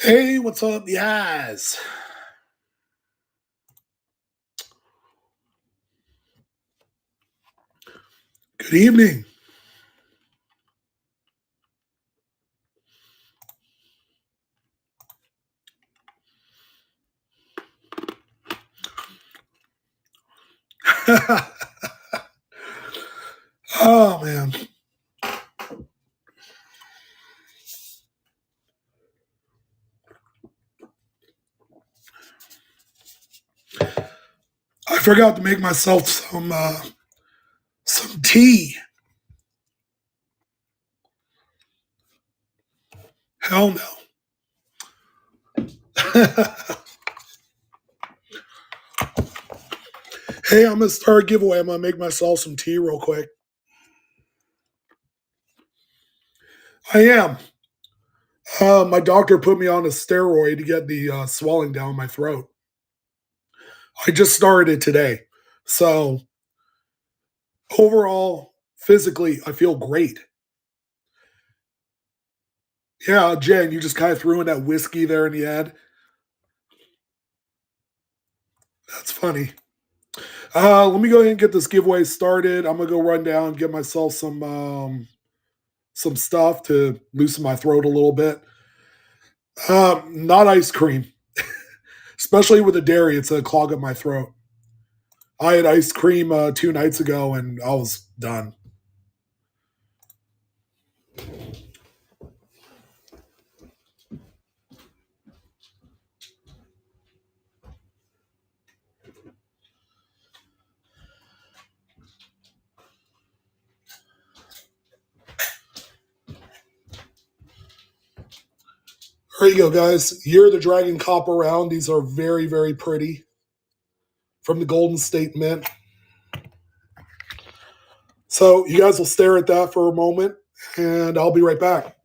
Hey, what's up, guys? Good evening. Oh man, I forgot to make myself some tea. Hell no. Hey, I'm gonna start a giveaway. I'm gonna make myself some tea real quick. I am. My doctor put me on a steroid to get the swelling down my throat. I just started it today, so overall, physically, I feel great. Yeah, Jen, you just kind of threw in that whiskey there in the end. That's funny. Let me go ahead and get this giveaway started. I'm gonna go run down and get myself some stuff to loosen my throat a little bit. Not ice cream, especially with the dairy. It's a clog up my throat. I had ice cream 2 nights ago and I was done. There you go, guys. Year of the Dragon Copper Round. These are very, very pretty from the Golden State Mint. So you guys will stare at that for a moment, and I'll be right back.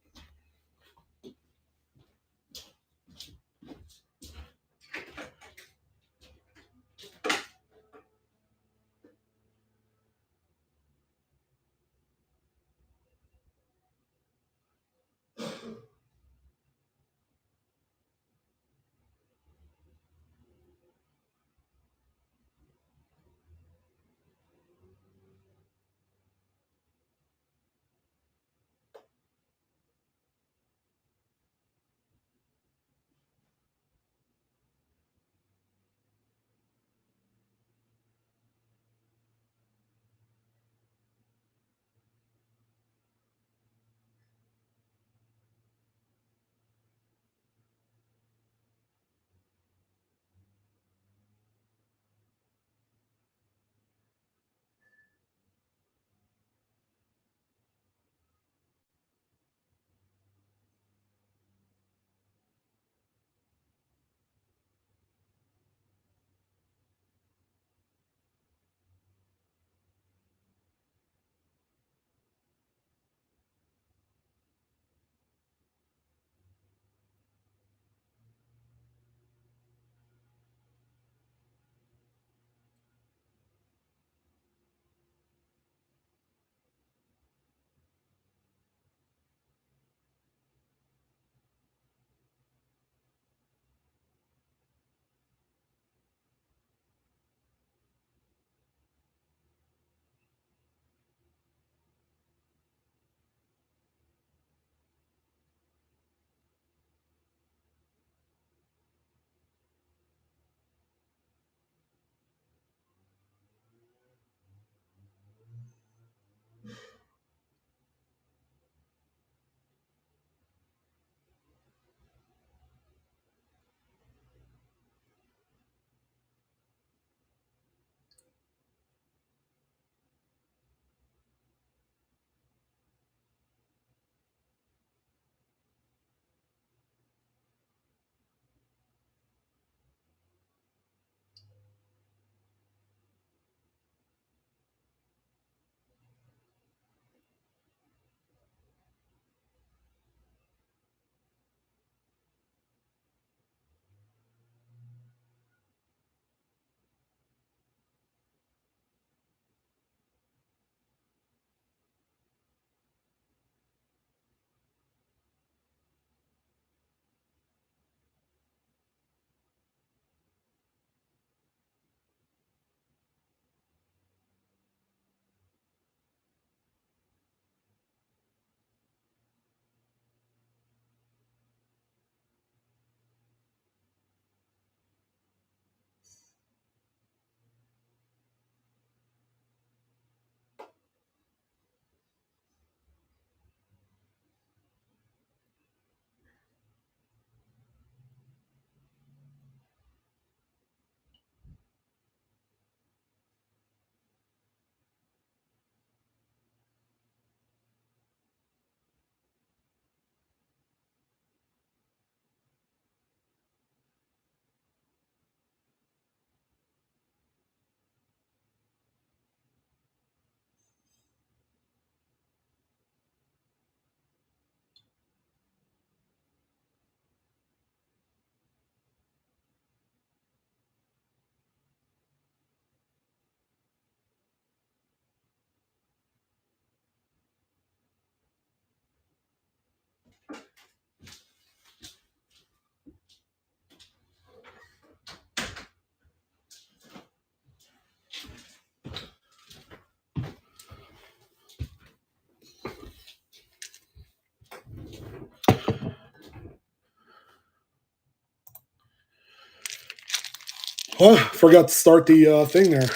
Oh, forgot to start the thing there.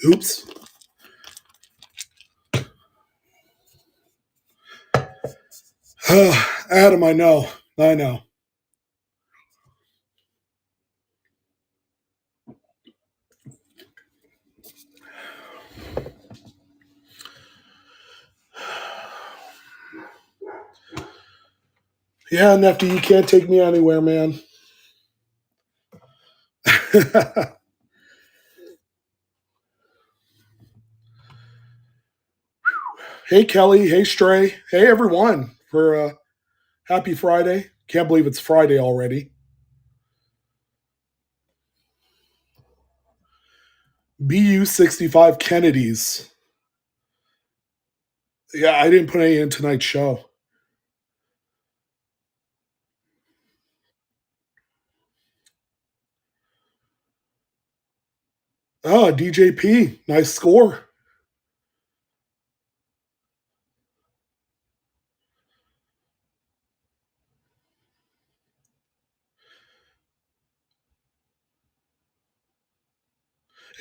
Oops. Adam, I know. I know. Yeah, Nefty, you can't take me anywhere, man. Hey, Kelly. Hey, Stray. Hey, everyone. For happy Friday. Can't believe it's Friday already. BU65 Kennedy's. Yeah, I didn't put any in tonight's show. Oh, DJP. Nice score.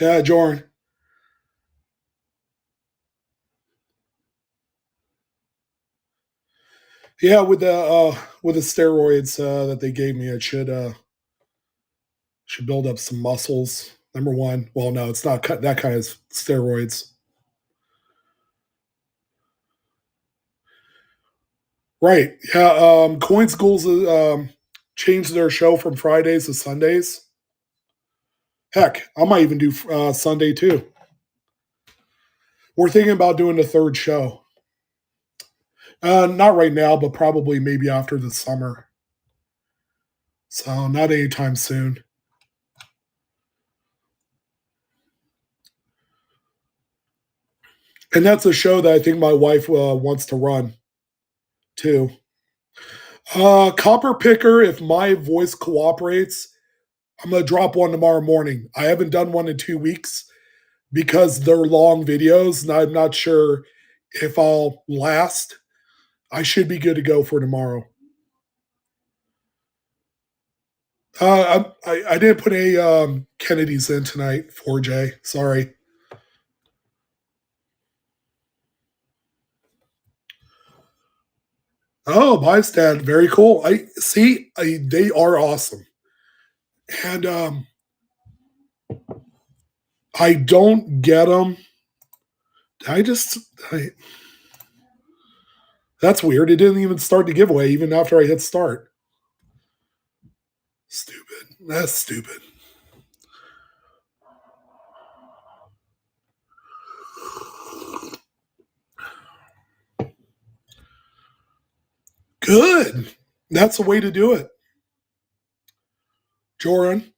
Yeah, Jordan. Yeah, with the steroids that they gave me, it should build up some muscles. Number one. Well, no, it's not that kind of steroids. Right. Yeah. Coin Schools changed their show from Fridays to Sundays. Heck, I might even do Sunday too. We're thinking about doing the third show. Not right now, but probably maybe after the summer. So not anytime soon. And that's a show that I think my wife wants to run too. Copper Picker, if my voice cooperates, I'm going to drop one tomorrow morning. I haven't done one in 2 weeks because they're long videos, and I'm not sure if I'll last. I should be good to go for tomorrow. I didn't put any Kennedys in tonight, 4J. Sorry. Oh, bystand, very cool. I see. They are awesome, and I don't get them. I just, I, that's weird. It didn't even start the giveaway even after I hit start. Stupid. That's stupid. Good. That's the way to do it. Joran.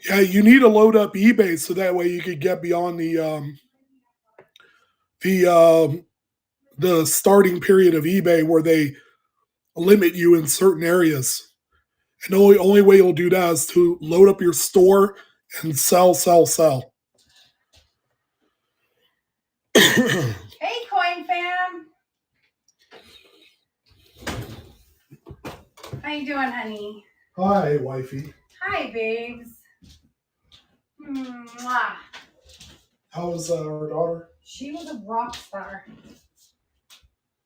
Yeah, you need to load up eBay so that way you could get beyond the the starting period of eBay where they limit you in certain areas. And the only way you'll do that is to load up your store and sell, sell, sell. Hey, Coin Fam. How you doing, honey? Hi, wifey. Hi, babes. Mwah. How was our daughter? She was a rock star.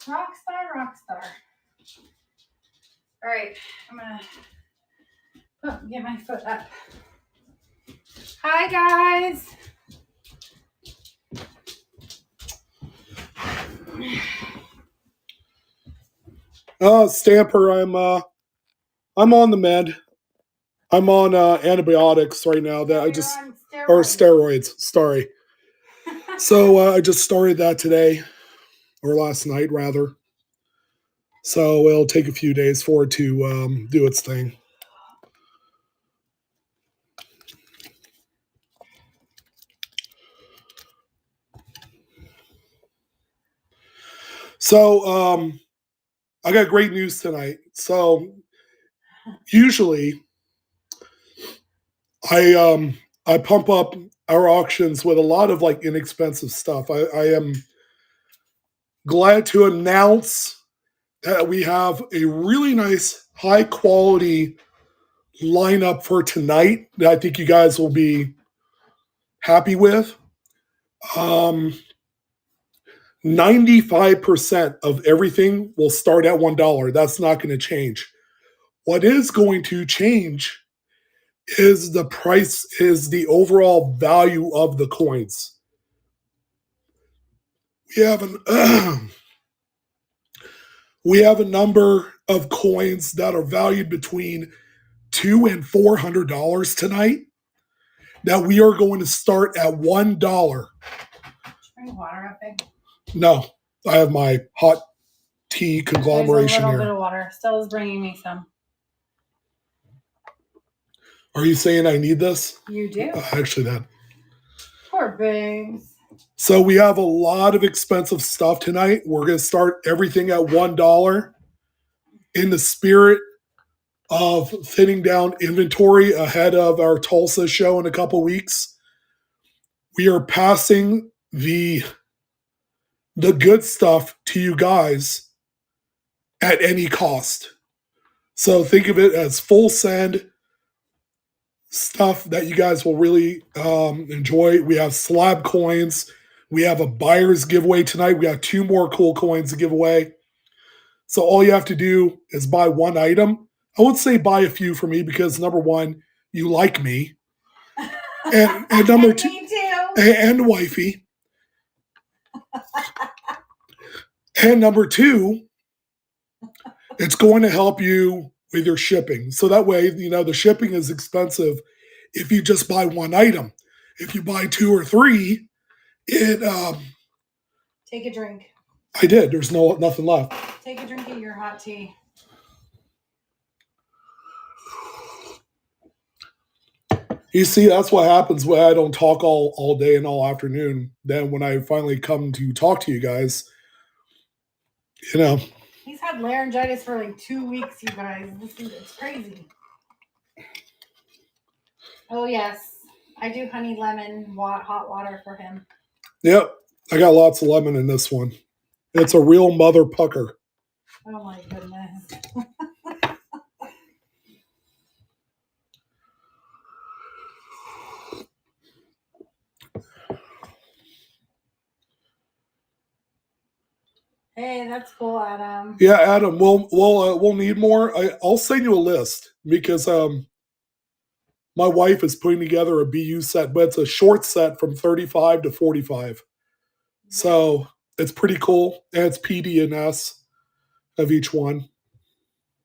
Rock star, rock star. All right, I'm gonna get my foot up. Hi, guys. Stamper, I'm on the med. I'm on antibiotics right now. That I just or steroids. Sorry. So I just started that today, or last night rather. So it'll take a few days for it to do its thing. So I got great news tonight. So usually I pump up our auctions with a lot of like inexpensive stuff. I am glad to announce that we have a really nice high quality lineup for tonight that I think you guys will be happy with. 95% of everything will start at $1. That's not going to change. What is going to change is the price, is the overall value of the coins. We have we have a number of coins that are valued between $200 and $400 tonight that we are going to start at $1. Bring water up, babe. No, I have my hot tea conglomeration There's a little here. bit of water. Stella's bringing me some. Are you saying I need this? You do? Actually, that. Poor babes. So we have a lot of expensive stuff tonight. We're going to start everything at $1 in the spirit of thinning down inventory ahead of our Tulsa show in a couple weeks. We are passing the good stuff to you guys at any cost. So think of it as full send stuff that you guys will really enjoy. We have slab coins. We have a buyer's giveaway tonight. We got 2 more cool coins to give away. So all you have to do is buy one item. I would say buy a few for me because number one, you like me. And number two, me too. and wifey. And number two, it's going to help you with your shipping. So that way, the shipping is expensive if you just buy one item. If you buy 2 or 3, it Take a drink. I did. There's nothing left. Take a drink of your hot tea. You see, that's what happens when I don't talk all day and all afternoon. Then when I finally come to talk to you guys, He's had laryngitis for like 2 weeks, you guys. It's crazy. Oh, yes. I do honey lemon hot water for him. Yep. I got lots of lemon in this one. It's a real mother pucker. Oh, my goodness. Hey, that's cool, Adam. Yeah, Adam, we'll need more. I'll send you a list because my wife is putting together a BU set, but it's a short set from 35 to 45. So it's pretty cool, and it's PD and S of each one.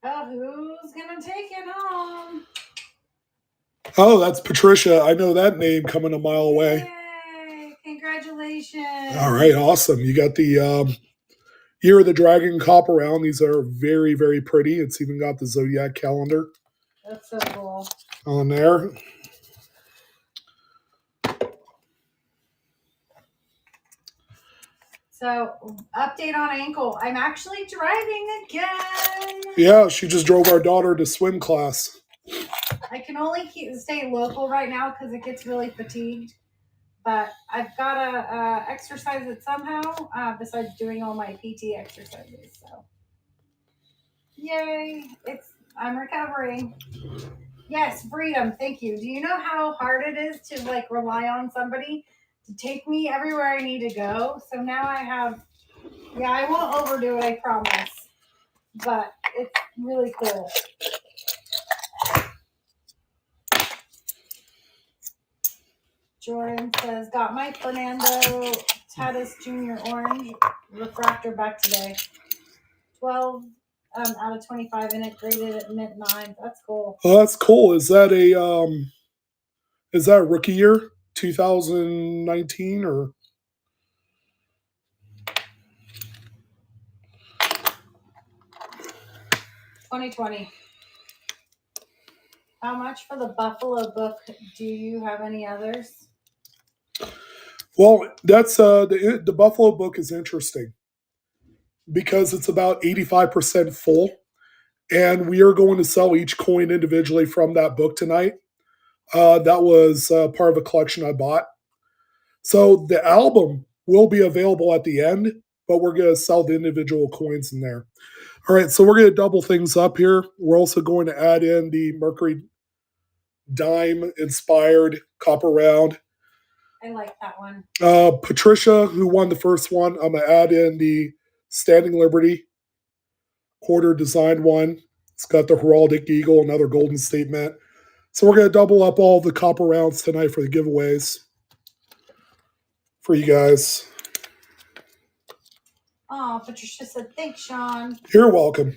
Oh, who's gonna take it home? Oh, that's Patricia. I know that name coming a mile away. Yay! Congratulations! All right, awesome. You got the Year of the Dragon copper round. These are very, very pretty. It's even got the Zodiac calendar. That's so cool. On there. So, update on ankle. I'm actually driving again. Yeah, she just drove our daughter to swim class. I can only stay local right now because it gets really fatigued. But I've got to exercise it somehow besides doing all my PT exercises. So, yay. I'm recovering. Yes, freedom. Thank you. Do you know how hard it is to rely on somebody to take me everywhere I need to go? So now I have, I won't overdo it, I promise. But it's really cool. Jordan says, got my Fernando Tatis Jr. orange refractor back today. 12 out of 25 in it, graded at mid-9. That's cool. Oh, that's cool. Is that a rookie year? 2019 or? 2020. How much for the Buffalo book? Do you have any others? Well, that's the Buffalo book is interesting because it's about 85% full, and we are going to sell each coin individually from that book tonight. That was part of a collection I bought. So the album will be available at the end, but we're going to sell the individual coins in there. All right, so we're going to double things up here. We're also going to add in the Mercury dime inspired copper round. I like that one. Patricia, who won the first one, I'm going to add in the Standing Liberty quarter design one. It's got the heraldic eagle, another golden statement. So we're going to double up all the copper rounds tonight for the giveaways for you guys. Oh, Patricia said, thanks, Sean. You're welcome.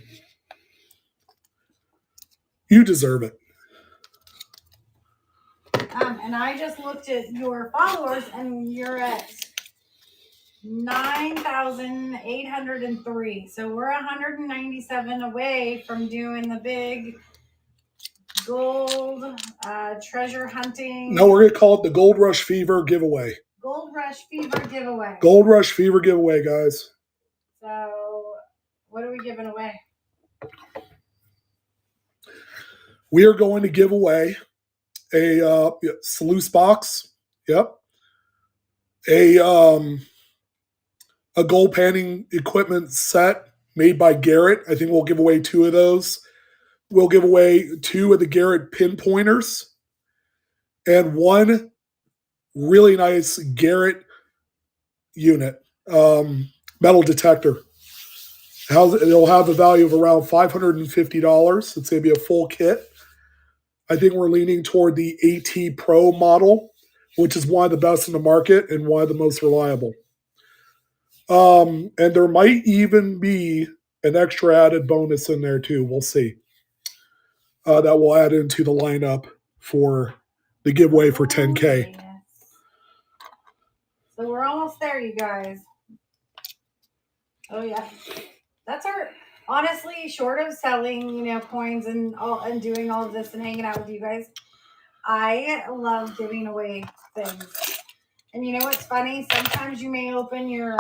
You deserve it. And I just looked at your followers, and you're at 9,803. So we're 197 away from doing the big gold treasure hunting. No, we're going to call it the Gold Rush Fever giveaway. Gold Rush Fever giveaway. Gold Rush Fever giveaway, guys. So what are we giving away? We are going to give away a sluice box. Yep. A gold panning equipment set made by Garrett. I think we'll give away 2 of those. We'll give away 2 of the Garrett pinpointers and 1 really nice Garrett unit, metal detector. It'll have a value of around $550. It's going to be a full kit. I think we're leaning toward the AT Pro model, which is one of the best in the market and one of the most reliable. And there might even be an extra added bonus in there too. We'll see. That will add into the lineup for the giveaway for 10K. Yes. So we're almost there, you guys. Oh yeah, that's our. Honestly, short of selling, coins and doing all of this and hanging out with you guys, I love giving away things. And you know what's funny? Sometimes you may open your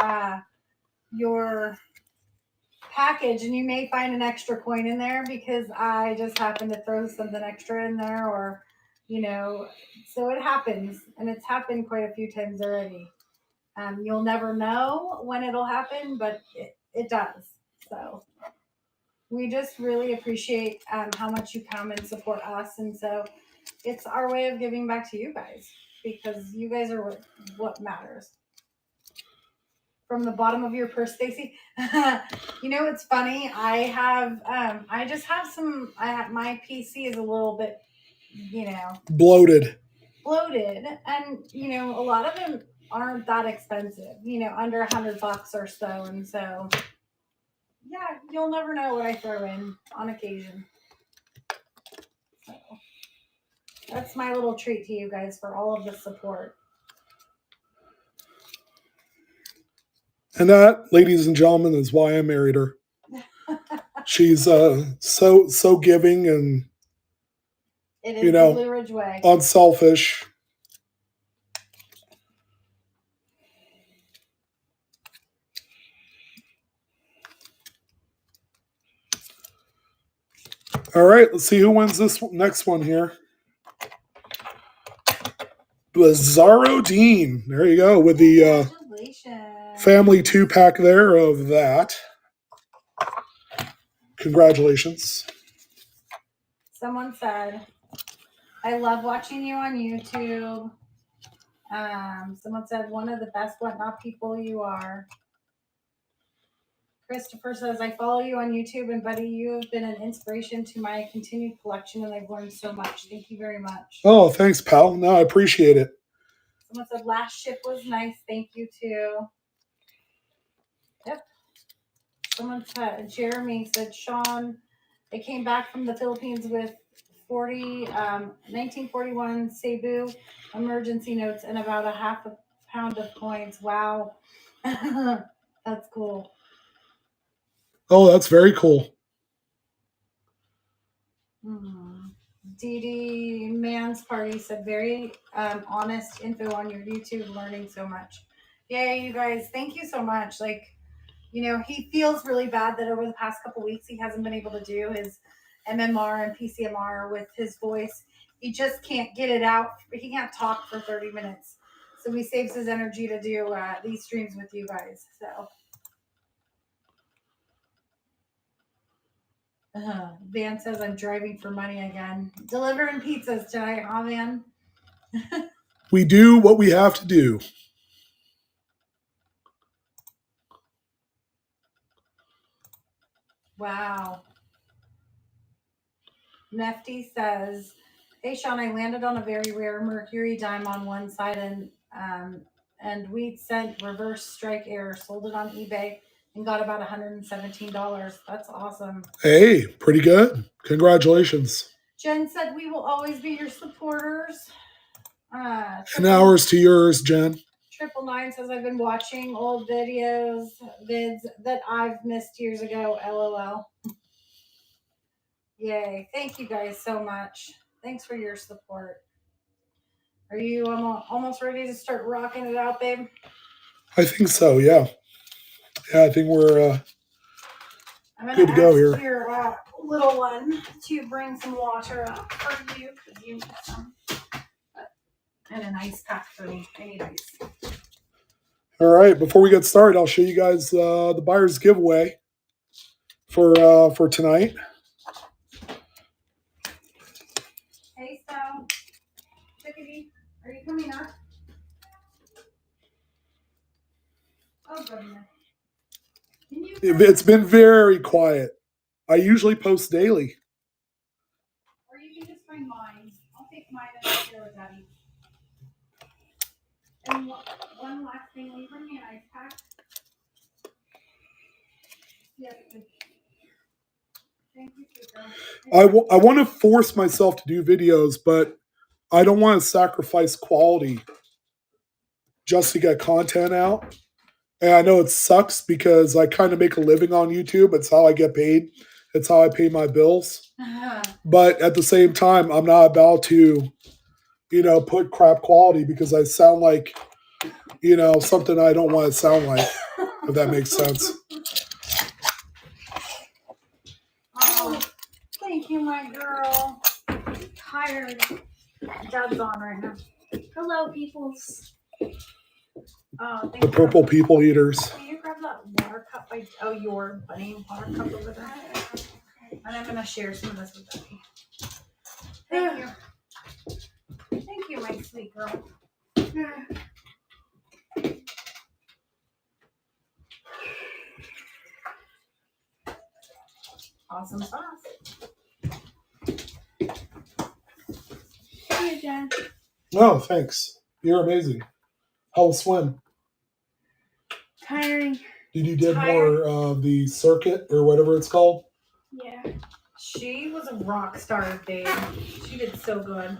package and you may find an extra coin in there because I just happened to throw something extra in there, or so it happens, and it's happened quite a few times already. You'll never know when it'll happen, but it does. So we just really appreciate how much you come and support us. And so it's our way of giving back to you guys, because you guys are what matters. From the bottom of your purse, Stacy. It's funny. I just have my PC is a little bit, bloated. And, a lot of them aren't that expensive, under $100 or so. And so, yeah, you'll never know what I throw in on occasion. So that's my little treat to you guys for all of the support. And that, ladies and gentlemen, is why I married her. She's so giving and it is the Blue Ridge way. Unselfish. All right, let's see who wins this next one here. Bizarro Dean. There you go, with the family 2-pack there of that. Congratulations. Someone said, I love watching you on YouTube. Someone said, one of the best whatnot people you are. Christopher says, I follow you on YouTube, and buddy, you have been an inspiration to my continued collection, and I've learned so much. Thank you very much. Oh, thanks, pal. No, I appreciate it. Someone said, last ship was nice. Thank you, too. Yep. Someone said, Jeremy said, Sean, they came back from the Philippines with 1941 Cebu emergency notes and about a half a pound of coins. Wow. That's cool. Oh, that's very cool. Dee Dee Man's Party said, very honest info on your YouTube, learning so much. Yay, you guys. Thank you so much. He feels really bad that over the past couple weeks he hasn't been able to do his MMR and PCMR with his voice. He just can't get it out. He can't talk for 30 minutes. So he saves his energy to do these streams with you guys. So Van says I'm driving for money again. Delivering pizzas tonight, huh, Van? We do what we have to do. Wow. Nefty says, "Hey Sean, I landed on a very rare mercury dime on one side and we sent reverse strike error, sold it on eBay and got about $117. That's awesome." Hey, pretty good. Congratulations. Jen said, "We will always be your supporters." And ours to yours, Jen. 999 says, "I've been watching old vids that I've missed years ago. LOL." Yay. Thank you guys so much. Thanks for your support. Are you almost ready to start rocking it out, babe? I think so, yeah. Yeah, I think we're good to go here. Your little one to bring some water up for you because you need some. And an ice pack for me. I need ice. All right, before we get started, I'll show you guys the buyer's giveaway for tonight. Hey, so, Chickadee, are you coming up? Oh, goodness. It's been very quiet. I usually post daily. Or you can just bring mine. I'll take mine and I'll share with Daddy. And one last thing, will you bring me an ice pack? Yes. Thank you, Chico. I want to force myself to do videos, but I don't want to sacrifice quality just to get content out. And I know it sucks because I kind of make a living on YouTube. It's how I get paid. It's how I pay my bills. But at the same time, I'm not about to, put crap quality because I sound like, something I don't want to sound like, if that makes sense. Oh, thank you, my girl. I'm tired. Dad's on right now. Hello, peoples. Oh, The purple people eaters. Can you grab that water cup? Your bunny water cup over there. And I'm going to share some of this with Daddy. Thank you. Thank you, my sweet girl. Awesome sauce. Hey, Dad. Oh, thanks. You're amazing. How was swim? Tiring. Did you did more of the circuit or whatever it's called? Yeah. She was a rock star, babe. She did so good.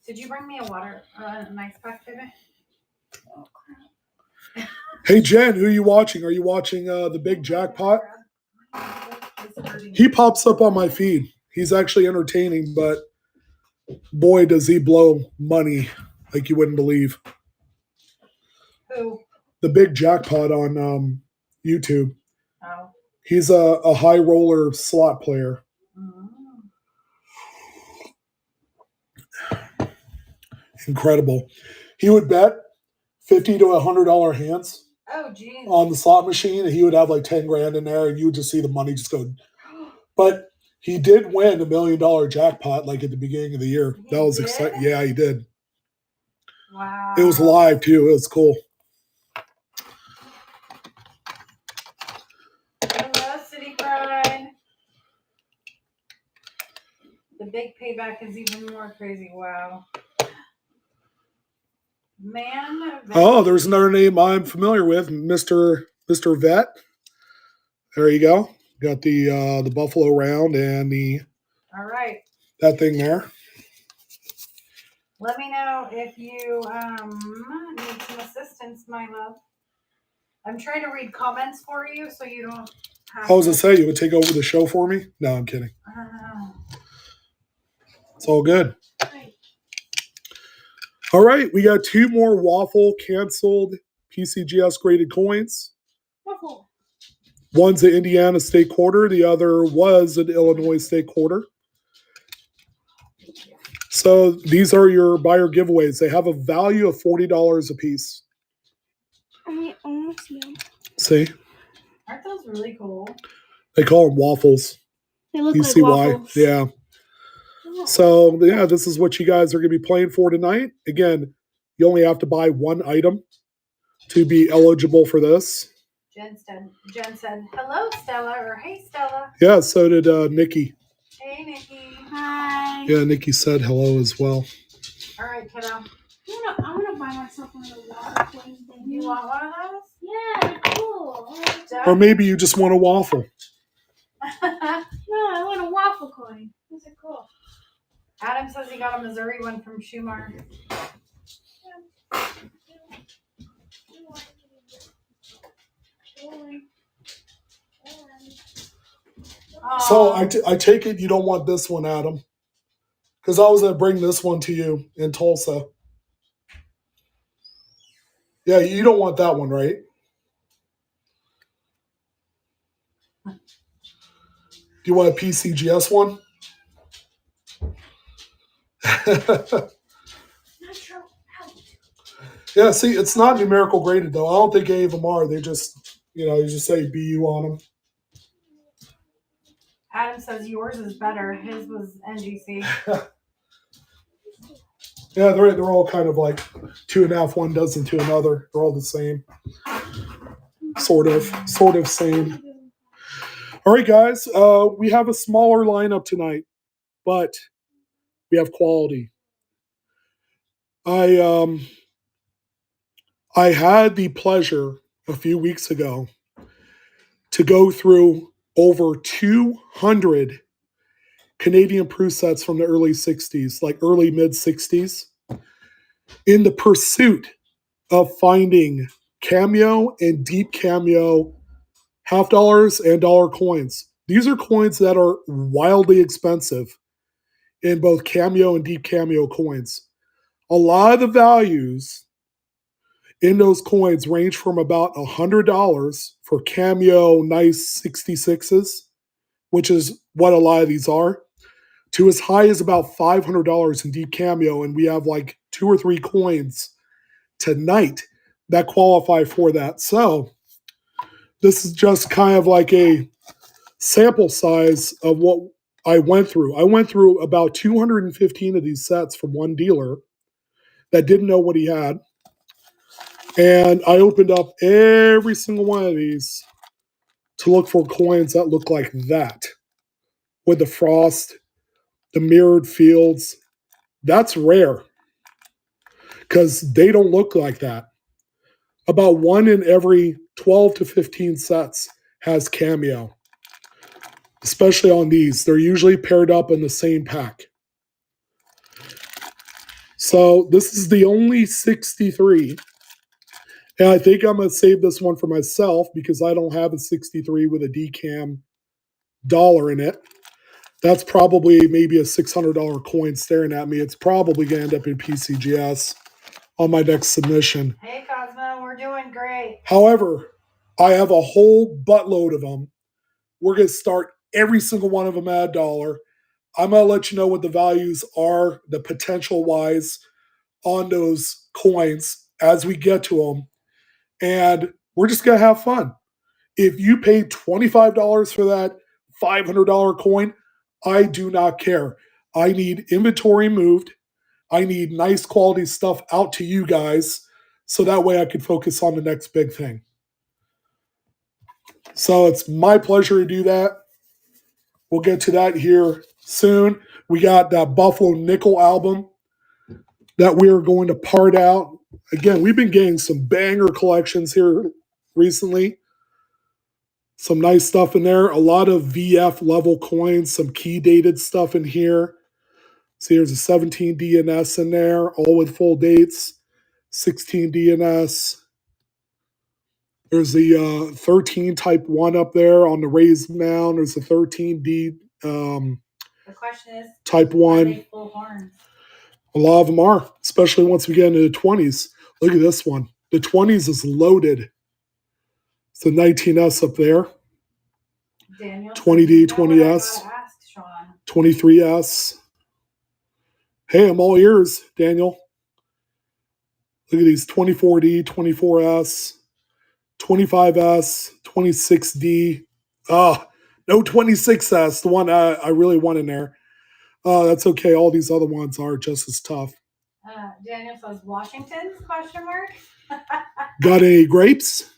Did you bring me a ice pack, baby? Oh, crap. Hey, Jen, who are you watching? Are you watching the big jackpot? He pops up on my feed. He's actually entertaining, but boy, does he blow money like you wouldn't believe. Who? The big jackpot on YouTube. Oh. He's a high roller slot player. Incredible. He would bet $50 to $100 hands. Oh, geez. On the slot machine, and he would have like 10 grand in there, and you would just see the money just go. But he did win $1 million jackpot like at the beginning of the year. That was exciting. Yeah, he did. Wow. It was live too. It was cool. Hello, City Pride. The big payback is even more crazy. Wow. Man. Oh, there's another name I'm familiar with, Mr. Vet. There you go. Got the Buffalo round and all right. That thing there. Let me know if you need some assistance, my love. I'm trying to read comments for you so you don't have I was going to say, you would take over the show for me? No, I'm kidding. It's all good. Right. All right, we got 2 more waffle canceled PCGS graded coins. Waffle. One's an Indiana State quarter. The other was an Illinois State quarter. So these are your buyer giveaways. They have a value of $40 a piece. I almost see them. See? Aren't those really cool? They call them waffles. They look You like see waffles. why? Yeah. So, yeah, this is what you guys are going to be playing for tonight. Again, you only have to buy one item to be eligible for this. Jen said, hello, Stella, or hey, Stella. Yeah, so did Nikki. Hey, Nikki. Hi. Yeah, Nikki said hello as well. All right, kiddo. I want to buy myself one of the water coin things. You want one of those? Yeah, they're cool. Or maybe you just want a waffle. No, I want a waffle coin. Those are cool. Adam says he got a Missouri one from Schumer. So I take it you don't want this one, Adam, because I was going to bring this one to you in Tulsa. Yeah, you don't want that one, right? Do you want a PCGS one? Yeah, see, it's not numerical graded, though. I don't think any of them are. They just, you just say BU on them. Adam says yours is better. His was NGC. Yeah, they're all kind of like 2.5 one dozen to another. They're all the same. Sort of same. All right, guys. We have a smaller lineup tonight, but we have quality. I had the pleasure a few weeks ago to go through over 200 Canadian Proof sets from the early 60s, like early mid 60s, in the pursuit of finding cameo and deep cameo half dollars and dollar coins. These are coins that are wildly expensive in both cameo and deep cameo coins. A lot of the values in those coins range from about $100 for cameo nice 66s, which is what a lot of these are, to as high as about $500 in deep cameo. And we have like 2 or 3 coins tonight that qualify for that. So this is just kind of like a sample size of what I went through. I went through about 215 of these sets from one dealer that didn't know what he had. And I opened up every single one of these to look for coins that look like that, with the frost, the mirrored fields. That's rare because they don't look like that. About 1 in every 12 to 15 sets has cameo, especially on these. They're usually paired up in the same pack. So this is the only 63. And I think I'm going to save this one for myself because I don't have a 63 with a decam dollar in it. That's probably maybe a $600 coin staring at me. It's probably going to end up in PCGS on my next submission. Hey, Cosmo, we're doing great. However, I have a whole buttload of them. We're going to start every single one of them at $1. I'm going to let you know what the values are, the potential wise on those coins as we get to them. And we're just going to have fun. If you pay $25 for that $500 coin, I do not care. I need inventory moved. I need nice quality stuff out to you guys so that way I can focus on the next big thing. So it's my pleasure to do that. We'll get to that here soon. We got that Buffalo Nickel album that we are going to part out. Again, we've been getting some banger collections here recently. Some nice stuff in there. A lot of VF level coins, some key dated stuff in here. See, there's a 17 DNS in there, all with full dates. 16 DNS. There's the 13 type 1 up there on the raised mound. There's a 13D The question is, type are 1. they full horns? A lot of them are, especially once we get into the 20s. Look at this one. The 20s is loaded. It's the 19S up there. Daniel, 20D, 20S, 23S. Hey, I'm all ears, Daniel. Look at these 24D, 24S. 25S, 26D. No 26S, the one I really want in there. That's okay. All these other ones are just as tough. Daniel says Washington's question mark. Got any grapes?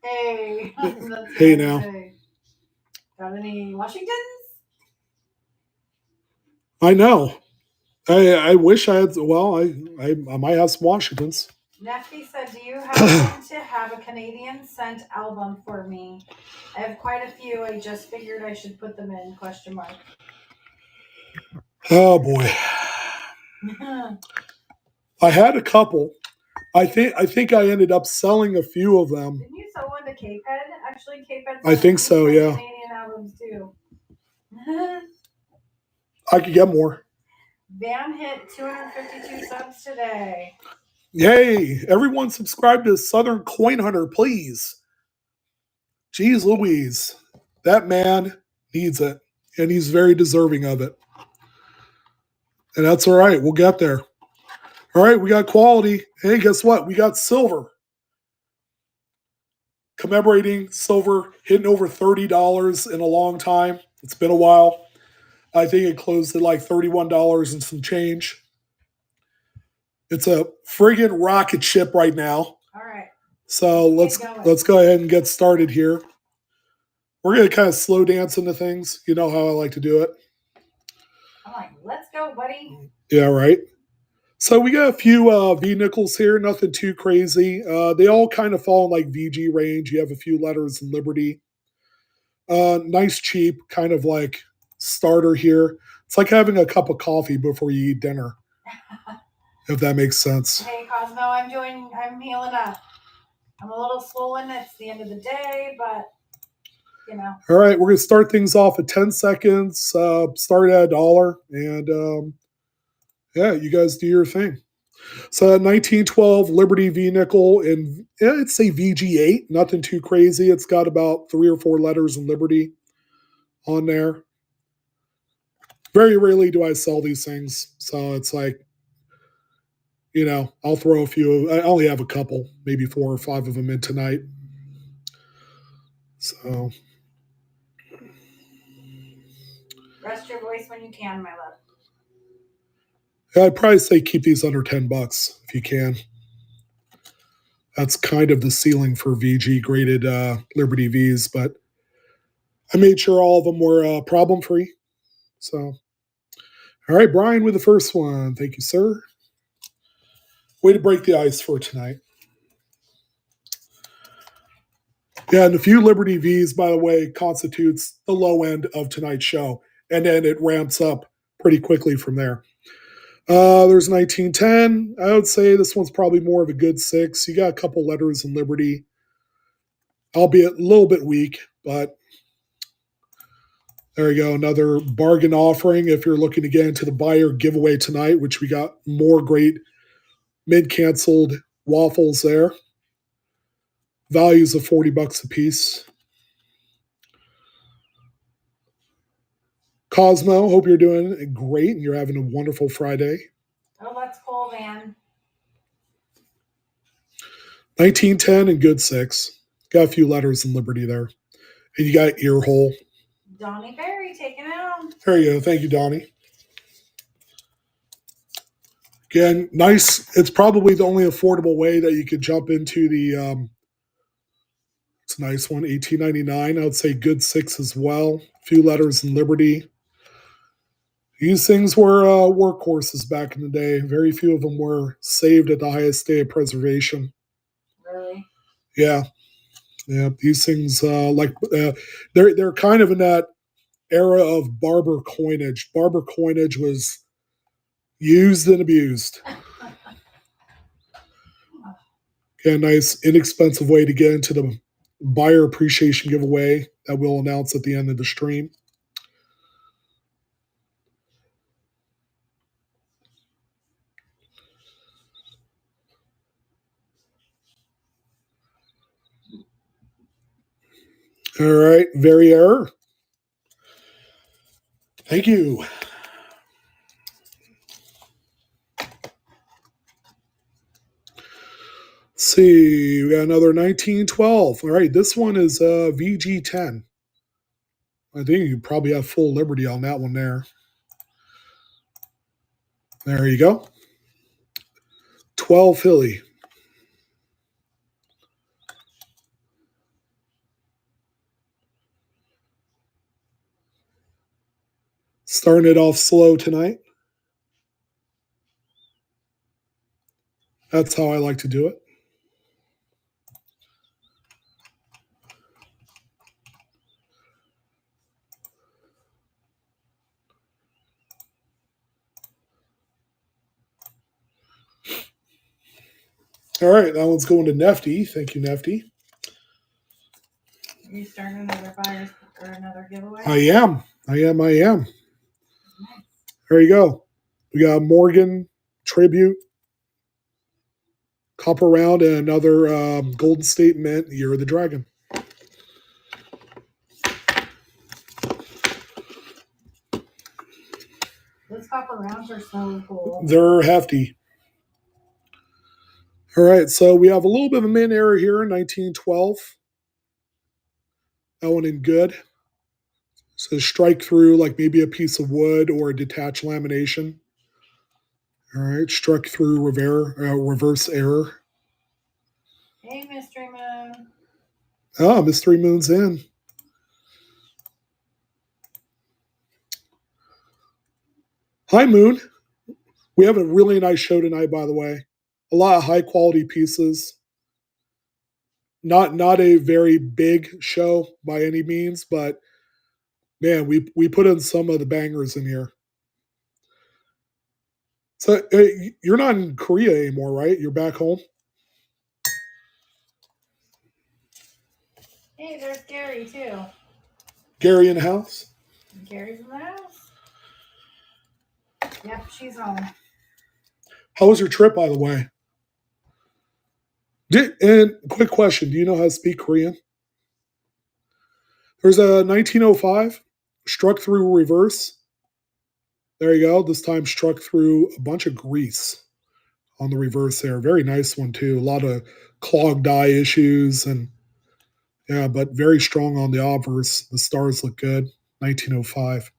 Hey. Hey now. Got any Washingtons? I know. I wish I had. Well, I might have some Washingtons. Nefty said, "Do you happen to have a Canadian scent album for me? I have quite a few. I just figured I should put them in." Question mark. Oh boy. I had a couple. I think I ended up selling a few of them. Didn't you sell one to Cape Head? Actually, Cape Head. I think so. Yeah. Canadian albums too. I could get more. Van hit 252 subs today. Yay! Everyone subscribe to Southern Coin Hunter, please. Jeez Louise. That man needs it. And he's very deserving of it. And that's all right. We'll get there. All right, we got quality. Hey, guess what? We got silver. Commemorating silver, hitting over $30 in a long time. It's been a while. I think it closed at like $31 and some change. It's a friggin' rocket ship right now. All right. So let's go ahead and get started here. We're going to kind of slow dance into things. You know how I like to do it. I'm like, let's go, buddy. Yeah, right. So we got a few V-nickels here, nothing too crazy. They all kind of fall in like VG range. You have a few letters in Liberty. Nice, cheap, kind of like starter here. It's like having a cup of coffee before you eat dinner, if that makes sense. Hey, Cosmo, I'm healing up. I'm a little swollen. It's the end of the day, but, you know. All right, we're going to start things off at 10 seconds. Start at $1. And, yeah, you guys do your thing. So 1912 Liberty V-nickel, and I'd say VG8, nothing too crazy. It's got about 3 or 4 letters in Liberty on there. Very rarely do I sell these things. So it's like, you know, I'll throw a few. I only have a couple, maybe 4 or 5 of them in tonight. So. Rest your voice when you can, my love. I'd probably say keep these under $10 if you can. That's kind of the ceiling for VG graded Liberty Vs, but I made sure all of them were problem free. So, all right, Brian with the first one. Thank you, sir. Way to break the ice for tonight. Yeah, and a few Liberty Vs, by the way, constitutes the low end of tonight's show, and then it ramps up pretty quickly from there. There's 1910. I would say this one's probably more of a good 6. You got a couple letters in Liberty, albeit a little bit weak, but there you go. Another bargain offering if you're looking to get into the buyer giveaway tonight, which we got more great mid-canceled waffles there. Values of $40 a piece. Cosmo, hope you're doing great and you're having a wonderful Friday. Oh, that's cool, man. 1910 and good 6. Got a few letters in Liberty there. And you got ear hole. Donnie Berry taking it home. There you go. Thank you, Donnie. Again, nice. It's probably the only affordable way that you could jump into the it's a nice one, $18.99. I would say good 6 as well. A few letters in Liberty. These things were workhorses back in the day. Very few of them were saved at the highest day of preservation. Really? Yeah. Yeah, these things they're kind of in that era of Barber coinage. Barber coinage was used and abused. A nice, inexpensive way to get into the buyer appreciation giveaway that we'll announce at the end of the stream. All right, Verrier. Thank you. Let's see, we got another 1912. All right, this one is VG10. I think you probably have full liberty on that one there. There you go. 12 Philly. Starting it off slow tonight. That's how I like to do it. All right, that one's going to Nefty. Thank you, Nefty. Are you starting another buyer's or another giveaway? I am. Nice. There you go. We got Morgan Tribute, Copper Round, and another Golden State Mint, Year of the Dragon. Those copper rounds are so cool. They're hefty. All right, so we have a little bit of a mint error here in 1912. That one in good. So strike through like maybe a piece of wood or a detached lamination. All right, struck through reverse error. Hey, Mystery Moon. Oh, Mystery Moon's in. Hi, Moon. We have a really nice show tonight, by the way. A lot of high quality pieces. Not a very big show by any means, but man, we put in some of the bangers in here. So you're not in Korea anymore, right? You're back home. Hey, there's Gary too. Gary in the house. Gary's in the house. Yep, she's home. How was your trip, by the way? And quick question: do you know how to speak Korean? There's a 1905 struck through reverse. There you go. This time struck through a bunch of grease on the reverse there. Very nice one too. A lot of clogged die issues and yeah, but very strong on the obverse. The stars look good. 1905.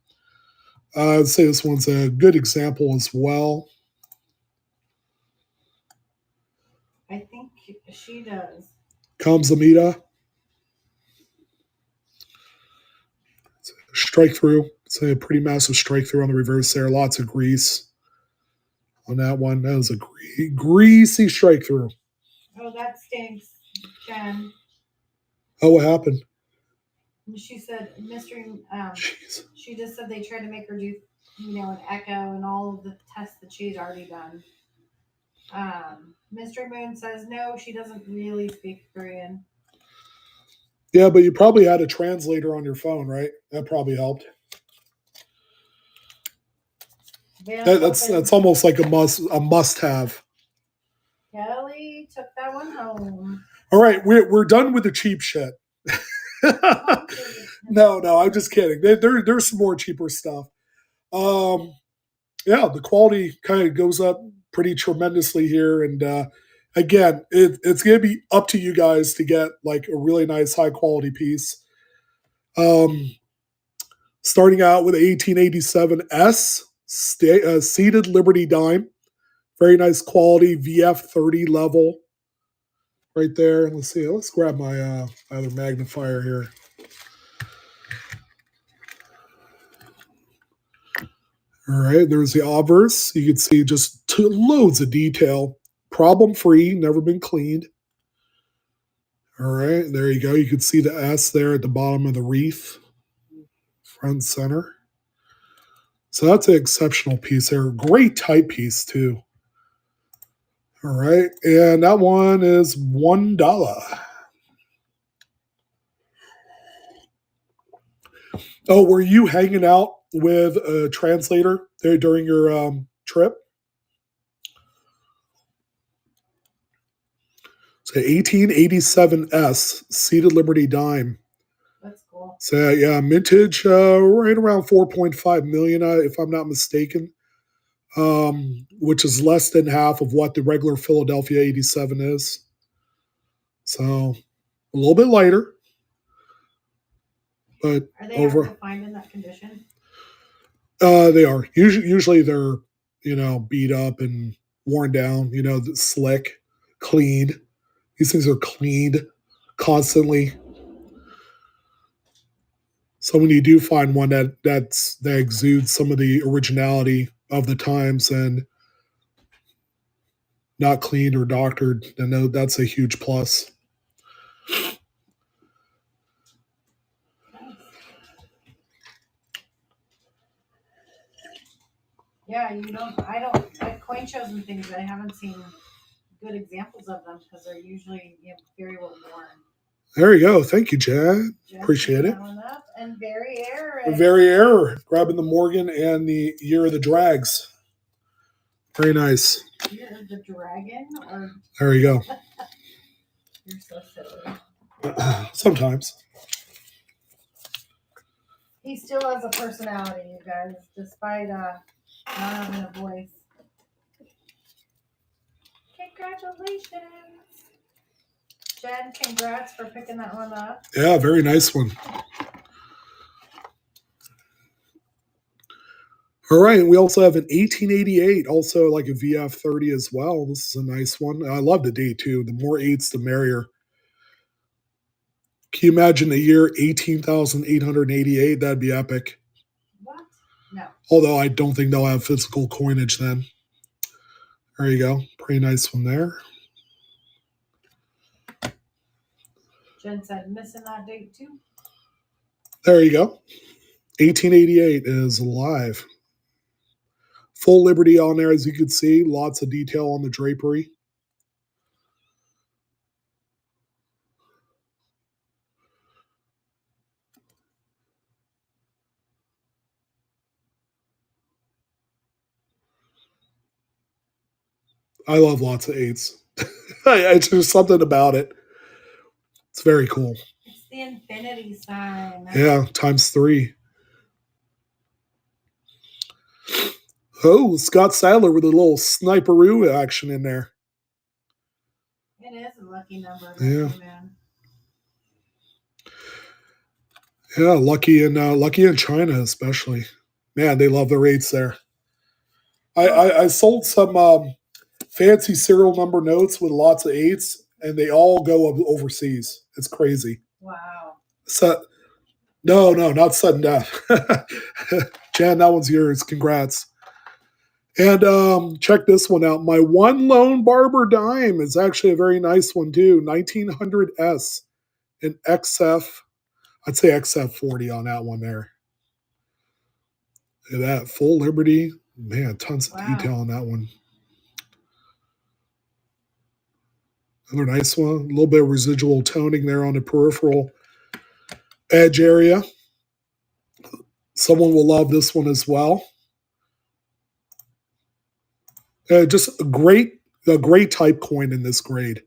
I'd say this one's a good example as well. I think she does. Kamsamita. Strike through. It's a pretty massive strike through on the reverse there. Lots of grease on that one. That was a greasy strike through. Oh, that stinks, Jen. Oh, what happened? She said, Mystery. Jeez. She just said they tried to make her do, an echo and all of the tests that she's already done. Mystery Moon says no, she doesn't really speak Korean. Yeah, but you probably had a translator on your phone, right? That probably helped. That's almost like a must have. Kelly took that one home. All right, we're done with the cheap shit. No, I'm just kidding. There's some more cheaper stuff. Yeah, the quality kind of goes up pretty tremendously here, and again, it's going to be up to you guys to get like a really nice high quality piece. Starting out with 1887 S seated Liberty dime, very nice quality VF 30 level, right there. Let's see. Let's grab my other magnifier here. All right, there's the obverse. You can see just loads of detail. Problem free, never been cleaned. All right, there you go. You can see the S there at the bottom of the wreath, front center. So that's an exceptional piece there. Great type piece too. All right, and that one is $1. Oh, were you hanging out with a translator there during your trip? So 1887 S seated Liberty dime. That's cool. So yeah, mintage right around 4.5 million, if I'm not mistaken, which is less than half of what the regular Philadelphia 87 is. So a little bit lighter, but Are they ever defined in that condition? They are usually they're beat up and worn down. Slick, cleaned. These things are cleaned constantly. So when you do find one that exudes some of the originality of the times and not cleaned or doctored, then that's a huge plus. Yeah, at coin shows and things, I haven't seen good examples of them because they're usually very well worn. There you go. Thank you, Jen. Appreciate it. And Very error. Grabbing the Morgan and the Year of the Drags. Very nice. Year of the Dragon? There you go. You're so silly. Sometimes. He still has a personality, you guys, despite not having a voice. Congratulations. Jen, congrats for picking that one up. Yeah, very nice one. All right, we also have an 1888, also like a VF30 as well. This is a nice one. I love the date too. The more eights, the merrier. Can you imagine the year 18,888? That'd be epic. What? No. Although I don't think they'll have physical coinage then. There you go. Pretty nice one there. Jen said, missing that date too. There you go. 1888 is alive. Full Liberty on there, as you can see. Lots of detail on the drapery. I love lots of eights. It's just something about it. It's very cool. It's the infinity sign. Yeah, times 3. Oh, Scott Sadler with a little sniperoo action in there. It is a lucky number. Yeah. Man. Yeah, lucky in China especially. Man, they love their eights there. I sold some fancy serial number notes with lots of eights, and they all go overseas. It's crazy. Wow. So, no, not sudden death. Jan, that one's yours. Congrats. And check this one out. My one lone Barber dime is actually a very nice one too. 1900S in XF. I'd say XF40 on that one there. Look at that. Full Liberty. Man, tons of detail on that one. Another nice one. A little bit of residual toning there on the peripheral edge area. Someone will love this one as well. Just a great type coin in this grade.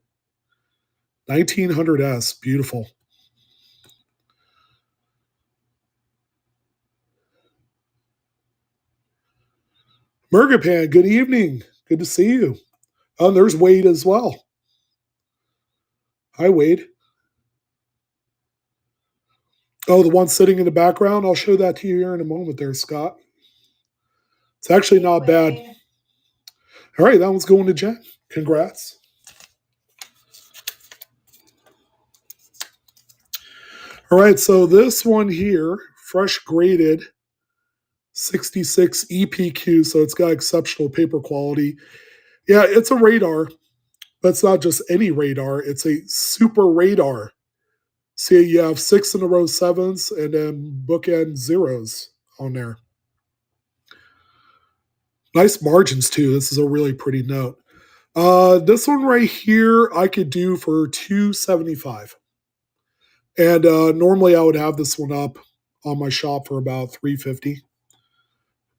1900S. Beautiful. Murgapan, good evening. Good to see you. Oh, there's Wade as well. Hi, Wade. Oh, the one sitting in the background? I'll show that to you here in a moment there, Scott. It's actually not bad. All right, that one's going to Jen. Congrats. All right, so this one here, fresh graded 66 EPQ, so it's got exceptional paper quality. Yeah, it's a radar, but it's not just any radar. It's a super radar. See, you have 6 in a row 7s and then bookend 0s on there. Nice margins, too. This is a really pretty note. This one right here, I could do for $275. And normally I would have this one up on my shop for about $350.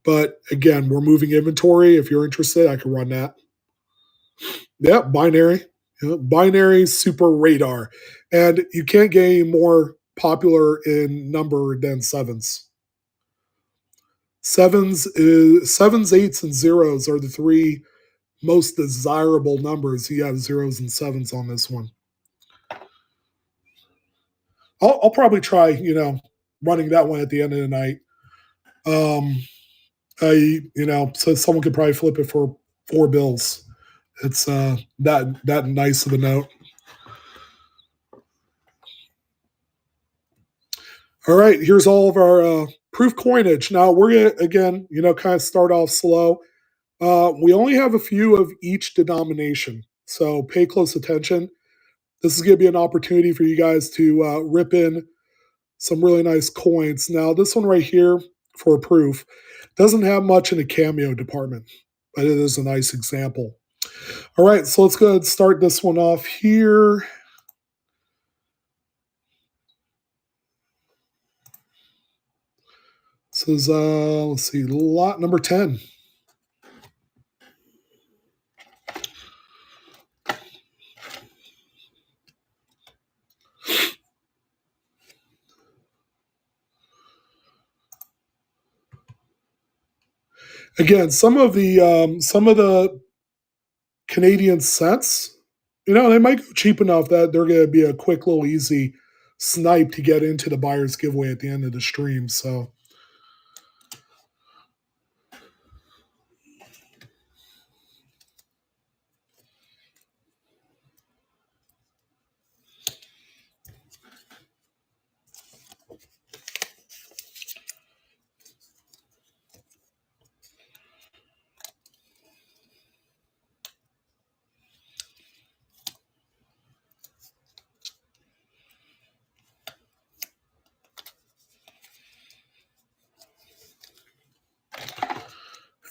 But again, we're moving inventory. If you're interested, I can run that. Yeah, binary. Yeah, binary super radar. And you can't get any more popular in number than 7s. 7s, 8s, and 0s are the 3 most desirable numbers. You have 0s and 7s on this one. I'll probably try, running that one at the end of the night. So someone could probably flip it for $4. It's that nice of a note. All right, here's all of our proof coinage. Now we're gonna again, kind of start off slow. We only have a few of each denomination, so pay close attention. This is going to be an opportunity for you guys to rip in some really nice coins. Now, this one right here for proof doesn't have much in the cameo department, but it is a nice example. All right, so let's go ahead and start this one off here. This is, let's see, lot number 10. Again, some of the Canadian cents, they might go cheap enough that they're going to be a quick little easy snipe to get into the buyer's giveaway at the end of the stream. So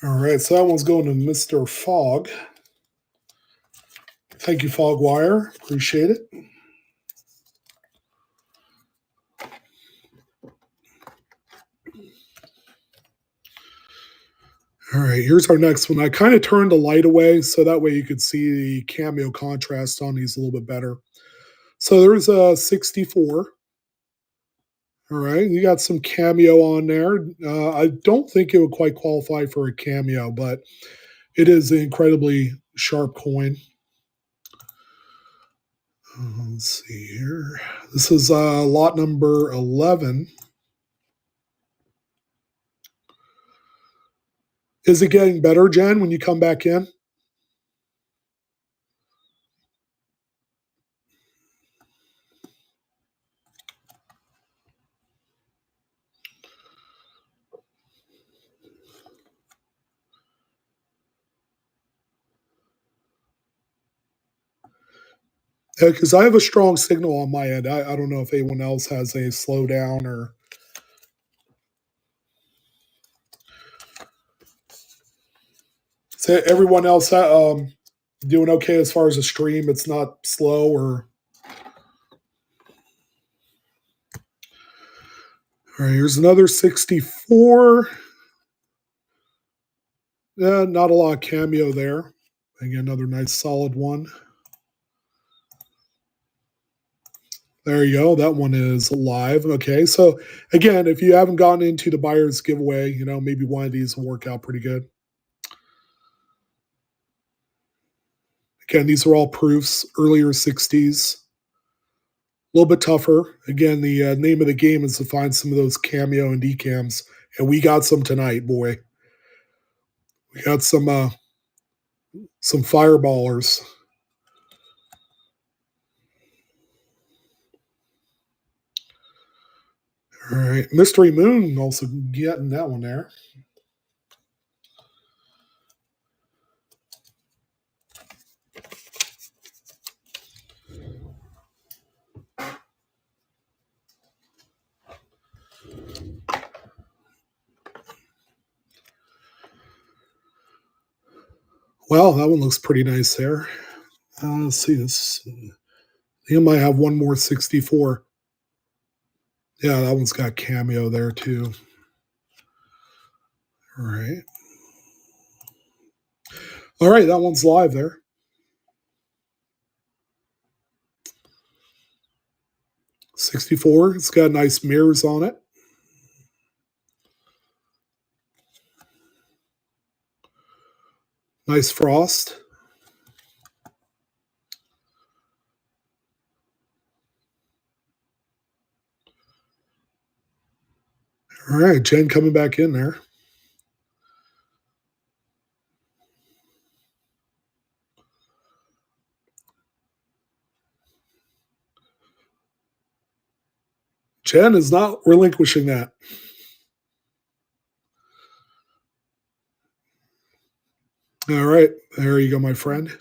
all right, so that one's going to Mr. Fogg. Thank you, Fogwire. Appreciate it. All right, here's our next one. I kind of turned the light away so that way you could see the cameo contrast on these a little bit better. So there's a 64. All right, you got some cameo on there. I don't think it would quite qualify for a cameo, but it is an incredibly sharp coin. Let's see here. This is lot number 11. Is it getting better, Jen, when you come back in? Because I have a strong signal on my end. I don't know if anyone else has a slowdown or. So everyone else doing okay as far as the stream? It's not slow or. All right, here's another 64. Yeah, not a lot of cameo there. Again, another nice solid one. There you go. That one is live. Okay, so again, if you haven't gotten into the buyer's giveaway, maybe one of these will work out pretty good. Again, these are all proofs, earlier 60s. A little bit tougher. Again, the name of the game is to find some of those cameo and decams, and we got some tonight, boy. We got some fireballers. All right, Mystery Moon also getting that one there. Well, that one looks pretty nice there. Let's see this. I might have one more 64. Yeah, that one's got cameo there too. All right. All right, that one's live there. $64. It's got nice mirrors on it. Nice frost. All right, Jen coming back in there. Jen is not relinquishing that. All right, there you go, my friend.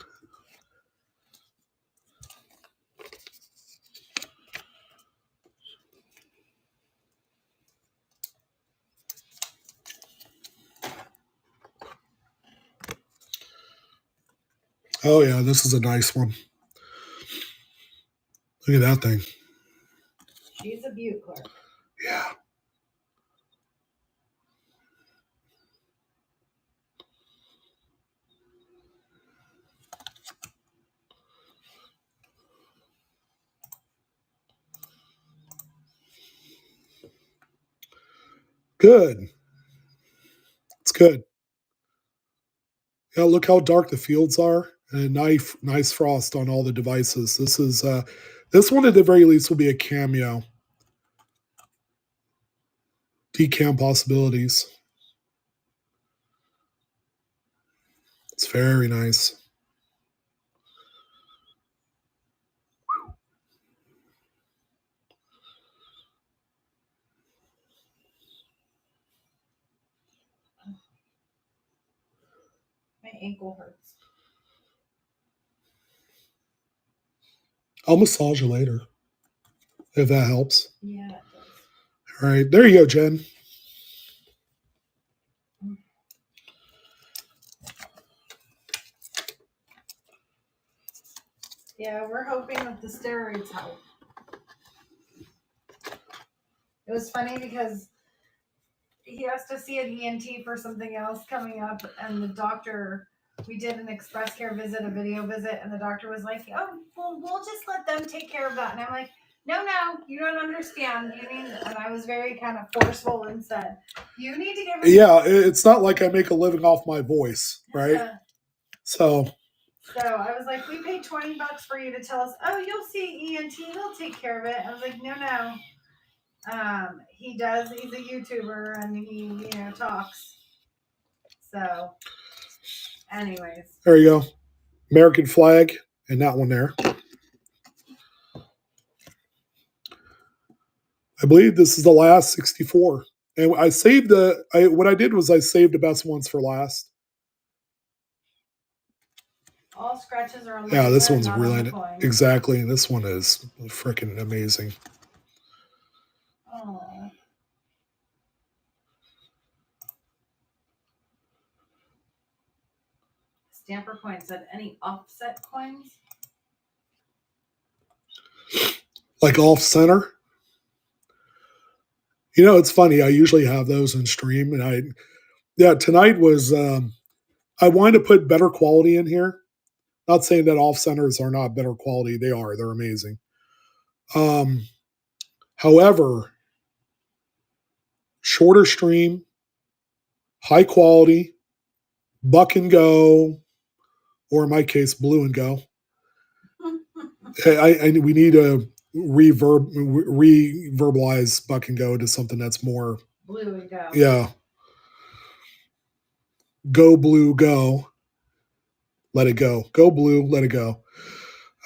Oh, yeah, this is a nice one. Look at that thing. She's a beaut, Clark. Yeah. Good. It's good. Yeah, look how dark the fields are, and nice frost on all the devices. This one at the very least will be a cameo. Decam possibilities. It's very nice. My ankle hurts. I'll massage you later, if that helps. Yeah, it does. All right, there you go, Jen. Yeah, we're hoping that the steroids help. It was funny because he has to see an ENT for something else coming up, and the doctor, we did an express care visit, a video visit, and the doctor was like, oh, well, we'll just let them take care of that. And I'm like, no, you don't understand. You need, and I was very kind of forceful and said, you need to give him. Yeah, it's not like I make a living off my voice, right? So I was like, we paid $20 for you to tell us, oh, you'll see ENT, he'll take care of it. I was like, no. He does, he's a YouTuber and he, talks. So, anyways. there you go. American flag and that one there. I believe this is the last 64. And I saved what I did was I saved the best ones for last. All scratches are on the Yeah, this paper, one's not really on the coin. exactly. This one is freaking amazing. Oh. Stamper coin said any offset coins? Like off center. It's funny. I usually have those in stream, and tonight was. I wanted to put better quality in here. Not saying that off centers are not better quality. They are. They're amazing. However, shorter stream, high quality, buck and go, or in my case, blue and go. We need to reverbalize buck and go to something that's more blue and go. Yeah. Go blue, go. Let it go. Go blue, let it go.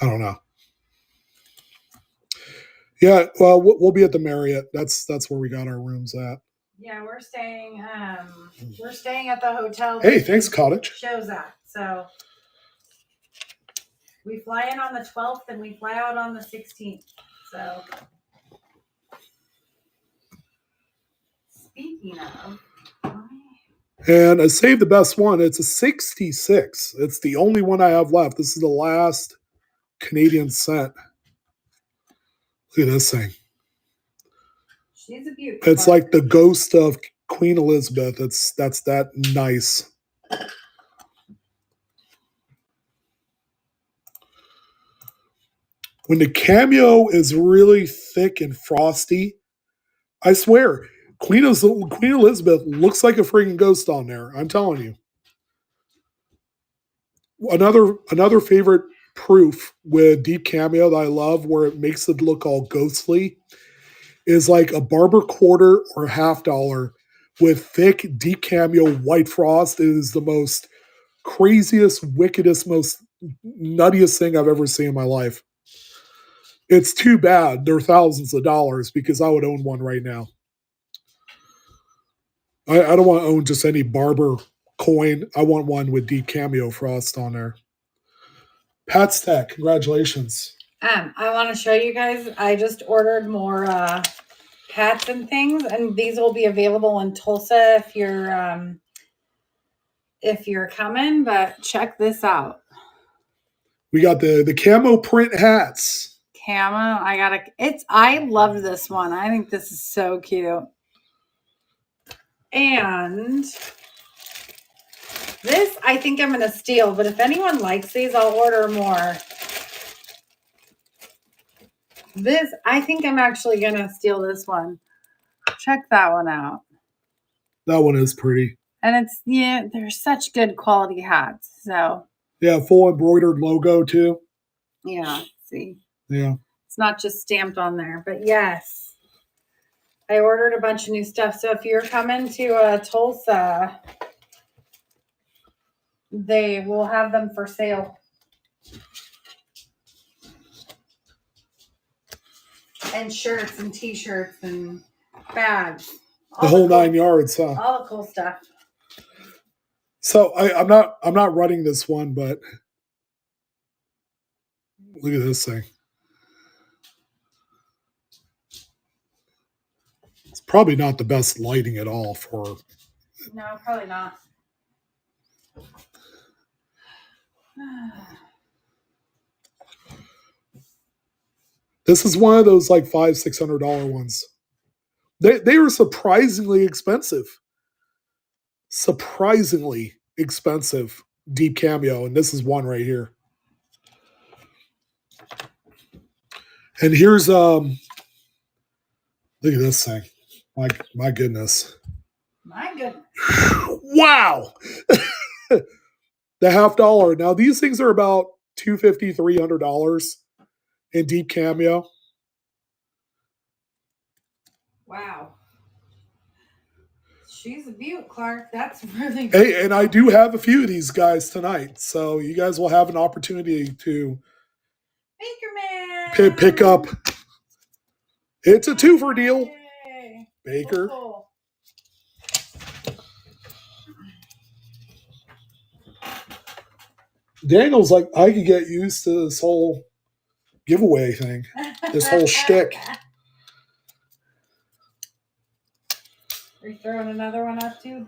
I don't know. Yeah, well, we'll be at the Marriott. That's where we got our rooms at. Yeah, we're staying at the hotel. Hey, thanks, Cottage. Shows at. So we fly in on the 12th and we fly out on the 16th. So speaking of, and I saved the best one. It's a 66. It's the only one I have left. This is the last Canadian set. Look at this thing. She's a beauty. It's like the ghost of Queen Elizabeth. That's that nice. When the cameo is really thick and frosty, I swear, Queen Elizabeth looks like a freaking ghost on there. I'm telling you. Another favorite proof with deep cameo that I love, where it makes it look all ghostly, is like a Barber quarter or $half with thick, deep cameo white frost. It is the most craziest, wickedest, most nuttiest thing I've ever seen in my life. It's too bad they're thousands of dollars because I would own one right now. I don't want to own just any Barber coin. I want one with deep cameo frost on there. Pat's Tech, congratulations. I want to show you guys. I just ordered more hats and things, and these will be available in Tulsa if you're coming. But check this out. We got the camo print hats. Camo. I love this one. I think this is so cute. And this I think I'm gonna steal, but if anyone likes these, I'll order more. This, I think I'm actually gonna steal this one. Check that one out. That one is pretty. And they're such good quality hats. So yeah, full embroidered logo too. Yeah, see. Yeah. It's not just stamped on there, but yes. I ordered a bunch of new stuff. So if you're coming to Tulsa, they will have them for sale. And shirts and t-shirts and bags. The whole 9 yards, huh? All the cool stuff. So I'm not running this one, but look at this thing. It's probably not the best lighting at all for. No, probably not. This is one of those like $500-$600 ones. They were surprisingly expensive. Surprisingly expensive deep cameo, and this is one right here. And here's look at this thing. My goodness. My goodness. Wow. The $half. Now these things are about $250, $300 in deep cameo. Wow. She's a beaut, Clark. That's really good. Hey, and I do have a few of these guys tonight, so you guys will have an opportunity to Baker Man pick up. It's a two-for deal. Yay. Baker. Cool. Daniel's like, I could get used to this whole giveaway thing, this whole shtick. Are you throwing another one up too?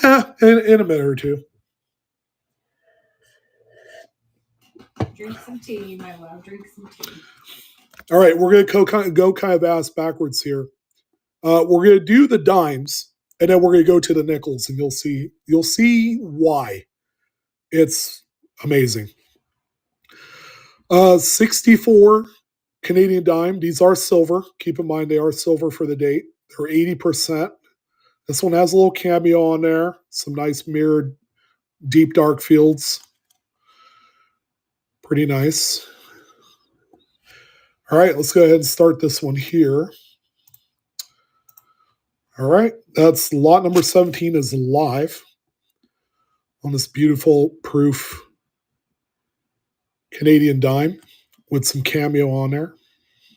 In a minute or two. Drink some tea, my love. Drink some tea. All right, we're going to go kind of ass backwards here. We're going to do the dimes, and then we're going to go to the nickels, and you'll see why. It's amazing. 64 Canadian dime. These are silver. Keep in mind they are silver for the date. They're 80%. This one has a little cameo on there. Some nice mirrored deep dark fields. Pretty nice. All right, let's go ahead and start this one here. All right, that's lot number 17 is live on this beautiful proof Canadian dime with some cameo on there.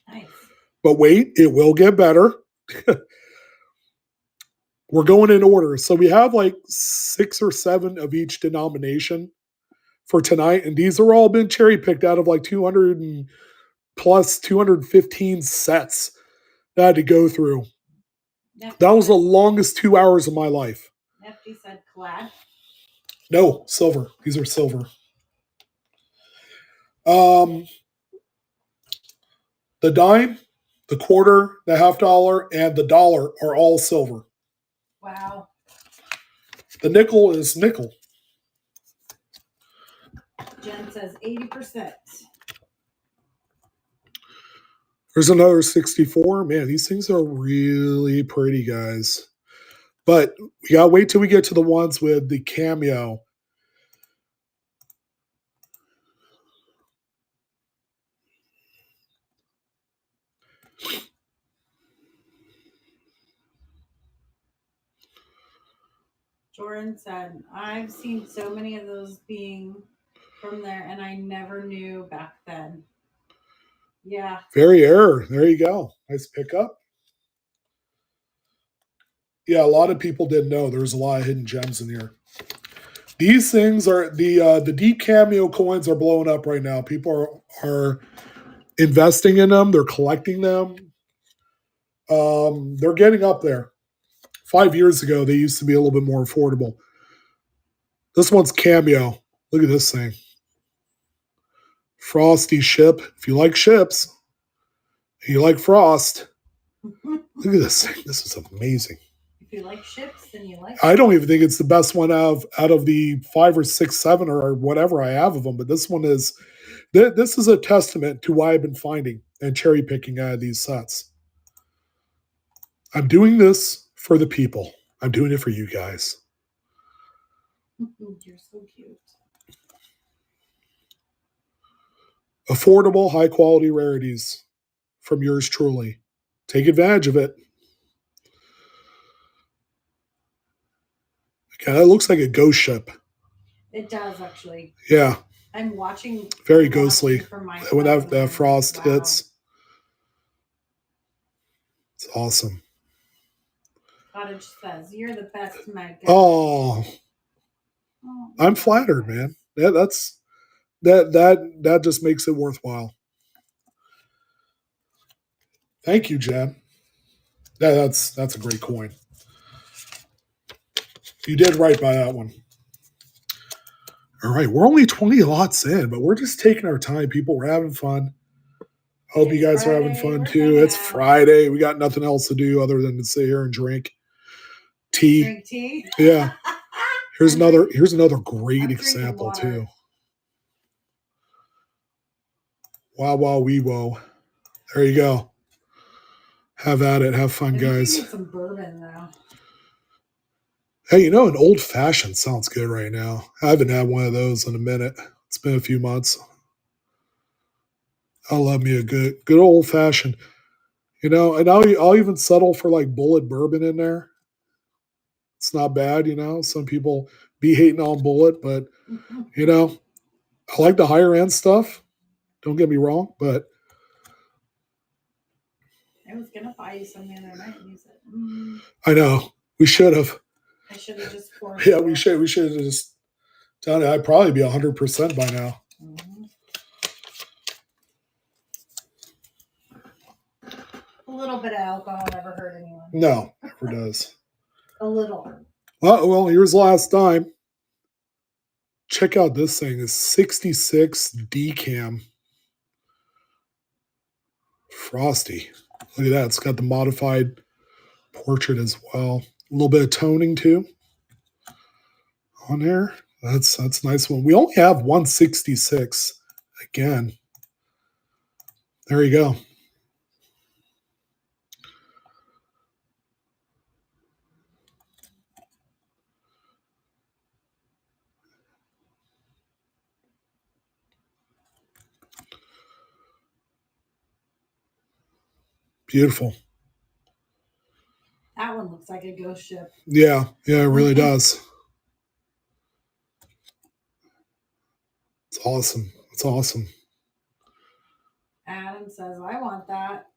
Nice. But wait, it will get better. We're going in order. So we have like 6 or 7 of each denomination for tonight. And these are all been cherry picked out of like 200 and plus 215 sets that I had to go through. That was the longest 2 hours of my life. Nefty said clad. No, silver. These are silver. The dime, the quarter, the $half, and the dollar are all silver. Wow. The nickel is nickel. Jen says 80%. There's another 64. Man, these things are really pretty, guys. But we gotta wait till we get to the ones with the cameo. Torin said, I've seen so many of those being from there, and I never knew back then. Yeah. Very error. There you go. Nice pickup. Yeah, a lot of people didn't know there's a lot of hidden gems in here. These things are the deep cameo coins are blowing up right now. People are investing in them. They're collecting them. They're getting up there. 5 years ago, they used to be a little bit more affordable. This one's cameo. Look at this thing. Frosty ship. If you like ships, and you like Frost, look at this thing. This is amazing. If you like ships, then you like. I don't even think it's the best one out of the 5 or 6, 7 or whatever I have of them, but this one is. This is a testament to why I've been finding and cherry picking out of these sets. I'm doing this for the people. I'm doing it for you guys. You're so cute. Affordable, high quality rarities from yours truly. Take advantage of it. Okay, that looks like a ghost ship. It does actually. Yeah. I'm watching. Very ghostly. When that phone. frost Wow. hits. It's awesome. Cottage says, "You're the best, my guy." Oh, I'm flattered, man. Yeah, that just makes it worthwhile. Thank you, Jen. Yeah, that's a great coin. You did right by that one. All right, we're only 20 lots in, but we're just taking our time. People, we're having fun. Hope you guys are having fun too. It's Friday. We got nothing else to do other than to sit here and drink tea. Drink tea. Yeah. Here's another great example too. Wow, wow, wee, whoa. There you go. Have at it. Have fun, guys. You need some bourbon though. Hey, an old fashioned sounds good right now. I haven't had one of those in a minute. It's been a few months. I love me a good old fashioned. And I'll even settle for like bullet bourbon in there. It's not bad, Some people be hating on bullet, but I like the higher end stuff. Don't get me wrong, but I was gonna buy you some the other night and you said, I know. We should have. I should have just poured. Yeah, we should have just done it. I'd probably be 100% by now. Mm-hmm. A little bit of alcohol never hurt anyone. No, never does. A little. Well, here's the last time. Check out this thing. It's 66 decam. Frosty. Look at that. It's got the modified portrait as well. A little bit of toning too on there. That's a nice one. We only have 166 again. There you go. Beautiful. That one looks like a ghost ship. Yeah, it really does. It's awesome. It's awesome. Adam says, I want that.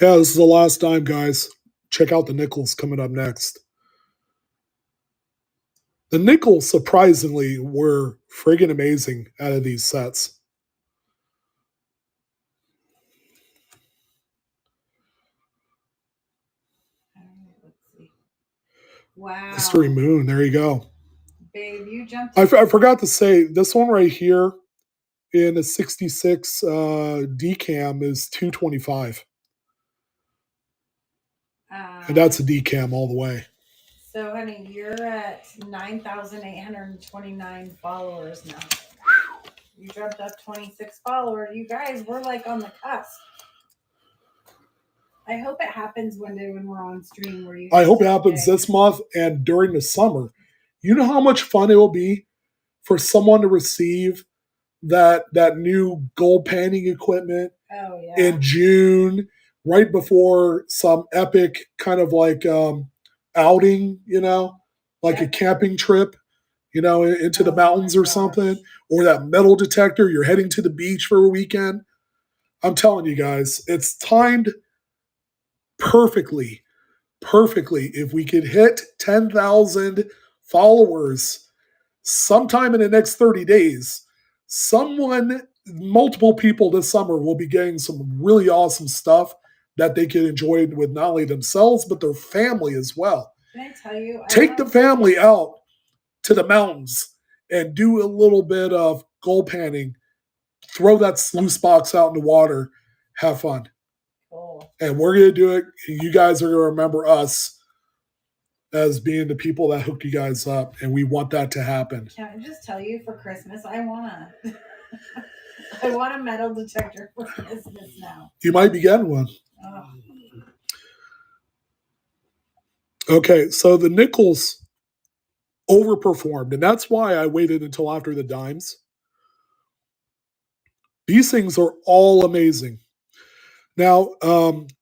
Yeah, this is the last time, guys. Check out the nickels coming up next. The nickels, surprisingly, were friggin' amazing out of these sets. Let's see. Wow. Mystery Moon. There you go. Babe, you jumped. I forgot to say, this one right here in a 66 decam is $225. And that's a decam all the way. So, honey, you're at 9,829 followers now. You jumped up 26 followers. You guys, we're like on the cusp. I hope it happens one day when we're on stream where you. I hope it happens this month and during the summer. You know how much fun it will be for someone to receive that new gold panning equipment in June, right before some epic kind of like outing, like a camping trip, into the mountains or something, or that metal detector, you're heading to the beach for a weekend. I'm telling you guys, it's timed perfectly, perfectly. If we could hit 10,000 followers sometime in the next 30 days, multiple people this summer will be getting some really awesome stuff that they can enjoy with not only themselves, but their family as well. Can I tell you? Take the family out to the mountains and do a little bit of gold panning. Throw that sluice box out in the water. Have fun. Cool. And we're going to do it. You guys are going to remember us as being the people that hooked you guys up, and we want that to happen. Can I just tell you, for Christmas, I want a metal detector for Christmas now. You might be getting one. Oh. Okay, so the nickels overperformed, and that's why I waited until after the dimes. These things are all amazing. Now,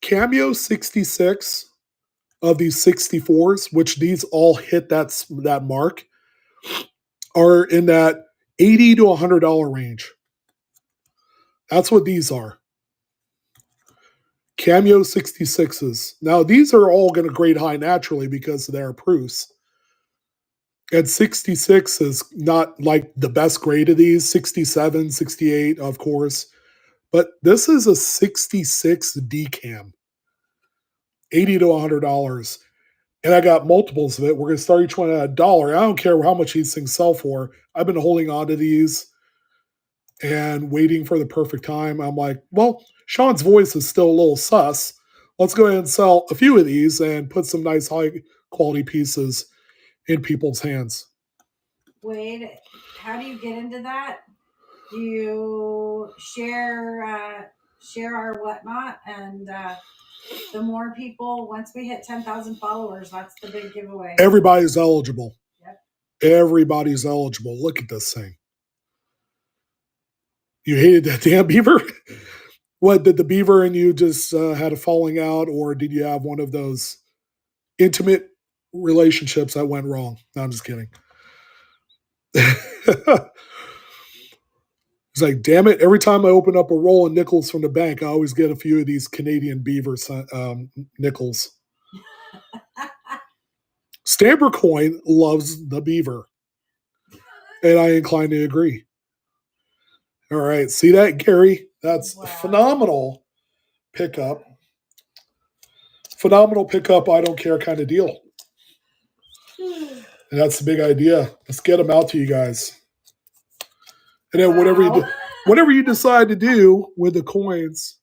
Cameo 66 of these 64s, which these all hit that mark, are in that $80 to $100 range. That's what these are. Cameo 66s. Now, these are all going to grade high naturally because they're proofs. And 66 is not like the best grade of these. 67, 68, of course. But this is a 66 decam. $80 to $100. And I got multiples of it. We're going to start each one at $1. I don't care how much these things sell for. I've been holding on to these and waiting for the perfect time. I'm like, well, Sean's voice is still a little sus. Let's go ahead and sell a few of these and put some nice high quality pieces in people's hands. Wade, how do you get into that? Do you share our whatnot? And the more people, once we hit 10,000 followers, that's the big giveaway. Everybody's eligible. Yep. Everybody's eligible. Look at this thing. You hated that damn beaver? What, did the beaver and you just had a falling out, or did you have one of those intimate relationships that went wrong? No, I'm just kidding. It's like, damn it, every time I open up a roll of nickels from the bank, I always get a few of these Canadian beaver nickels. Stamper Coin loves the beaver. And I incline to agree. All right, see that, Gary? That's a phenomenal pickup. Phenomenal pickup, I don't care kind of deal. And that's the big idea. Let's get them out to you guys. And then whatever you decide to do with the coins,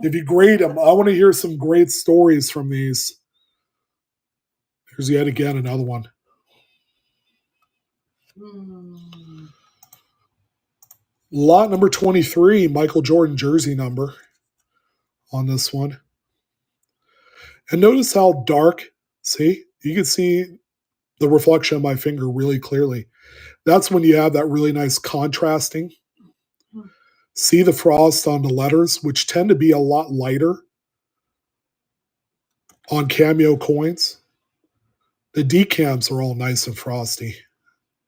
if you grade them, I want to hear some great stories from these. Here's yet again another one. Lot number 23, Michael Jordan jersey number on this one. And notice how dark, see? You can see the reflection of my finger really clearly. That's when you have that really nice contrasting. See the frost on the letters, which tend to be a lot lighter on Cameo coins. The decams are all nice and frosty.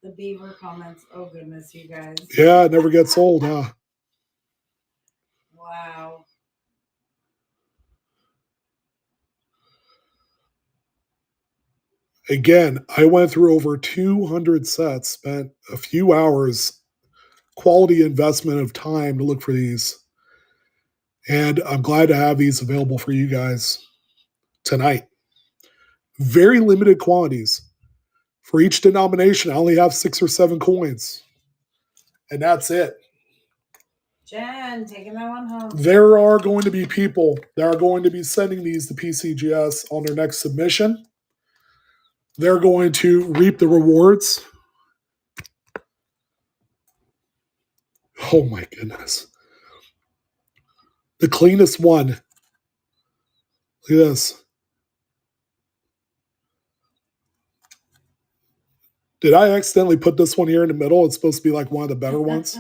The beaver comments, oh goodness, you guys. Yeah, it never gets old, huh? Wow. Again, I went through over 200 sets, spent a few hours, quality investment of time to look for these. And I'm glad to have these available for you guys tonight. Very limited quantities. For each denomination, I only have 6 or 7 coins. And that's it. Jen, taking that one home. There are going to be people that are going to be sending these to PCGS on their next submission. They're going to reap the rewards. Oh my goodness. The cleanest one Look at this. Did I accidentally put this one here in the middle? It's supposed to be like one of the better ones.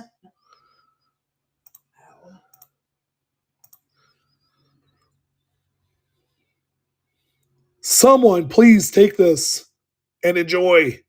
Someone please take this and enjoy.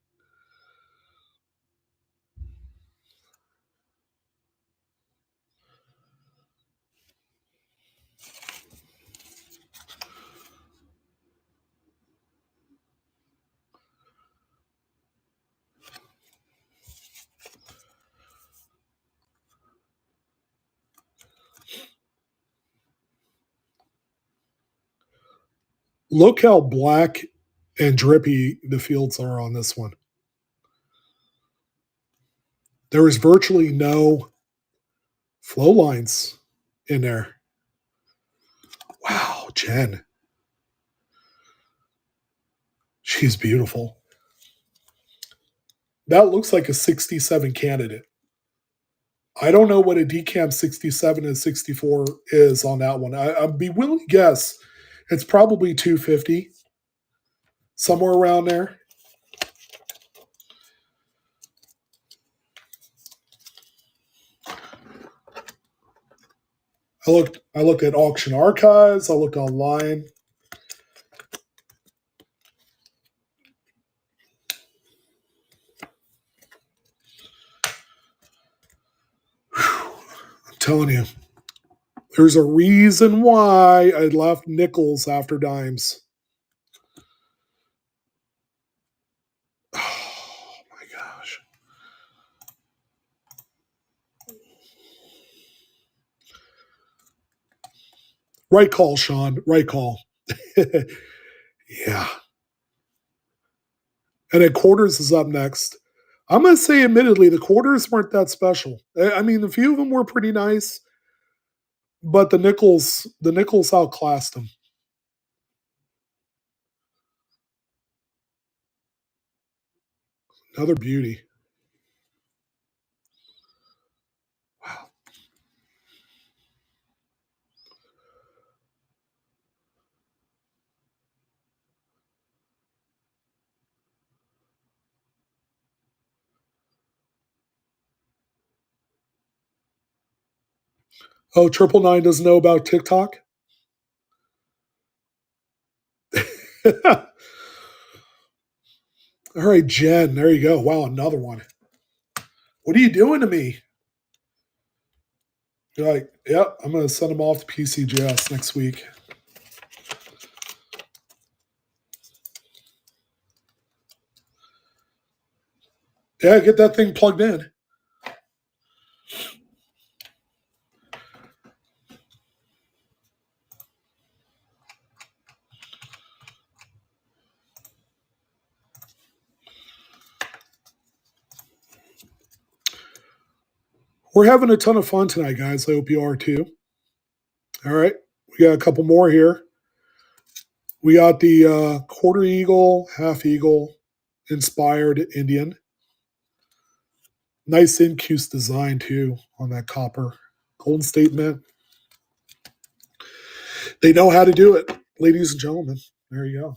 Look how black and drippy the fields are on this one. There is virtually no flow lines in there. Wow, Jen. She's beautiful. That looks like a 67 candidate. I don't know what a decam 67 and 64 is on that one. I'd be willing to guess it's probably 250, somewhere around there. I looked at auction archives. I looked online. Whew, I'm telling you, there's a reason why I left nickels after dimes. Oh my gosh. Right call, Sean. Right call. Yeah. And then quarters is up next. I'm going to say, admittedly, the quarters weren't that special. I mean, a few of them were pretty nice, but the nickels outclassed them. Another beauty. Wow. Oh, 999 doesn't know about TikTok? All right, Jen. There you go. Wow, another one. What are you doing to me? You're like, yep, I'm going to send them off to PCGS next week. Yeah, get that thing plugged in. We're having a ton of fun tonight, guys. I hope you are too. All right. We got a couple more here. We got the quarter eagle, half eagle inspired Indian. Nice incuse design too on that copper. Golden State Mint. They know how to do it, ladies and gentlemen. There you go.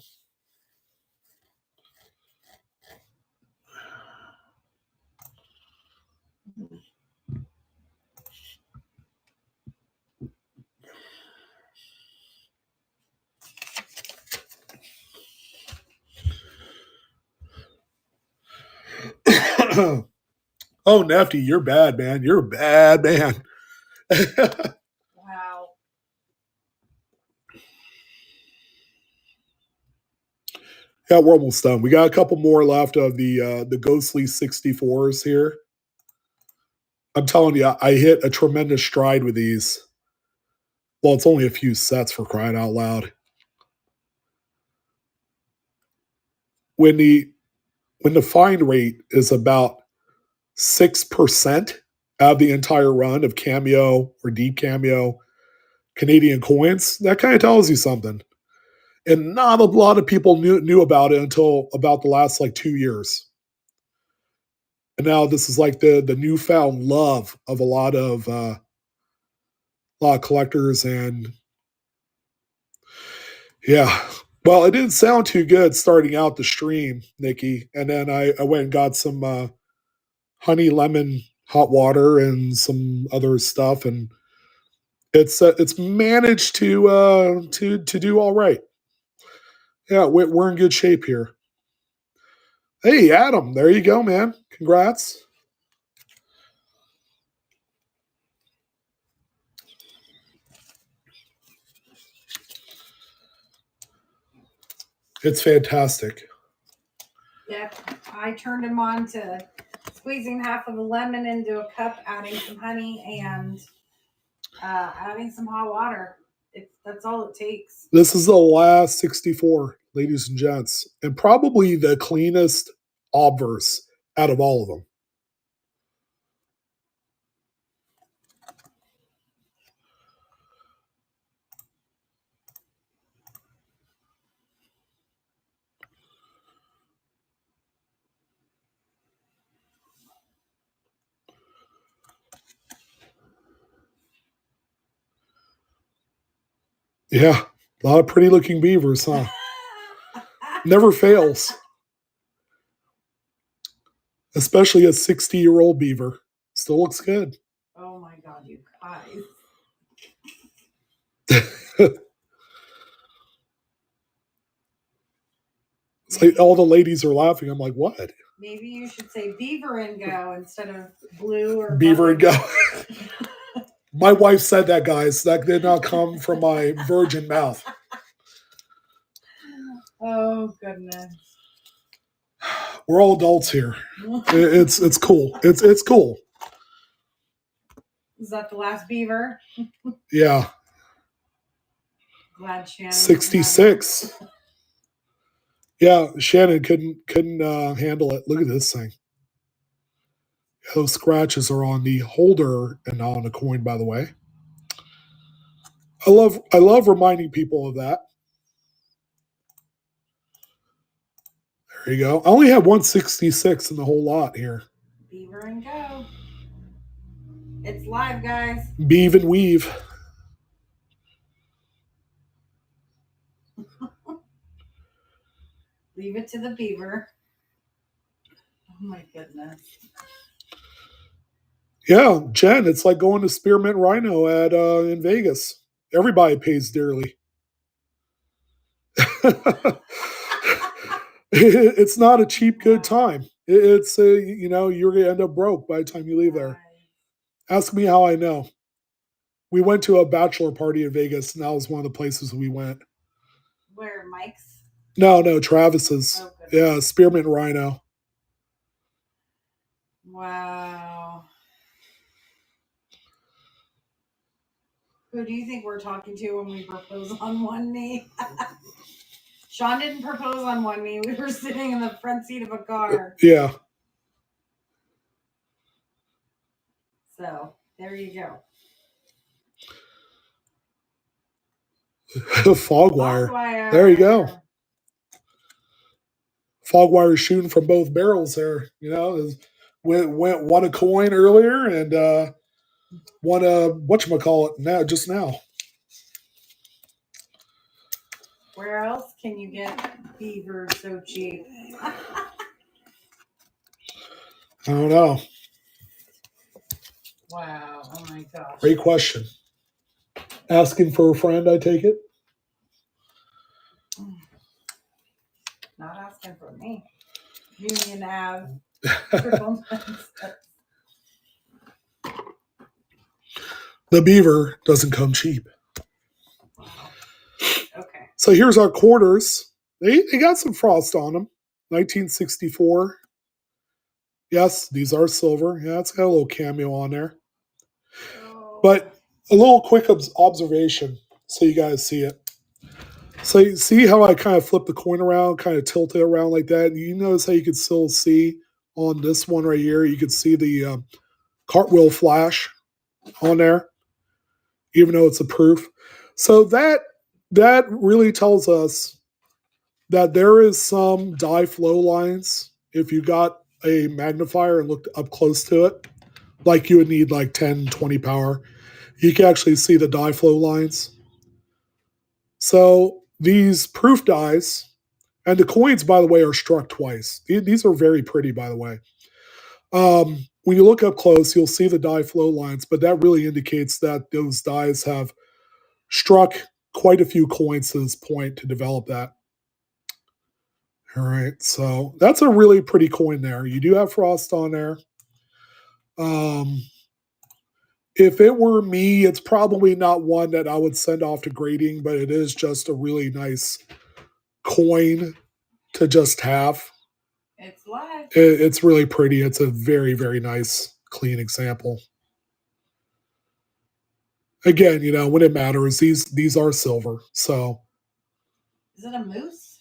Oh, Nefty, you're bad, man. You're a bad man. Wow. Yeah, we're almost done. We got a couple more left of the ghostly 64s here. I'm telling you, I hit a tremendous stride with these. Well, it's only a few sets, for crying out loud. When the find rate is about 6% of the entire run of cameo or deep cameo Canadian coins, that kind of tells you something. And not a lot of people knew about it until about the last like 2 years. And now this is like the newfound love of a lot of collectors and Yeah. Well, it didn't sound too good starting out the stream, Nikki. And then I went and got some honey lemon hot water and some other stuff, and it's managed to do all right. Yeah, we're in good shape here. Hey, Adam, there you go, man. Congrats. It's fantastic. Yep, I turned him on to squeezing half of a lemon into a cup, adding some honey, and adding some hot water. That's all it takes. This is the last 64, ladies and gents, and probably the cleanest obverse out of all of them. Yeah, a lot of pretty looking beavers, huh? Never fails. Especially a 60-year-old beaver. Still looks good. Oh my God, you guys. It's like all the ladies are laughing. I'm like, what? Maybe you should say beaver and go instead of blue or Beaver and go. My wife said that, guys. That did not come from my virgin mouth. Oh goodness. We're all adults here. It's cool. It's cool. Is that the last beaver? Yeah. Glad Shannon. 66. Yeah, Shannon couldn't handle it. Look at this thing. Those scratches are on the holder and not on the coin, by the way. I love reminding people of that. There you go. I only have 166 in the whole lot here. Beaver and go. It's live, guys. Beave and weave. Leave it to the beaver. Oh my goodness. Yeah, Jen, it's like going to Spearmint Rhino at in Vegas. Everybody pays dearly. It's not a cheap good time. It's you're gonna end up broke by the time you leave there. Ask me how I know. We went to a bachelor party in Vegas, and that was one of the places we went. Where, Mike's? No, Travis's. Oh, yeah, Spearmint Rhino. Wow. Who do you think we're talking to when we propose on one knee? Sean didn't propose on one knee. We were sitting in the front seat of a car. Yeah. So, there you go. Fog wire. There you go. Fog wire shooting from both barrels there. Won a coin earlier and won a whatchamacallit just now. Where else can you get beaver so cheap? I don't know. Wow. Oh my gosh. Great question. Asking for a friend, I take it? Not asking for me. Union Ave. The beaver doesn't come cheap. Okay. So here's our quarters. They got some frost on them. 1964. Yes, these are silver. Yeah, it's got a little cameo on there. Oh. But a little quick observation so you guys see it. So you see how I kind of flip the coin around, kind of tilt it around like that? You notice how you can still see on this one right here, you can see the cartwheel flash on there, even though it's a proof. So that really tells us that there is some dye flow lines. If you got a magnifier and looked up close to it, like you would need like 10, 20 power, you can actually see the dye flow lines. So these proof dies, and the coins, by the way, are struck twice. These are very pretty, by the way. When you look up close, you'll see the die flow lines, but that really indicates that those dies have struck quite a few coins to this point to develop that. All right, so that's a really pretty coin there. You do have frost on there. If it were me, it's probably not one that I would send off to grading, but it is just a really nice coin to just have. It's live. It's really pretty. It's a very, very nice, clean example. Again, when it matters, these are silver. So is it a moose?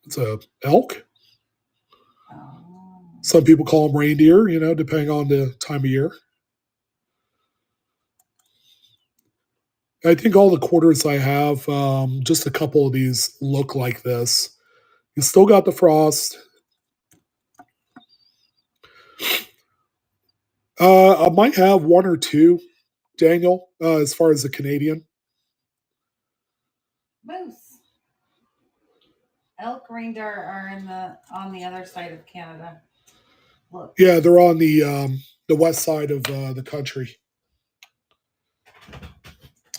It's a elk. Some people call them reindeer, depending on the time of year. I think all the quarters I have, just a couple of these look like this. You still got the frost. I might have one or two, Daniel, as far as the Canadian. Moose. Elk, reindeer are on the other side of Canada. Look. Yeah, they're on the west side of the country.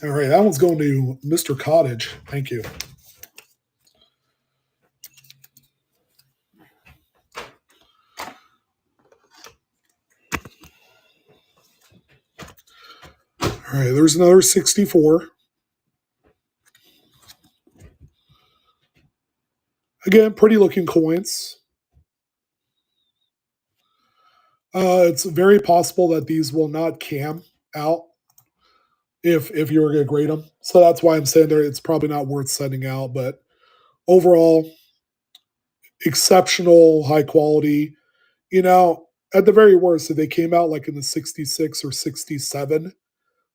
All right, that one's going to Mr. Cottage. Thank you. All right, there's another 64. Again, pretty looking coins. It's very possible that these will not cam out if you were going to grade them. So that's why I'm saying it's probably not worth sending out. But overall, exceptional, high quality. At the very worst, if they came out like in the 66 or 67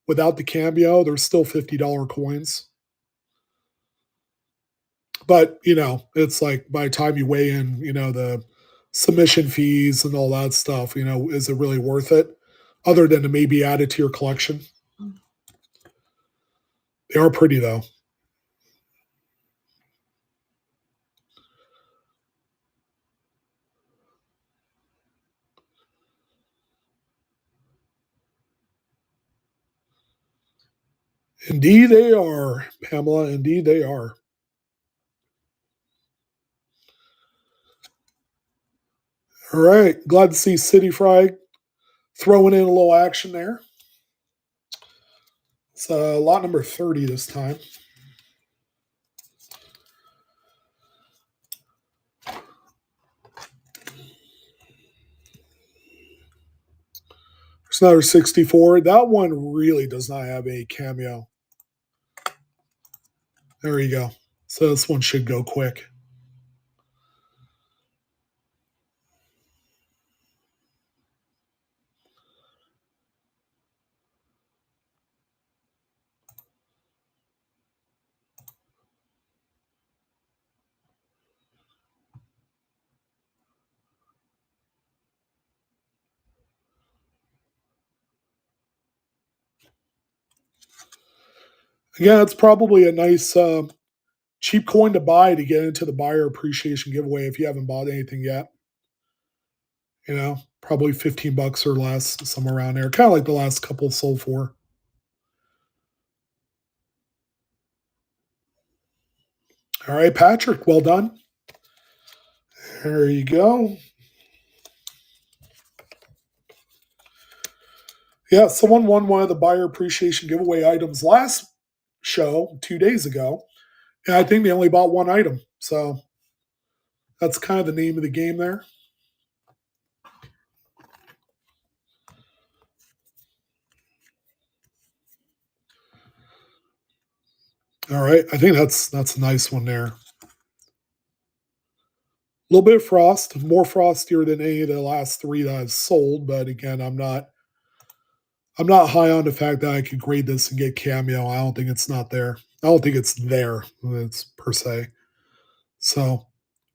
without the cameo, they're still $50 coins. But, it's like by the time you weigh in, the submission fees and all that stuff, is it really worth it? Other than to maybe add it to your collection. They are pretty, though. Indeed they are, Pamela. Indeed they are. All right. Glad to see City Fry throwing in a little action there. It's lot number 30 this time. There's another 64. That one really does not have a cameo. There you go. So this one should go quick. Again, it's probably a nice cheap coin to buy to get into the buyer appreciation giveaway if you haven't bought anything yet. Probably $15 or less, somewhere around there. Kind of like the last couple sold for. All right, Patrick, well done. There you go. Yeah, someone won one of the buyer appreciation giveaway items last show 2 days ago. And I think they only bought one item. So that's kind of the name of the game there. All right, I think that's a nice one there. A little bit of frost, more frostier than any of the last three that I've sold. But again, I'm not high on the fact that I could grade this and get cameo. I don't think it's not there. I don't think it's there. It's per se. So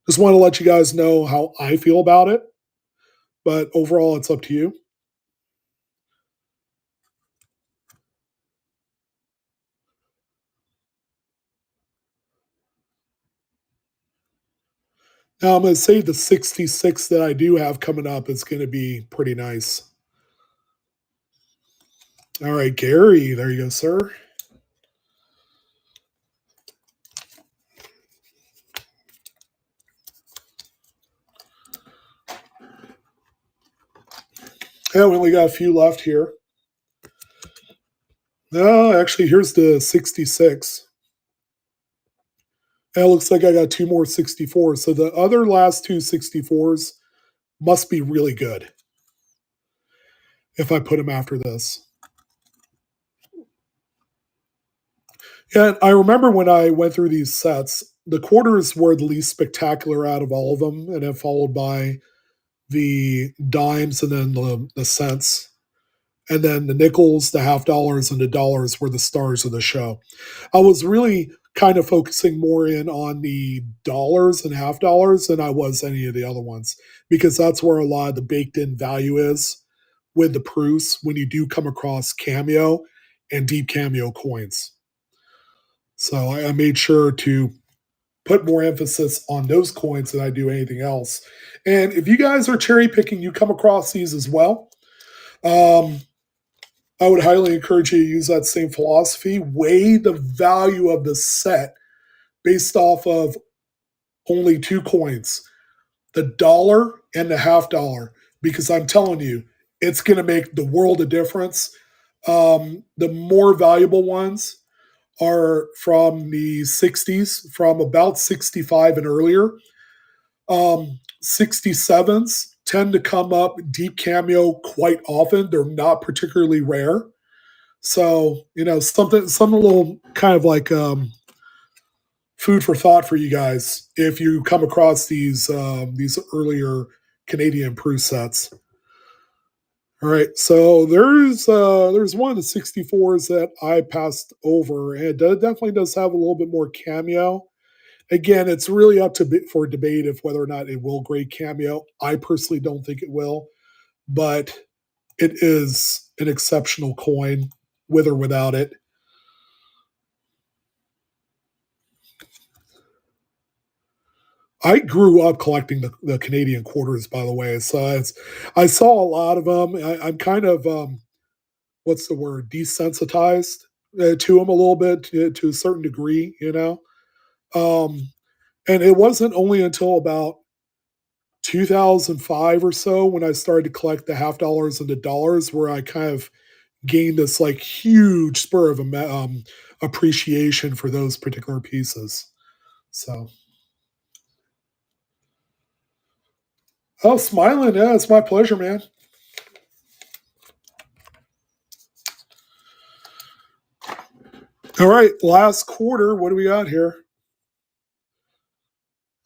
just want to let you guys know how I feel about it. But overall, it's up to you. Now I'm going to say the 66 that I do have coming up is going to be pretty nice. All right, Gary, there you go, sir. Yeah, we only got a few left here. No, actually, here's the 66. And it looks like I got two more 64s. So the other last two 64s must be really good if I put them after this. Yeah, I remember when I went through these sets, the quarters were the least spectacular out of all of them, and then followed by the dimes and then the cents. And then the nickels, the half dollars, and the dollars were the stars of the show. I was really kind of focusing more in on the dollars and half dollars than I was any of the other ones, because that's where a lot of the baked in value is with the proofs when you do come across cameo and deep cameo coins. So I made sure to put more emphasis on those coins than I do anything else. And if you guys are cherry picking, you come across these as well. I would highly encourage you to use that same philosophy. Weigh the value of the set based off of only two coins, the dollar and the half dollar, because I'm telling you, it's going to make the world a difference. The more valuable ones are from the 60s, from about 65 and earlier. 67s tend to come up deep cameo quite often. They're not particularly rare. So, something a little kind of like food for thought for you guys if you come across these earlier Canadian Prue sets. All right, so there's one of the 64s that I passed over, and it definitely does have a little bit more cameo. Again, it's really up for debate if whether or not it will grade cameo. I personally don't think it will, but it is an exceptional coin, with or without it. I grew up collecting the Canadian quarters, by the way. So I saw a lot of them. I'm kind of, what's the word, desensitized to them a little bit to a certain degree, Um, and it wasn't only until about 2005 or so when I started to collect the half dollars and the dollars where I kind of gained this like huge spur of appreciation for those particular pieces. So, oh, smiling. Yeah, it's my pleasure, man. All right, last quarter. What do we got here?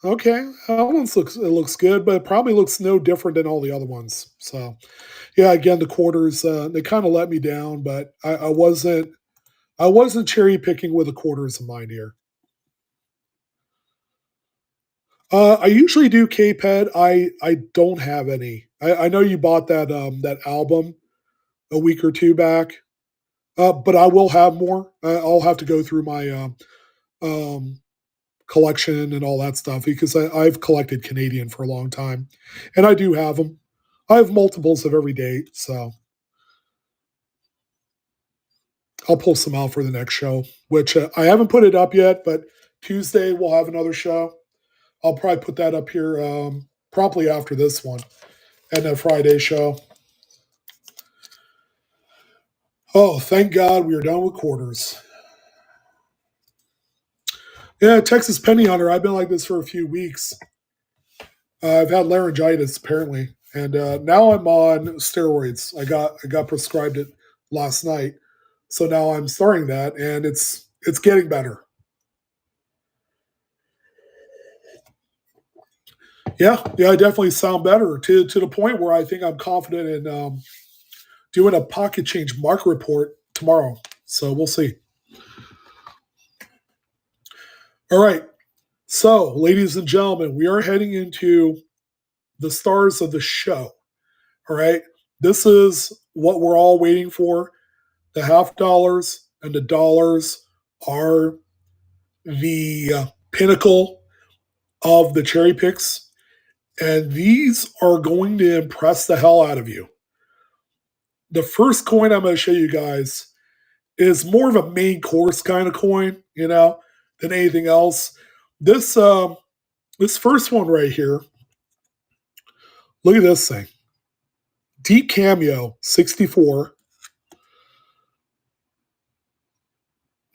Okay, it looks good, but it probably looks no different than all the other ones. So, yeah, again, the quarters they kind of let me down, but I wasn't cherry picking with the quarters in mind here. I usually do K-Ped. I don't have any. I know you bought that album a week or two back, but I will have more. I'll have to go through my um, collection and all that stuff because I've collected Canadian for a long time, and I do have them. I have multiples of every date, so I'll pull some out for the next show, which I haven't put it up yet, but Tuesday we'll have another show. I'll probably put that up here promptly after this one and a Friday show. Oh, thank God we are done with quarters. Yeah, Texas Penny Hunter. I've been like this for a few weeks. I've had laryngitis apparently, and now I'm on steroids. I got prescribed it last night, so now I'm starting that, and it's getting better. Yeah, I definitely sound better to the point where I think I'm confident in doing a pocket change market report tomorrow. So we'll see. All right. So, ladies and gentlemen, we are heading into the stars of the show. All right. This is what we're all waiting for. The half dollars and the dollars are the pinnacle of the cherry picks, and these are going to impress the hell out of you. The first coin I'm going to show you guys is more of a main course kind of coin, than anything else. This first one right here, look at this thing. Deep Cameo 64.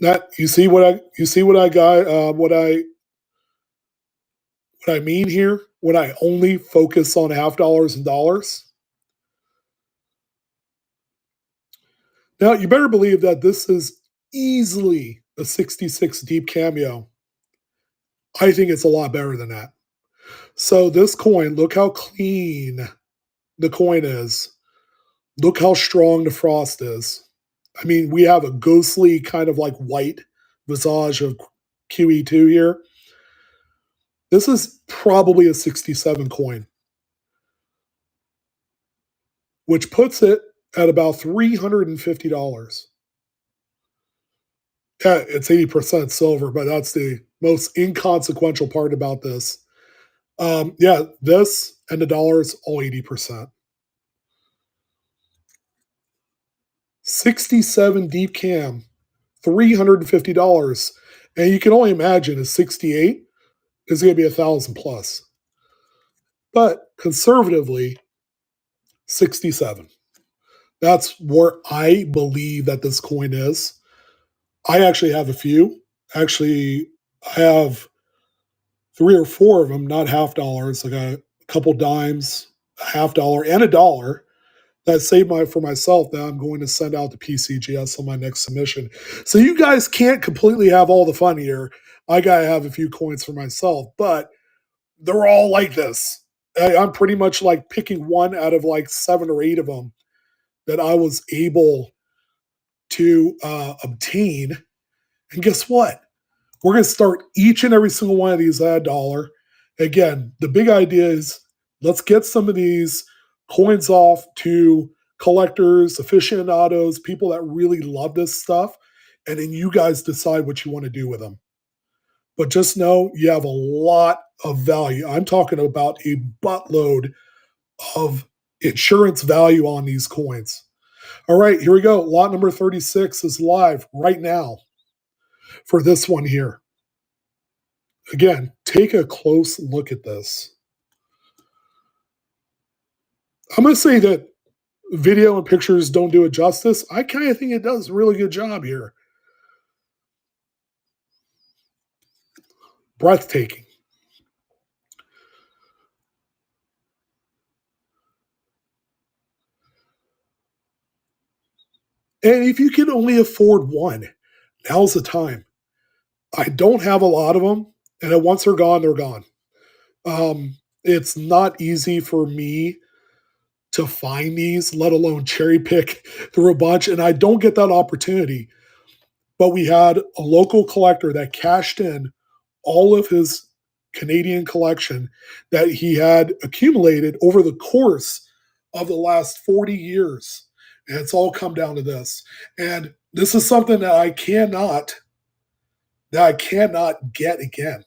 That you see what I got what I mean here when I only focus on half dollars and dollars. Now you better believe that this is easily a 66 Deep Cameo. I think it's a lot better than that. So this coin, look how clean the coin is. Look how strong the frost is. I mean, we have a ghostly kind of like white visage of QE2 here. This is probably a 67 coin, which puts it at about $350. Yeah, it's 80% silver, but that's the most inconsequential part about this. Yeah, this and the dollars, all 80%. 67 Deep Cam, $350. And you can only imagine a 68 is going to be 1,000 plus. But conservatively, 67. That's where I believe that this coin is. I actually have a few. Actually, I have 3 or 4 of them, not half dollars. I got a couple dimes, a half dollar, and a dollar that I saved for myself that I'm going to send out to PCGS on my next submission. So you guys can't completely have all the fun here. I got to have a few coins for myself, but they're all like this. I'm pretty much like picking one out of like 7 or 8 of them that I was able to obtain. And guess what? We're going to start each and every single one of these at $1. Again, the big idea is let's get some of these coins off to collectors, aficionados, people that really love this stuff. And then you guys decide what you want to do with them. But just know you have a lot of value. I'm talking about a buttload of insurance value on these coins. All right, here we go. Lot number 36 is live right now for this one here. Again, take a close look at this. I'm going to say that video and pictures don't do it justice. I kind of think it does a really good job here. Breathtaking. And if you can only afford one, now's the time. I don't have a lot of them, and once they're gone, they're gone. It's not easy for me to find these, let alone cherry pick through a bunch, and I don't get that opportunity. But we had a local collector that cashed in all of his Canadian collection that he had accumulated over the course of the last 40 years. And it's all come down to this. And this is something that I cannot get again.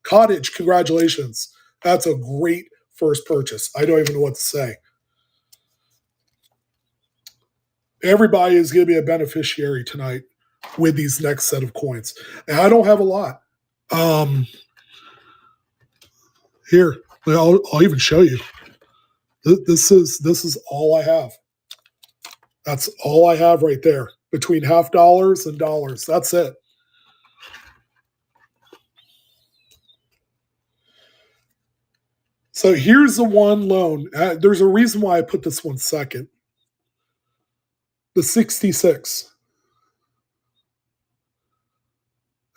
Cottage, congratulations. That's a great first purchase. I don't even know what to say. Everybody is going to be a beneficiary tonight with these next set of coins. And I don't have a lot. Here, I'll even show you. This is all I have. That's all I have right there between half dollars and dollars. That's it. So here's the one loan. There's a reason why I put this one second. The 66.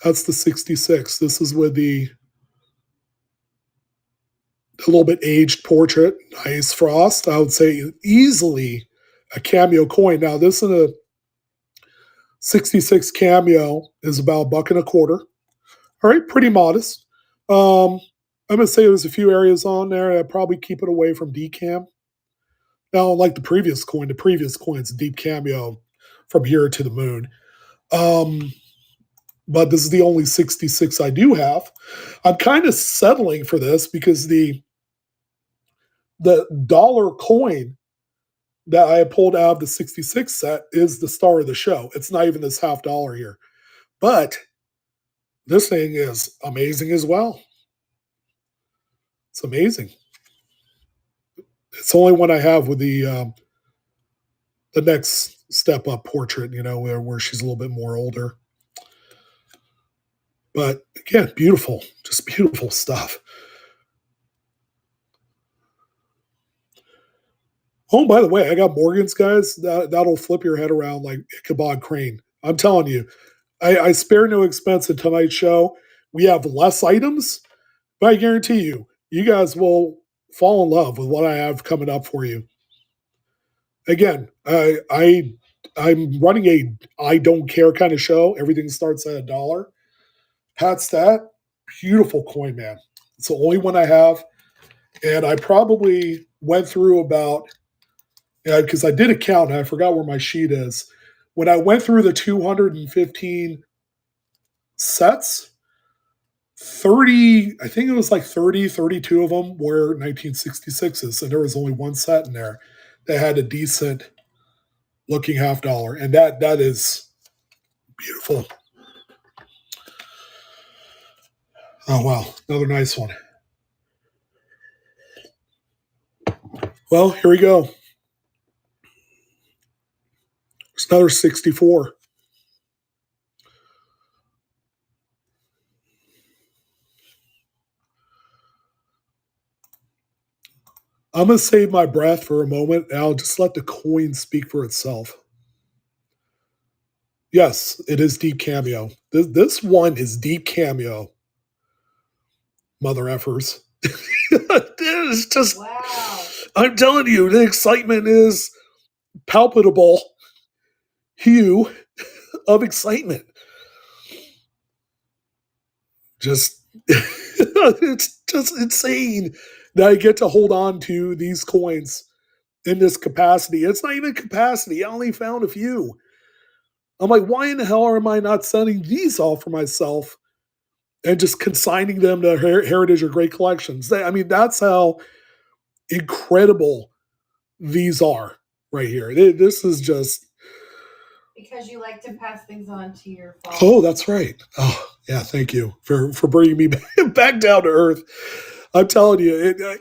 That's the 66. This is with the a little bit aged portrait. Nice frost. I would say easily a cameo coin. Now, this is a 66 cameo is about $1.25. All right, pretty modest. I'm going to say there's a few areas on there. I'd probably keep it away from decam. Now, like the previous coin's deep cameo from here to the moon. but this is the only 66 I do have. I'm kind of settling for this because the dollar coin that I pulled out of the 66 set is the star of the show. It's not even this $half here. But this thing is amazing as well. It's amazing. It's the only one I have with the next step up portrait, where she's a little bit more older. But again, beautiful, just beautiful stuff. Oh, by the way, I got Morgan's, guys. That'll flip your head around like Ichabod Crane. I'm telling you, I spare no expense in tonight's show. We have less items, but I guarantee you guys will fall in love with what I have coming up for you. Again, I'm running a I don't care kind of show. Everything starts at $1. Pat's that beautiful coin, man. It's the only one I have, and I probably went through about because I did a count and I forgot where my sheet is. When I went through the 215 sets, 30, I think it was like 30, 32 of them were 1966s, and there was only one set in there that had a decent looking $half, and that is beautiful. Oh wow, another nice one. Well, here we go. It's another 64. I'm going to save my breath for a moment, and I'll just let the coin speak for itself. Yes, it is deep cameo. This one is deep cameo. Mother effers. It is just, Wow. I'm telling you, the excitement is palpable hue of excitement. Just, it's just insane that I get to hold on to these coins in this capacity. It's not even capacity. I only found a few. I'm like, why in the hell am I not sending these off for myself and just consigning them to Heritage or Great Collections? I mean, that's how incredible these are right here. This is just... Because you like to pass things on to your followers. Oh, that's right. Oh, yeah, thank you for bringing me back down to earth. I'm telling you,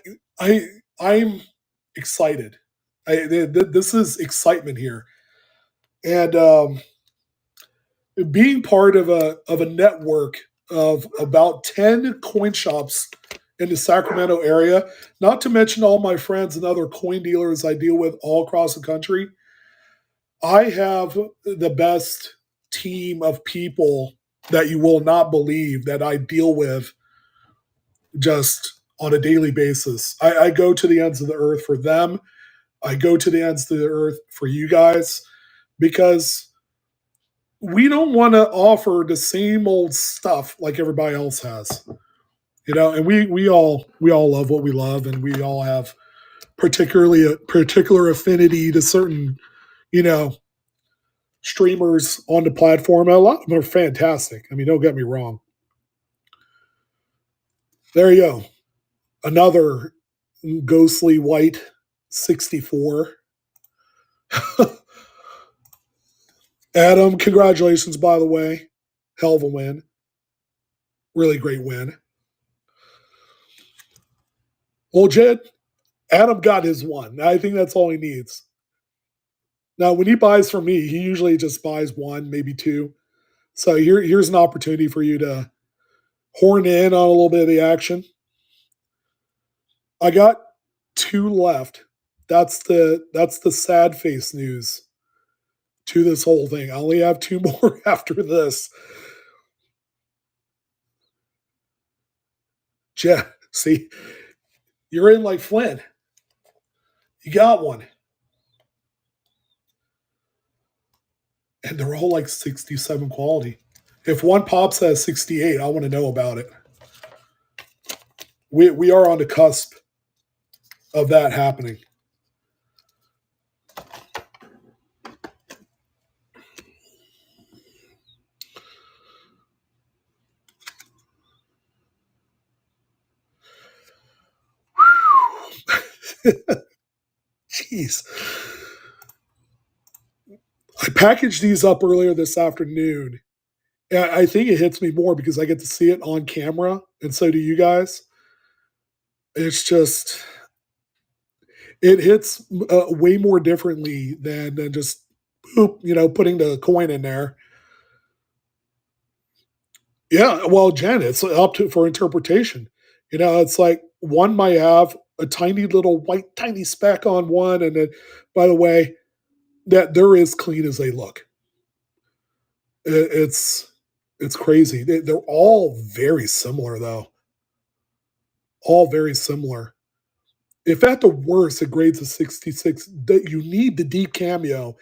I'm excited. This is excitement here. And being part of a network of about 10 coin shops in the Sacramento area, not to mention all my friends and other coin dealers I deal with all across the country, I have the best team of people that you will not believe that I deal with just on a daily basis. I go to the ends of the earth for them. I go to the ends of the earth for you guys because we don't want to offer the same old stuff like everybody else has. And we all love what we love, and we all have particularly a particular affinity to certain, streamers on the platform. A lot of them are fantastic. I mean, don't get me wrong. There you go. Another ghostly white 64. Adam, congratulations, by the way. Hell of a win. Really great win. Well, Jed, Adam got his one. I think that's all he needs. Now, when he buys from me, he usually just buys one, maybe two. So here's an opportunity for you to horn in on a little bit of the action. I got two left. That's the sad face news to this whole thing. I only have two more after this. Jeff, see, you're in like Flynn. You got one. And they're all like 67 quality. If one pops at 68, I want to know about it. We are on the cusp of that happening. Jeez. I packaged these up earlier this afternoon. I think it hits me more because I get to see it on camera, and so do you guys. It's just, it hits way more differently than just, putting the coin in there. Yeah, well, Jen, it's up to for interpretation. It's like one might have a tiny little white tiny speck on one, and then, by the way, that they're as clean as they look. It's crazy. They're all very similar, though. All very similar. If at the worst it grades a 66, that you need the deep cameo,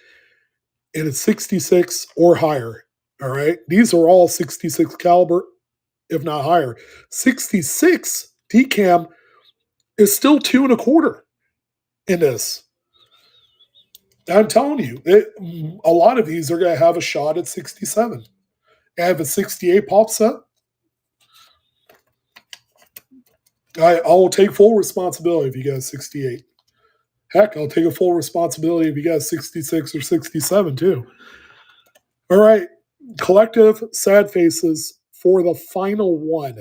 and it's 66 or higher. All right, these are all 66 caliber, if not higher. 66 decam is still 2.25 in this. I'm telling you, a lot of these are going to have a shot at 67. I have a 68 pop set. I will take full responsibility if you got 68. Heck, I'll take a full responsibility if you got 66 or 67 too. All right, collective sad faces for the final one.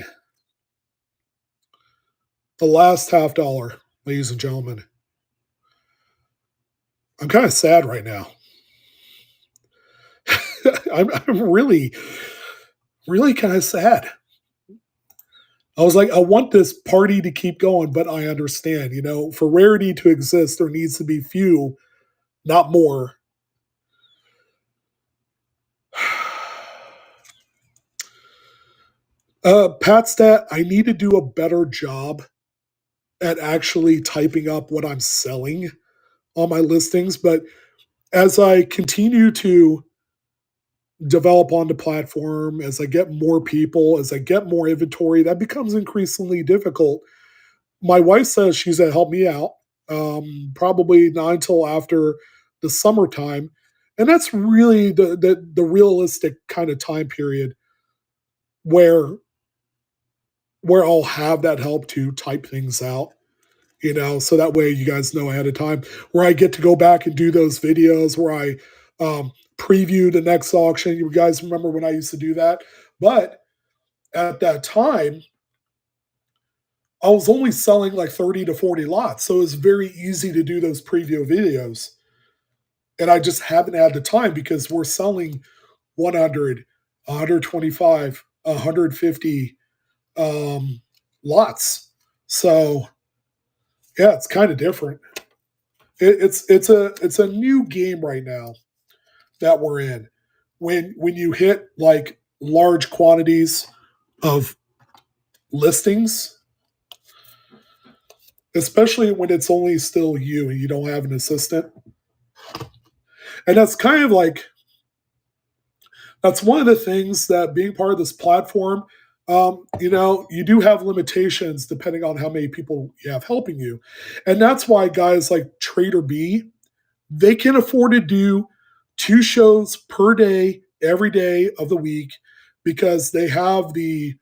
The last $50, ladies and gentlemen. I'm kind of sad right now. I'm really, really kind of sad. I was like, I want this party to keep going, but I understand, for rarity to exist, there needs to be few, not more. Patstat, I need to do a better job at actually typing up what I'm selling on my listings. But as I continue to develop on the platform, as I get more people, as I get more inventory, that becomes increasingly difficult. My wife says she's going to help me out, probably not until after the summertime. And that's really the realistic kind of time period where I'll have that help to type things out, so that way you guys know ahead of time, where I get to go back and do those videos where I preview the next auction. You guys remember when I used to do that? But at that time, I was only selling like 30 to 40 lots. So it was very easy to do those preview videos. And I just haven't had the time because we're selling 100, 125, 150 lots. So yeah, it's kind of different. It's a new game right now that we're in. When you hit like large quantities of listings, especially when it's only still you and you don't have an assistant. And that's kind of like, that's one of the things that being part of this platform, you do have limitations depending on how many people you have helping you. And that's why guys like Trader B, they can afford to do 2 shows per day, every day of the week, because they have the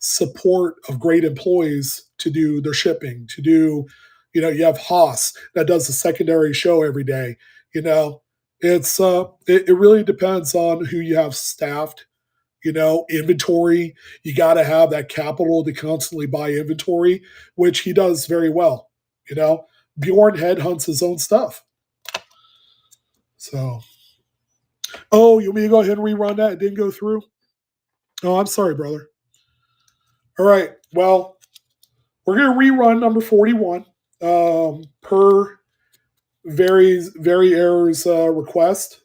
support of great employees to do their shipping, to do, you have Haas that does a secondary show every day. It's it really depends on who you have staffed. Inventory. You got to have that capital to constantly buy inventory, which he does very well. Bjorn headhunts his own stuff. So, oh, you want me to go ahead and rerun that? It didn't go through. Oh, I'm sorry, brother. All right. Well, we're going to rerun number 41 per very errors request.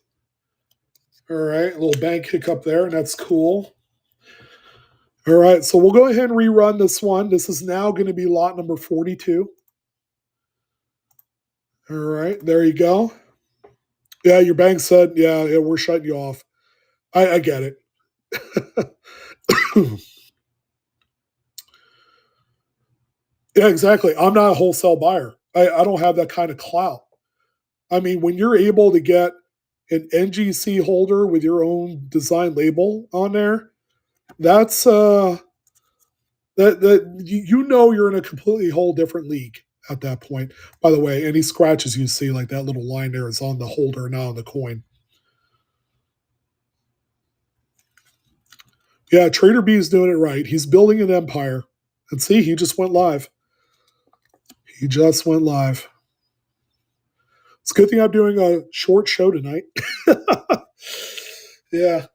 All right. A little bank hiccup there, and that's cool. All right. So we'll go ahead and rerun this one. This is now going to be lot number 42. All right. There you go. Yeah, your bank said, yeah, we're shutting you off. I get it. Yeah, exactly. I'm not a wholesale buyer. I don't have that kind of clout. I mean, when you're able to get an NGC holder with your own design label on there, that's that you're in a completely whole different league. at that point. By the way, any scratches you see, like that little line there, is on the holder, not on the coin. Yeah, Trader B is doing it right. He's building an empire. And see, he just went live. He just went live. It's a good thing I'm doing a short show tonight. Yeah.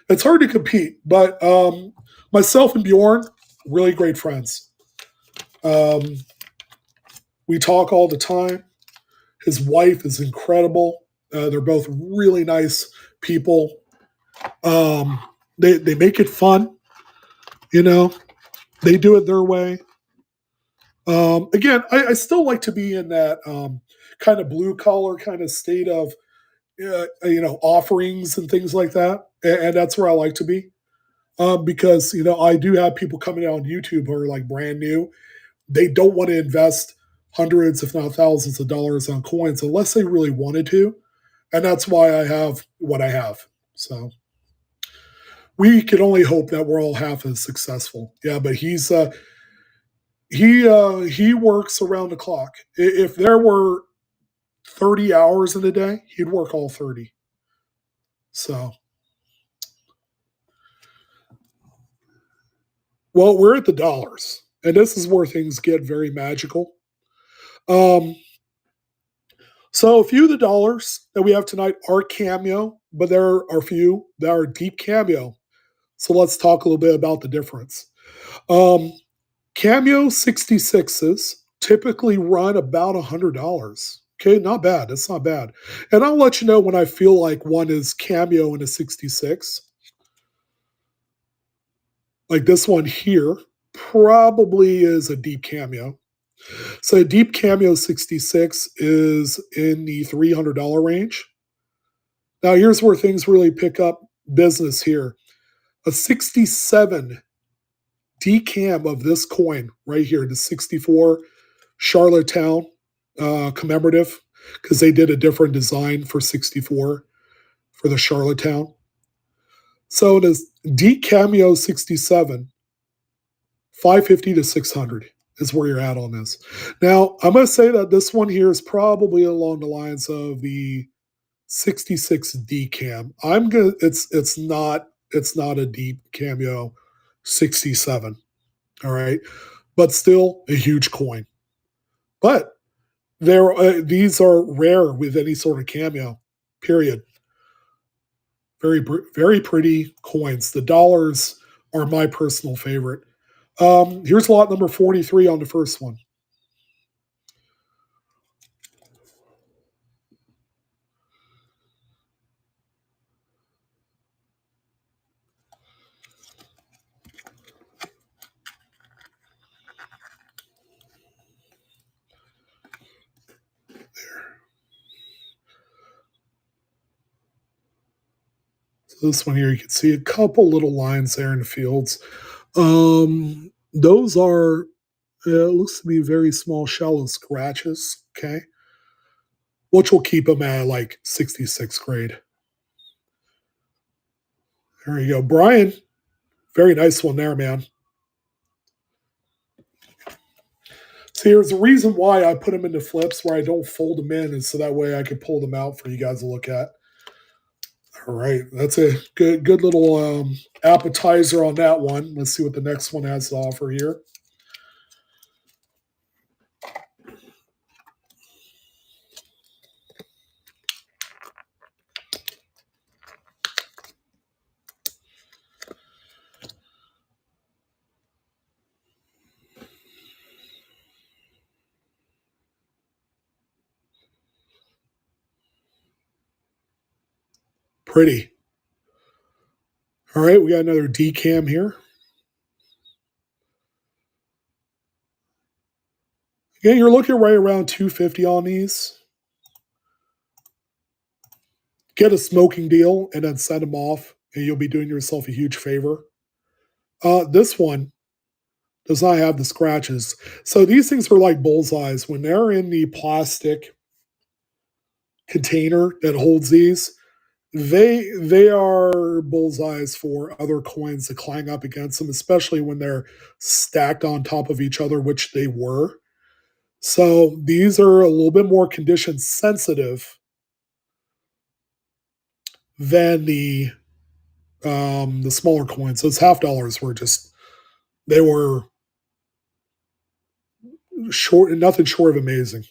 It's hard to compete, but myself and Bjorn, really great friends. We talk all the time. His wife is incredible. They're both really nice people. They make it fun, you know. They do it their way. Again, I still like to be in that kind of blue collar kind of state of offerings and things like that, and that's where I like to be. Because I do have people coming out on YouTube who are like brand new. They don't want to invest hundreds, if not thousands, of dollars on coins unless they really wanted to, and that's why I have what I have. So we can only hope that we're all half as successful. Yeah, but he works around the clock. If there were 30 hours in a day, he'd work all 30. So, well, we're at the dollars, and this is where things get very magical. So a few of the dollars that we have tonight are cameo, but there are a few that are deep cameo. So let's talk a little bit about the difference. Cameo 66s typically run about $100. Okay, not bad. That's not bad. And I'll let you know when I feel like one is cameo in a 66. Like this one here probably is a deep cameo. So deep cameo 66 is in the $300 range. Now here's where things really pick up business here. A 67 decam of this coin right here, the 64 Charlottetown commemorative, because they did a different design for 64 for the Charlottetown. So it is D Cameo 67, 550 to 600 is where you're at on this. Now, I'm going to say that this one here is probably along the lines of the 66 D Cam. It's not a deep Cameo 67. All right. But still a huge coin. But these are rare with any sort of cameo, period. Very, very pretty coins. The dollars are my personal favorite. Here's lot number 43 on the first one. This one here, you can see a couple little lines there in the fields. Those are, it looks to be very small, shallow scratches, okay? Which will keep them at like 66th grade. There you go. Brian, very nice one there, man. See, there's a reason why I put them into flips where I don't fold them in, and so that way I can pull them out for you guys to look at. All right, that's a good little appetizer on that one. Let's see what the next one has to offer here. Pretty. All right, we got another decam here. Again, you're looking right around 250 on these. Get a smoking deal and then send them off, and you'll be doing yourself a huge favor. This one does not have the scratches. So these things are like bullseyes. When they're in the plastic container that holds these, they are bullseyes for other coins to climb up against them, especially when they're stacked on top of each other, which they were. So these are a little bit more condition sensitive than the smaller coins. Those half dollars were just they were short, nothing short of amazing.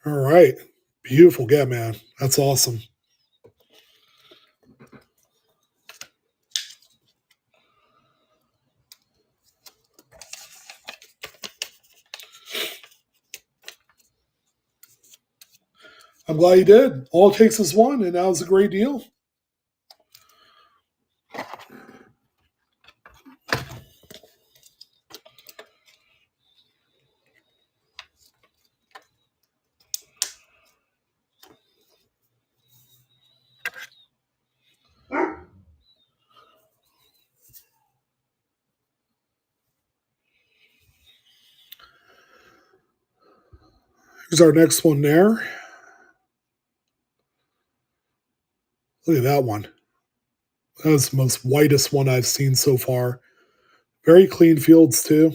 All right, beautiful get, man. That's awesome. I'm glad you did. All it takes is one, and that was a great deal. Here's our next one there. Look at that one. That's the most whitest one I've seen so far. Very clean fields, too.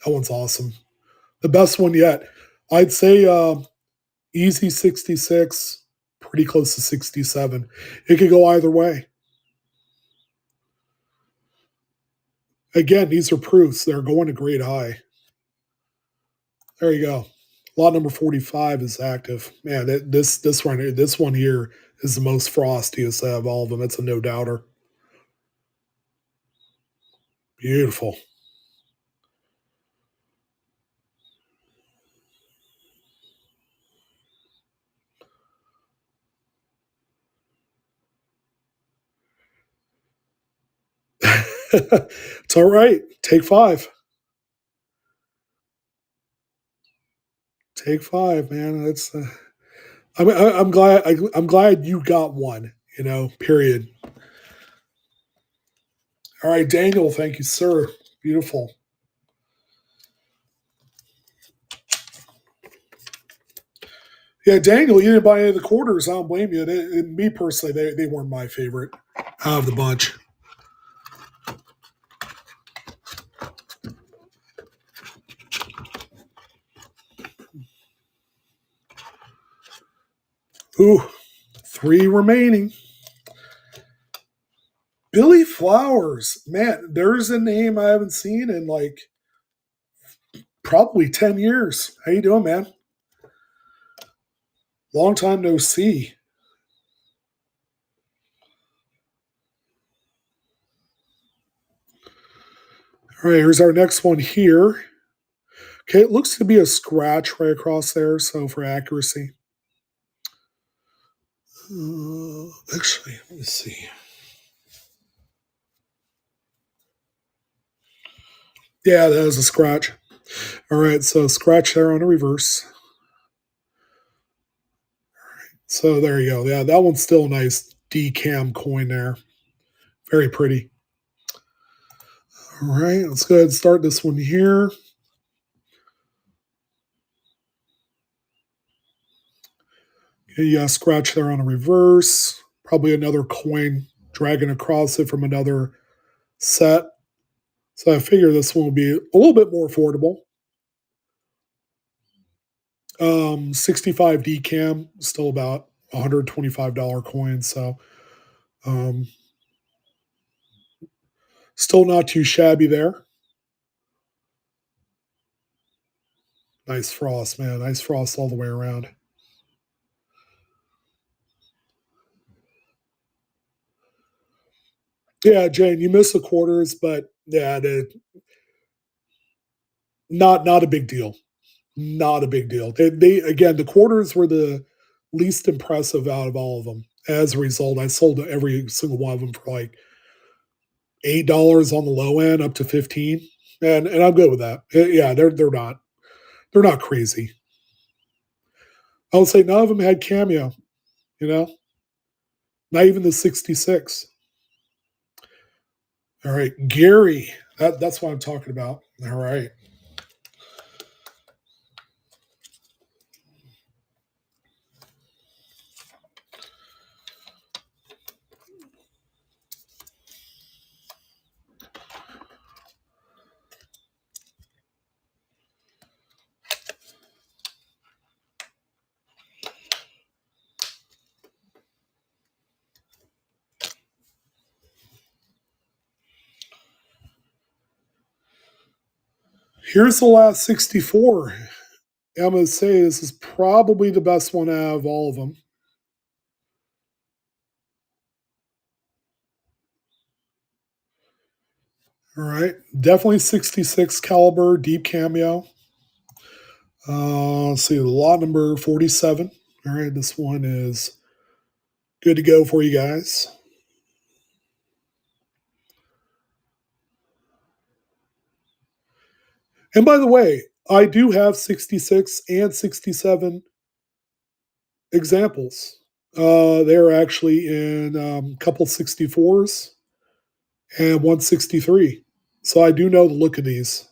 That one's awesome. The best one yet. I'd say easy 66, pretty close to 67. It could go either way. Again, these are proofs. They're going to grade high. There you go. Lot number 45 is active. Man, this one here is the most frostiest of all of them. It's a no doubter. Beautiful. It's all right. Take five. Take five, man. That's. I'm glad. I'm glad you got one. You know. Period. All right, Daniel. Thank you, sir. Beautiful. Yeah, Daniel, you didn't buy any of the quarters. I don't blame you. Me personally, they weren't my favorite out of the bunch. Ooh, three remaining. Billy Flowers, man, there's a name I haven't seen in like probably 10 years. How you doing, man? Long time no see. All right, here's our next one here. Okay, it looks to be a scratch right across there, so for accuracy. Actually, let me see. Yeah, that was a scratch. All right, so scratch there on a reverse. So there you go. Yeah, that one's still a nice decam coin there. Very pretty. All right, let's go ahead and start this one here. Okay, yeah, scratch there on a reverse. Probably another coin dragging across it from another set. So I figure this one will be a little bit more affordable. 65 decam, still about $125 coin. So still not too shabby there. Nice frost, man. Nice frost all the way around. Yeah, Jane, you missed the quarters, but yeah, not a big deal. Not a big deal. They again, the quarters were the least impressive out of all of them. As a result, I sold every single one of them for like $8 on the low end, up to 15, and I'm good with that. Yeah, they're not crazy. I would say none of them had cameo. You know, not even the 66. All right, Gary. That's what I'm talking about. All right. Here's the last 64. I'm going to say this is probably the best one out of all of them. All right. Definitely 66 caliber, deep cameo. Let's see, lot number 47. All right. This one is good to go for you guys. And by the way, I do have 66 and 67 examples. They're actually in a couple 64s and 163. So I do know the look of these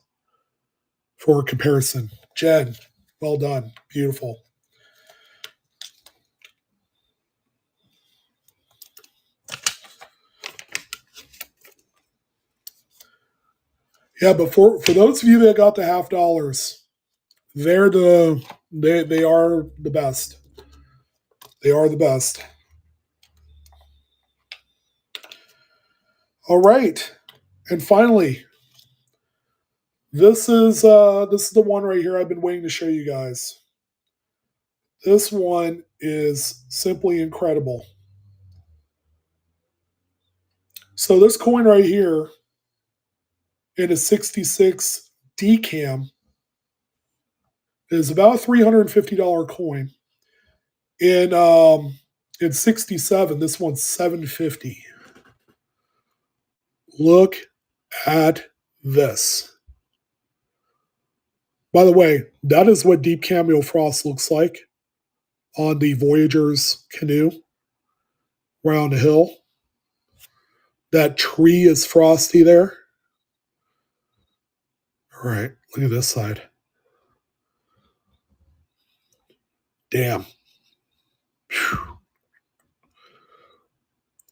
for comparison. Jen, well done. Beautiful. Yeah, but for those of you that got the $50, they are the best. They are the best. All right. And finally, this is the one right here I've been waiting to show you guys. This one is simply incredible. So this coin right here in a 66 decam is about a $350 coin. In 67, this one's $750. Look at this. By the way, that is what deep cameo frost looks like on the Voyager's canoe around the hill. That tree is frosty there. All right, look at this side. Damn. Whew.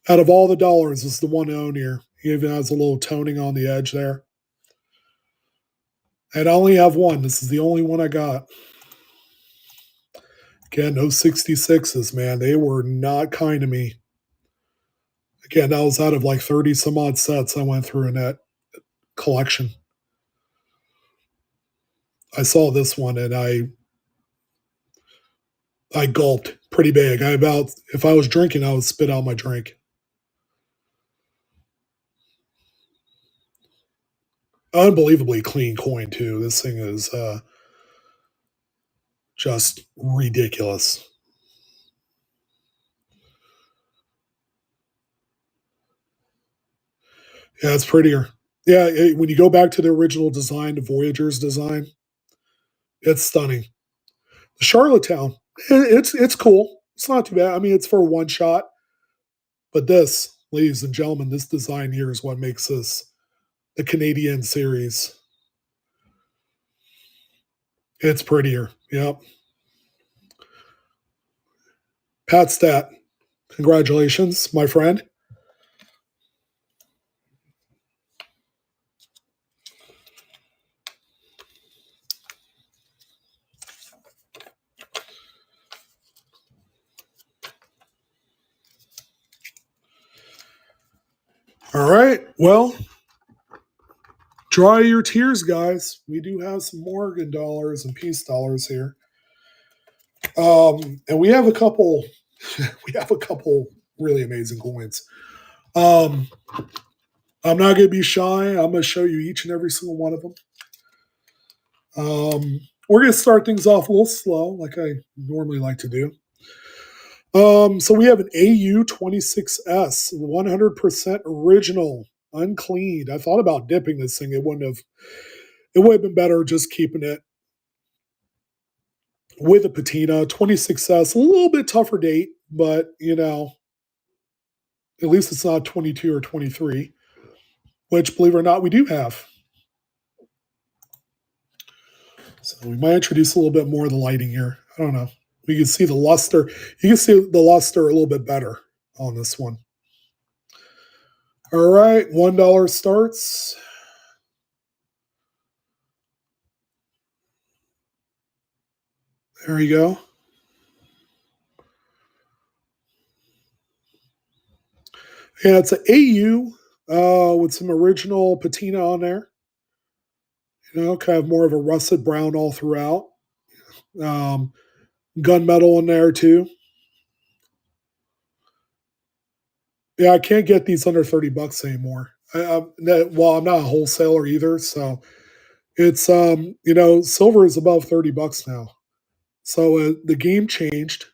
Out of all the dollars, this is the one to own here. He even has a little toning on the edge there. And I only have one. This is the only one I got. Again, those 66s, man, they were not kind to me. Again, that was out of like 30 some odd sets I went through in that collection. I saw this one and I gulped pretty big. If I was drinking, I would spit out my drink. Unbelievably clean coin too. This thing is just ridiculous. Yeah, it's prettier. Yeah, when you go back to the original design, the Voyager's design, it's stunning. The Charlottetown, it's cool. It's not too bad. I mean, it's for one shot. But this, ladies and gentlemen, this design here is what makes this the Canadian series. It's prettier. Yep. Pat Stat, congratulations, my friend. All right. Well, dry your tears, guys. We do have some Morgan dollars and peace dollars here. And we have a couple really amazing coins. I'm not going to be shy. I'm going to show you each and every single one of them. We're going to start things off a little slow, like I normally like to do. So we have an AU26S, 100% original, uncleaned. I thought about dipping this thing. It would have been better just keeping it with a patina. 26S, a little bit tougher date, but at least it's not 22 or 23, which, believe it or not, we do have. So we might introduce a little bit more of the lighting here. I don't know. We can see the luster. You can see the luster a little bit better on this one. All right, $1 starts. There you go. Yeah, it's an AU with some original patina on there. Kind of more of a russet brown all throughout. Gunmetal in there too. Yeah, I can't get these under $30 anymore. Well, I'm not a wholesaler either, so it's silver is above $30 now. So the game changed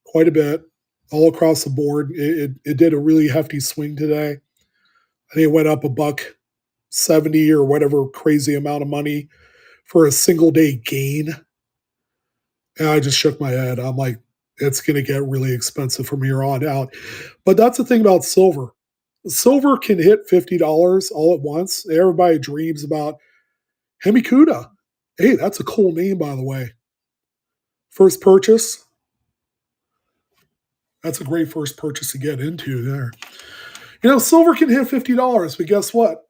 quite a bit all across the board. It did a really hefty swing today. I think it went up $1.70 or whatever crazy amount of money for a single day gain. And I just shook my head. I'm like, it's going to get really expensive from here on out. But that's the thing about silver. Silver can hit $50 all at once. Everybody dreams about Hemikuda. Hey, that's a cool name, by the way. First purchase. That's a great first purchase to get into there. Silver can hit $50, but guess what?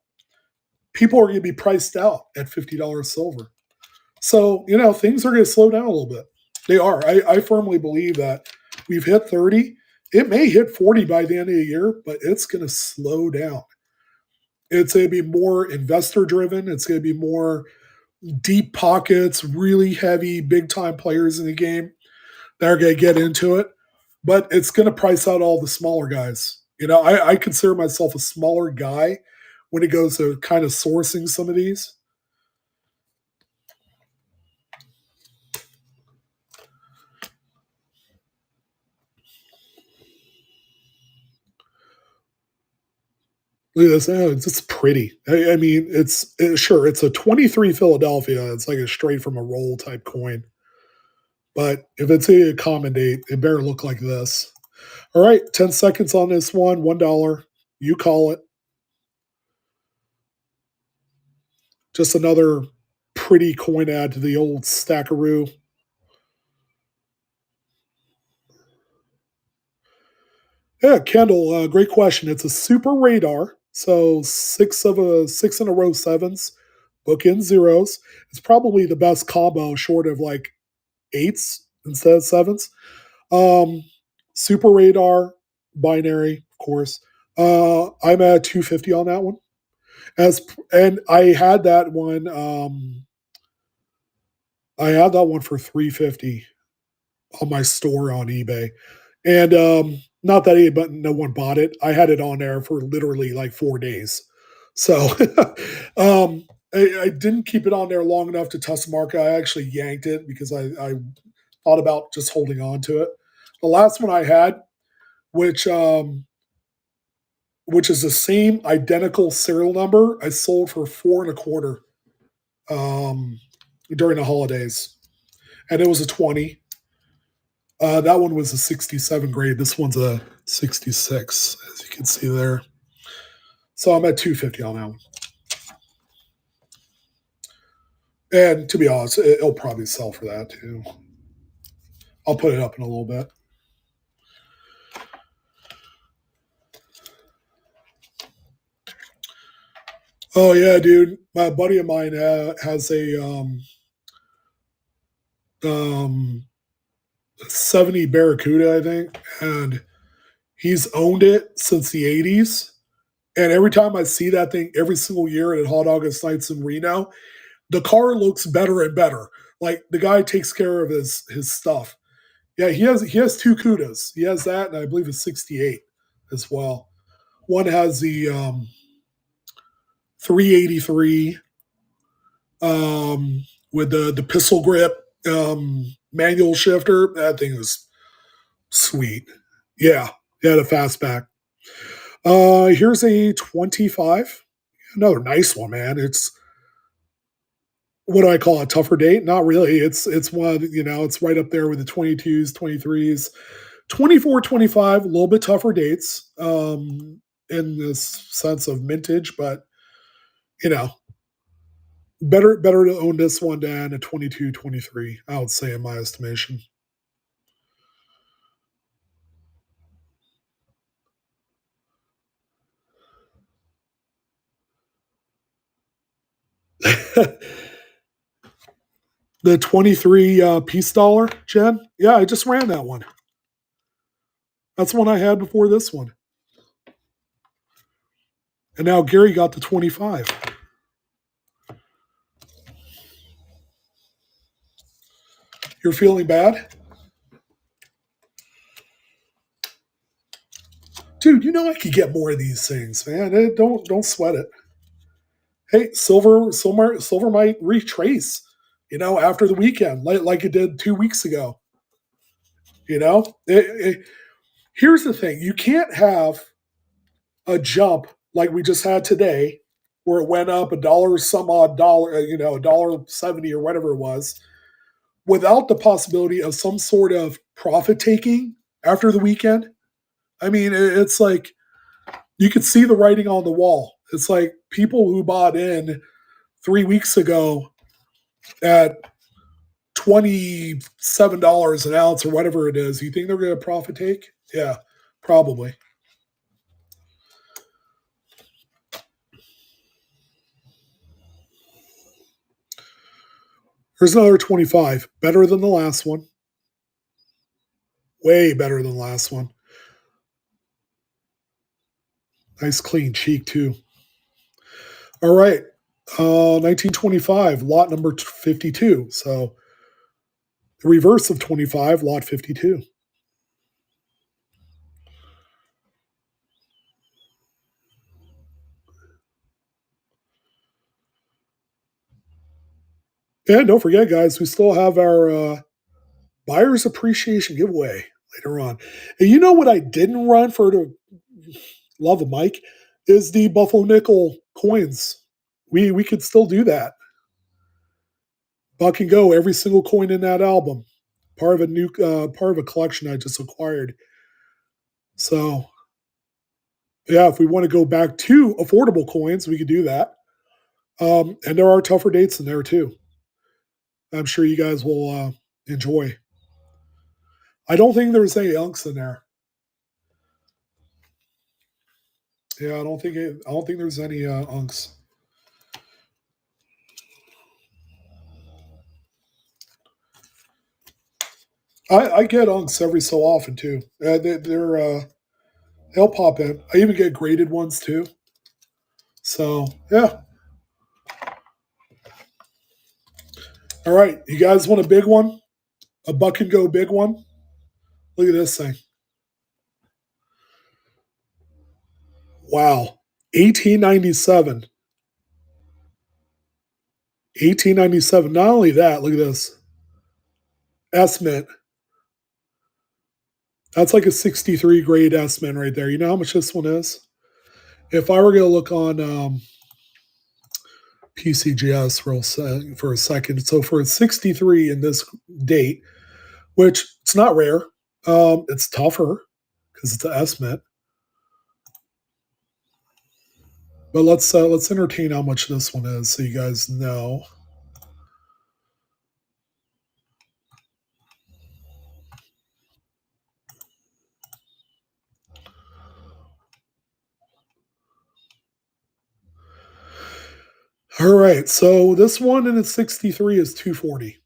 People are going to be priced out at $50 silver. So, things are going to slow down a little bit. They are. I firmly believe that we've hit 30. It may hit 40 by the end of the year, but it's going to slow down. It's going to be more investor driven. It's going to be more deep pockets, really heavy, big time players in the game that are going to get into it. But it's going to price out all the smaller guys. I consider myself a smaller guy when it goes to kind of sourcing some of these. Look at this. Oh, it's just pretty. I mean, it's a 23 Philadelphia. It's like a straight from a roll type coin. But if it's a common date, it better look like this. All right, 10 seconds on this one, $1. You call it. Just another pretty coin add to the old stackaroo. Yeah, Kendall, great question. It's a super radar. So six in a row sevens, bookend zeros. It's probably the best combo short of like eights instead of sevens. Super radar, binary, of course. I'm at 250 on that one. And I had that one. I had that one for 350 on my store on eBay, and not that no one bought it. I had it on there for literally like 4 days. So I didn't keep it on there long enough to test the market. I actually yanked it because I thought about just holding on to it. The last one I had, which is the same identical serial number, I sold for 4.25 during the holidays, and it was a 20. That one was a 67 grade. This one's a 66, as you can see there. So I'm at 250 on that one. And to be honest, it'll probably sell for that too. I'll put it up in a little bit. Oh yeah, dude. My buddy of mine has a 70 Barracuda, I think, and he's owned it since the 80s. And every time I see that thing, every single year at Hot August Nights in Reno, the car looks better and better. Like the guy takes care of his stuff. Yeah, he has two Cudas. He has that, and I believe a 68 as well. One has the 383 with the pistol grip manual shifter. That thing is sweet. Yeah, the fastback. Here's a 25. Another nice one, man. It's what do I call a tougher date? Not really. It's one, it's right up there with the 22s, 23s, 24, 25, a little bit tougher dates in this sense of mintage, but better to own this one than a 22, 23, I would say in my estimation. The 23 piece dollar, Jen? Yeah, I just ran that one. That's one I had before this one. And now Gary got the 25. You're feeling bad? Dude, you know I could get more of these things, man. Don't sweat it. Hey, silver might retrace, after the weekend, like it did 2 weeks ago. You know, here's the thing: you can't have a jump like we just had today, where it went up a dollar some odd dollar, $1.70 or whatever it was, without the possibility of some sort of profit taking after the weekend. I mean, it's like you could see the writing on the wall. It's like people who bought in 3 weeks ago at $27 an ounce or whatever it is. You think they're going to profit take? Yeah, probably. Here's another 25. Better than the last one. Way better than the last one. Nice clean cheek, too. All right. 1925, lot number 52. So the reverse of 25, lot 52. And don't forget, guys, we still have our buyer's appreciation giveaway later on. And you know what I didn't run for the love of Mike is the Buffalo Nickel coins. We could still do that. Buck and go every single coin in that album. Part of a collection I just acquired. So yeah, if we want to go back to affordable coins, we could do that. And there are tougher dates in there too. I'm sure you guys will enjoy. I don't think there's any unks in there. Yeah, I don't think there's any unks. I get unks every so often too. They'll pop in. I even get graded ones too. So yeah. All right, you guys want a big one? A buck and go big one? Look at this thing. Wow. 1897. 1897. Not only that, look at this. S-Mint. That's like a 63 grade S-Mint right there. You know how much this one is? If I were going to look on PCGS for a second, so for a 63 in this date, which it's not rare, it's tougher because it's an S-Mint. But let's entertain how much this one is so you guys know. All right, so this one in its 63 is 240.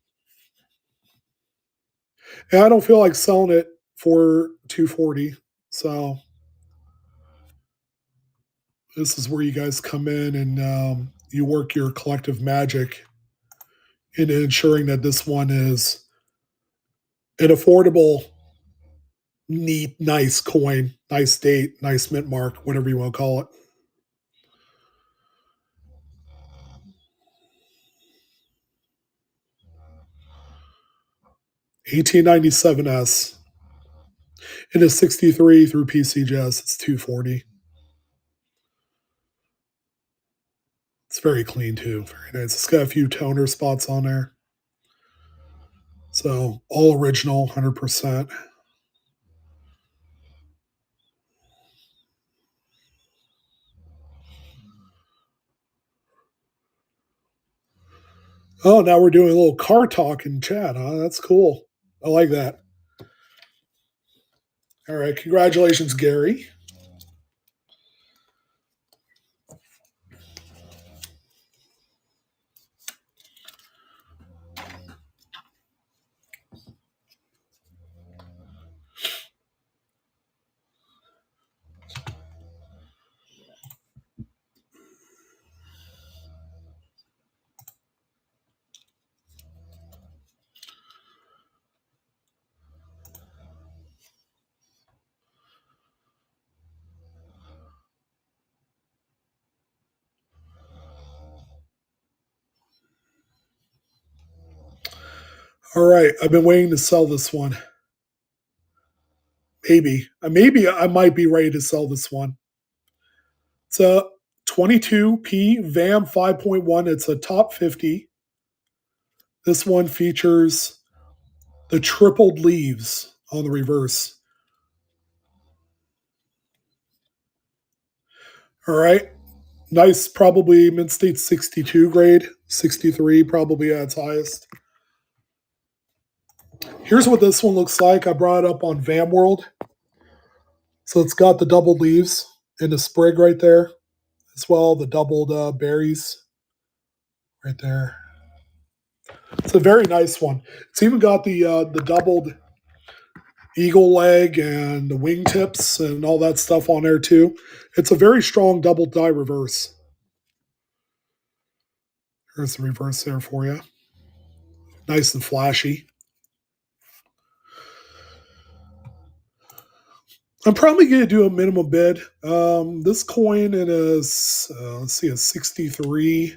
And I don't feel like selling it for 240. So this is where you guys come in and you work your collective magic in ensuring that this one is an affordable, neat, nice coin, nice date, nice mint mark, whatever you want to call it. $1897S. It is 63 through PCGS. It's 240. It's very clean too. Very nice. It's got a few toner spots on there. So all original, 100%. Oh, now we're doing a little car talk in chat, huh? That's cool. I like that. All right. Congratulations, Gary. All right, I've been waiting to sell this one. Maybe I might be ready to sell this one. It's a 22P VAM 5.1. It's a top 50. This one features the tripled leaves on the reverse. All right. Nice, probably Mint State 62 grade, 63 probably at its highest. Here's what this one looks like. I brought it up on Vam World. So it's got the doubled leaves and the sprig right there, as well the doubled berries right there. It's a very nice one. It's even got the doubled eagle leg and the wingtips and all that stuff on there too. It's a very strong double die reverse. Here's the reverse there for you. Nice and flashy. I'm probably going to do a minimum bid. This coin in a, let's see, a 63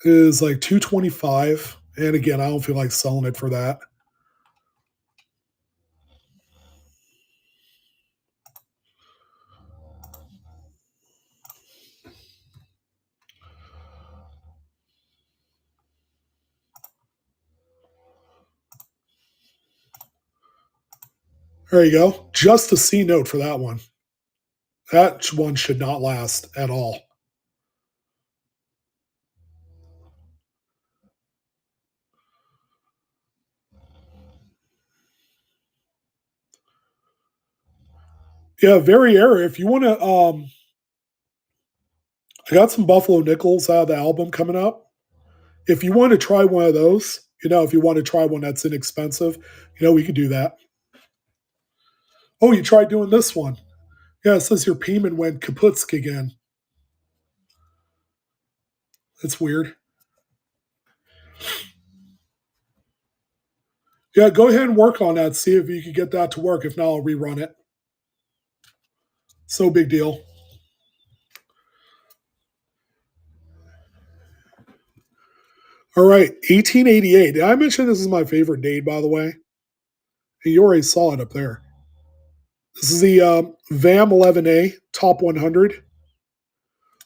is like 225. And again, I don't feel like selling it for that. There you go. Just a C note for that one. That one should not last at all. Yeah, very rare. If you want to, I got some Buffalo Nickels out of the album coming up. If you want to try one of those, if you want to try one that's inexpensive, we could do that. Oh, you tried doing this one. Yeah, it says your payment went kaputsk again. That's weird. Yeah, go ahead and work on that. See if you can get that to work. If not, I'll rerun it. So big deal. All right, 1888. Did I mention this is my favorite date, by the way? You already saw it up there. This is the VAM 11A Top 100.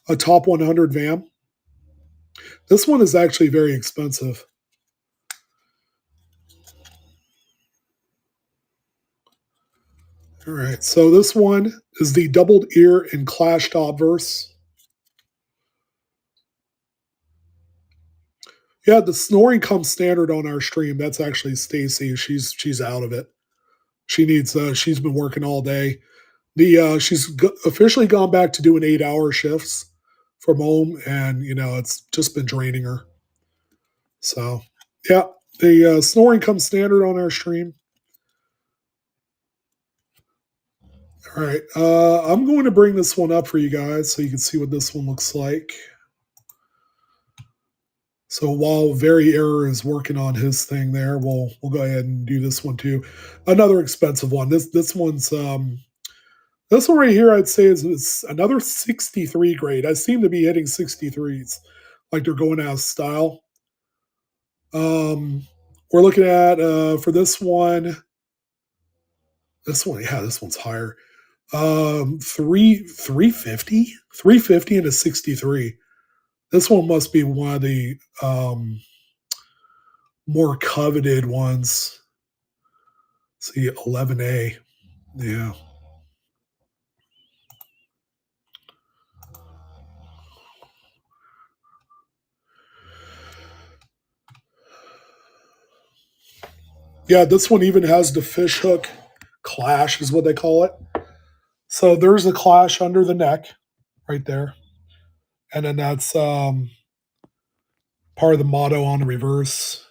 A Top 100 VAM. This one is actually very expensive. All right, so this one is the doubled ear and clashed obverse. Yeah, the snoring comes standard on our stream. That's actually Stacy. She's out of it. She needs. She's been working all day. She's officially gone back to doing 8-hour shifts from home, and it's just been draining her. So yeah, the snoring comes standard on our stream. All right, I'm going to bring this one up for you guys so you can see what this one looks like. So while Very Error is working on his thing there, we'll go ahead and do this one too. Another expensive one. This one's this one right here, I'd say is another 63 grade. I seem to be hitting 63s, like they're going out of style. We're looking at for this one. This one's higher. 350 and a 63. This one must be one of the more coveted ones. Let's see, 11A. Yeah. Yeah, this one even has the fish hook clash, is what they call it. So there's a clash under the neck right there. And then that's part of the motto on the reverse.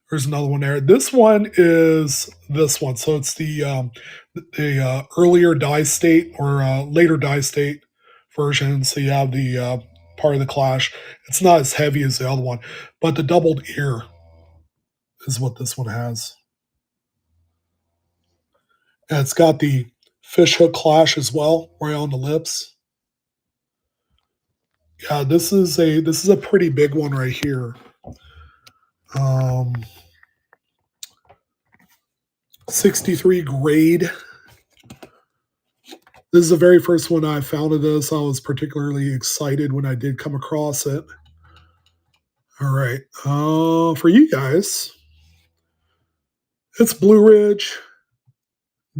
There's another one there. This one is this one. So it's the earlier die state or later die state version. So you have the part of the clash. It's not as heavy as the other one, but the doubled ear is what this one has. And it's got the fish hook clash as well, right on the lips. Yeah, this is a pretty big one right here. 63 grade. This is the very first one I found of this. I was particularly excited when I did come across it. All right. For you guys, it's Blue Ridge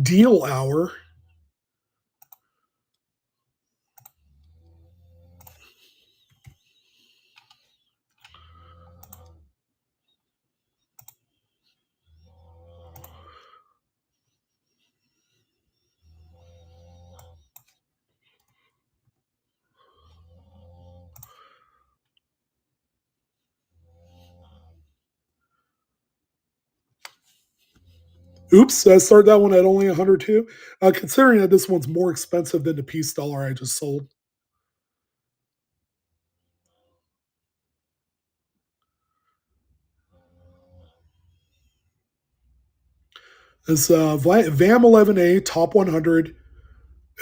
Deal Hour. Oops, I started that one at only 102. Considering that this one's more expensive than the Peace Dollar I just sold. It's VAM 11A Top 100.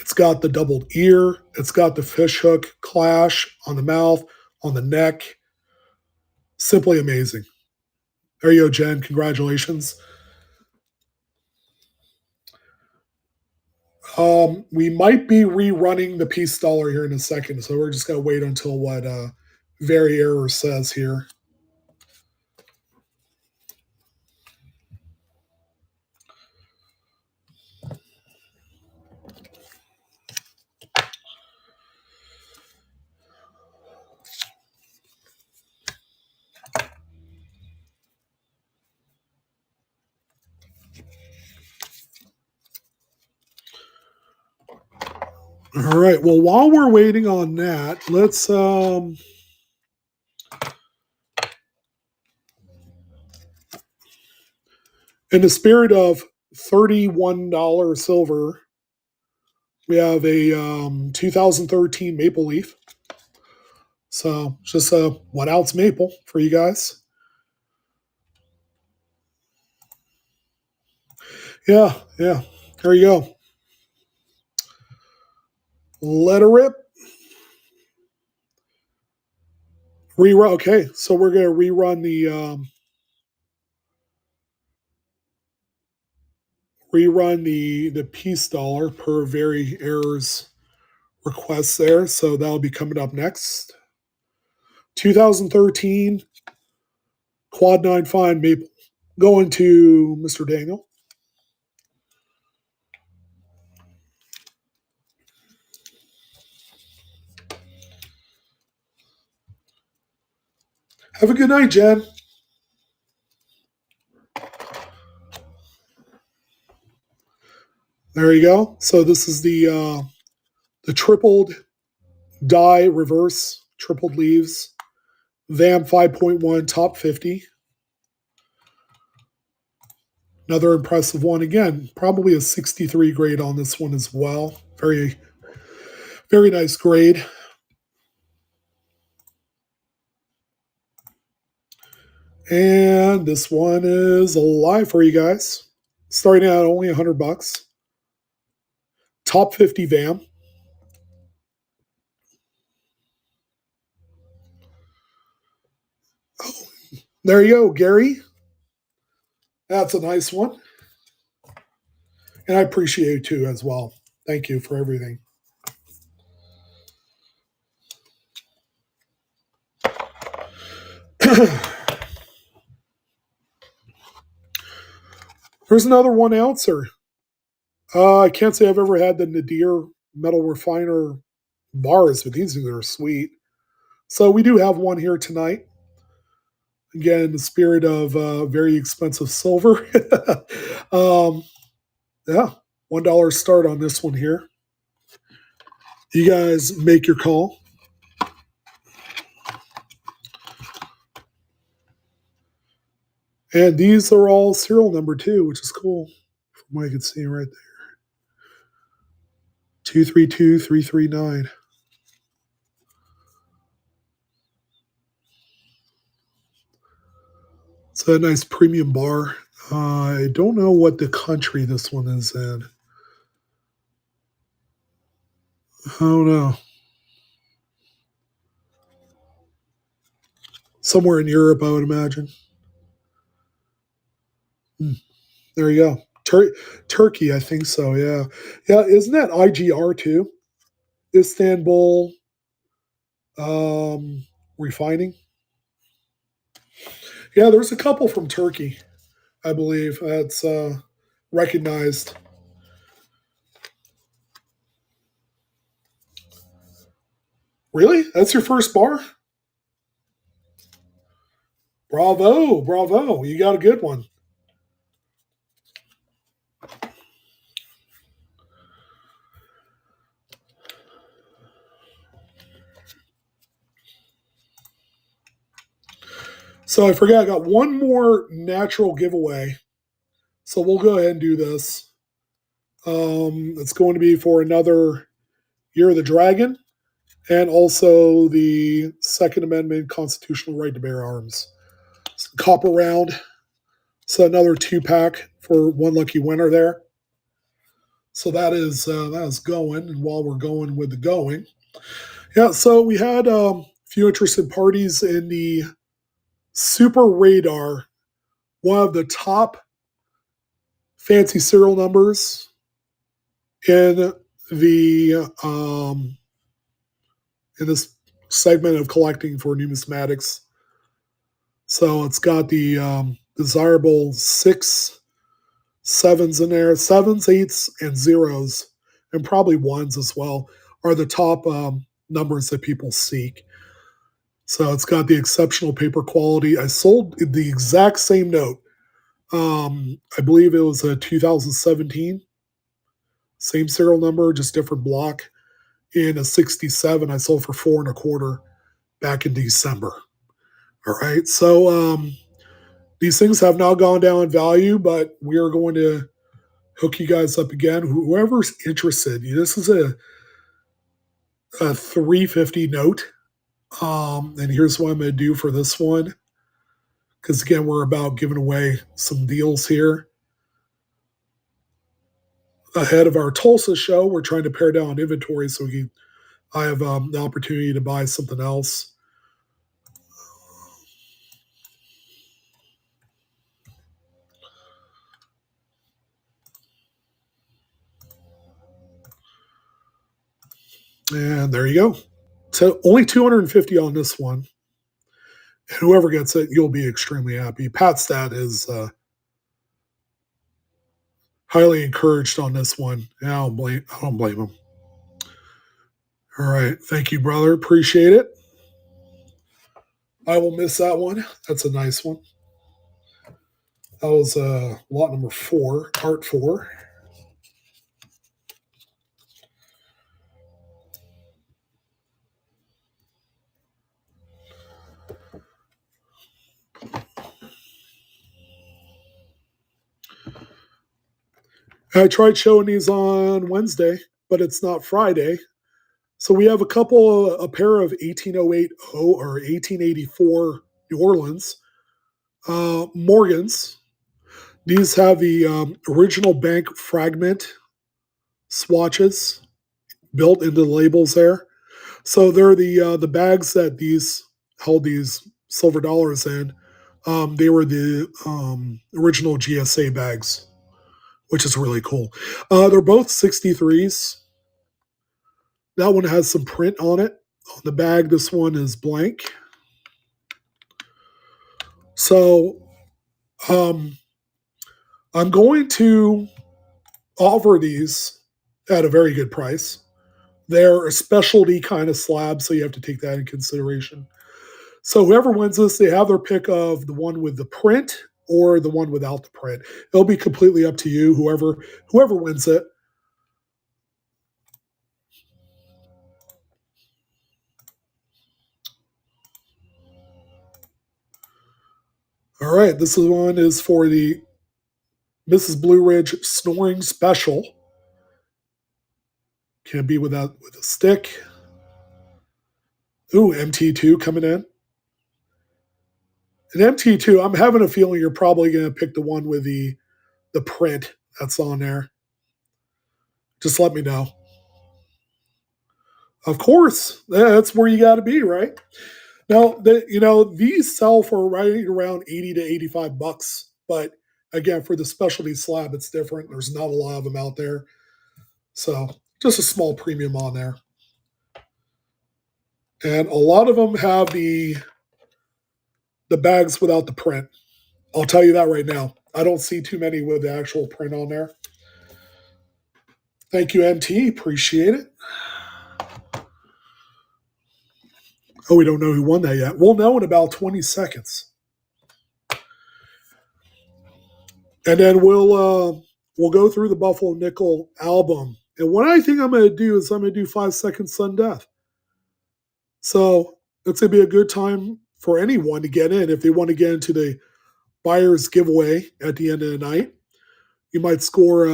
It's got the doubled ear. It's got the fish hook clash on the mouth, on the neck. Simply amazing. There you go, Jen. Congratulations. We might be rerunning the Peace Dollar here in a second, so we're just going to wait until what Very Error says here. All right. Well, while we're waiting on that, let's in the spirit of $31 silver, we have a 2013 Maple Leaf. So just a 1 ounce maple for you guys. Yeah. There you go. Let her rip. Rerun. Okay, so we're going to rerun the Peace Dollar per Very Error's request there. So that'll be coming up next. 2013 Quad 9 Fine Maple. Going to Mr. Daniel. Have a good night, Jen. There you go. So this is the tripled die reverse, tripled leaves, VAM 5.1 top 50. Another impressive one. Again, probably a 63 grade on this one as well. Very, very nice grade. And this one is alive for you guys. Starting at only $100. Top 50 VAM. Oh, there you go, Gary. That's a nice one. And I appreciate you too as well. Thank you for everything. Here's another 1 ouncer. I can't say I've ever had the Nadir Metal Refiner bars, but these are sweet. So we do have one here tonight. Again, in the spirit of very expensive silver. Yeah, $1 start on this one here. You guys make your call. And these are all serial number too, which is cool. From what I can see right there. 232339. It's a nice premium bar. I don't know what the country this one is in. I don't know. Somewhere in Europe, I would imagine. There you go. Turkey, I think so. Yeah, yeah. Isn't that IGR too? Istanbul refining. Yeah, there's a couple from Turkey, I believe. That's recognized. Really? That's your first bar? Bravo, bravo. You got a good one. So I forgot, I got one more natural giveaway. So we'll go ahead and do this. It's going to be for another Year of the Dragon and also the Second Amendment constitutional right to bear arms. Copper round. So another 2-pack for one lucky winner there. So that is going. And while we're going with the going, yeah. So we had a few interested parties in the Super Radar, one of the top fancy serial numbers in the in this segment of collecting for numismatics. So it's got the desirable 6 sevens in there, sevens, eights, and zeros, and probably ones as well, are the top numbers that people seek. So it's got the exceptional paper quality. I sold the exact same note. I believe it was a 2017, same serial number, just different block. In a 67, I sold for 4.25 back in December. All right, so these things have now gone down in value, but we are going to hook you guys up again. Whoever's interested, this is a 350 note. And here's what I'm going to do for this one. Because again, we're about giving away some deals here. Ahead of our Tulsa show, we're trying to pare down inventory so I have the opportunity to buy something else. And there you go. So only 250 on this one. And whoever gets it, you'll be extremely happy. Pat Stat is highly encouraged on this one. I don't blame him. All right. Thank you, brother. Appreciate it. I will miss that one. That's a nice one. That was lot number 4, part 4. I tried showing these on Wednesday, but it's not Friday. So we have a pair of 1808 or 1884 New Orleans Morgans. These have the original bank fragment swatches built into the labels there. So they're the bags that these held these silver dollars in. They were the original GSA bags, which is really cool. They're both 63s. That one has some print on it. On the bag, this one is blank. So I'm going to offer these at a very good price. They're a specialty kind of slab, so you have to take that in consideration. So whoever wins this, they have their pick of the one with the print or the one without the print. It'll be completely up to you, whoever wins it. All right, this one is for the Mrs. Blue Ridge Snoring Special. Can't be with a stick. Ooh, MT2 coming in. An MT2, I'm having a feeling you're probably going to pick the one with the print that's on there. Just let me know. Of course, that's where you got to be, right? Now, these sell for right around $80 to $85, but Again, for the specialty slab, it's different. There's not a lot of them out there. So just a small premium on there. And a lot of them have the bags without the print. I'll tell you that right now. I don't see too many with the actual print on there. Thank you, MT. Appreciate it. Oh, we don't know who won that yet. We'll know in about 20 seconds. And then we'll go through the Buffalo Nickel album. And what I think I'm going to do is I'm going to do 5 seconds sudden death. So it's going to be a good time for anyone to get in if they want to get into the buyer's giveaway at the end of the night. You might score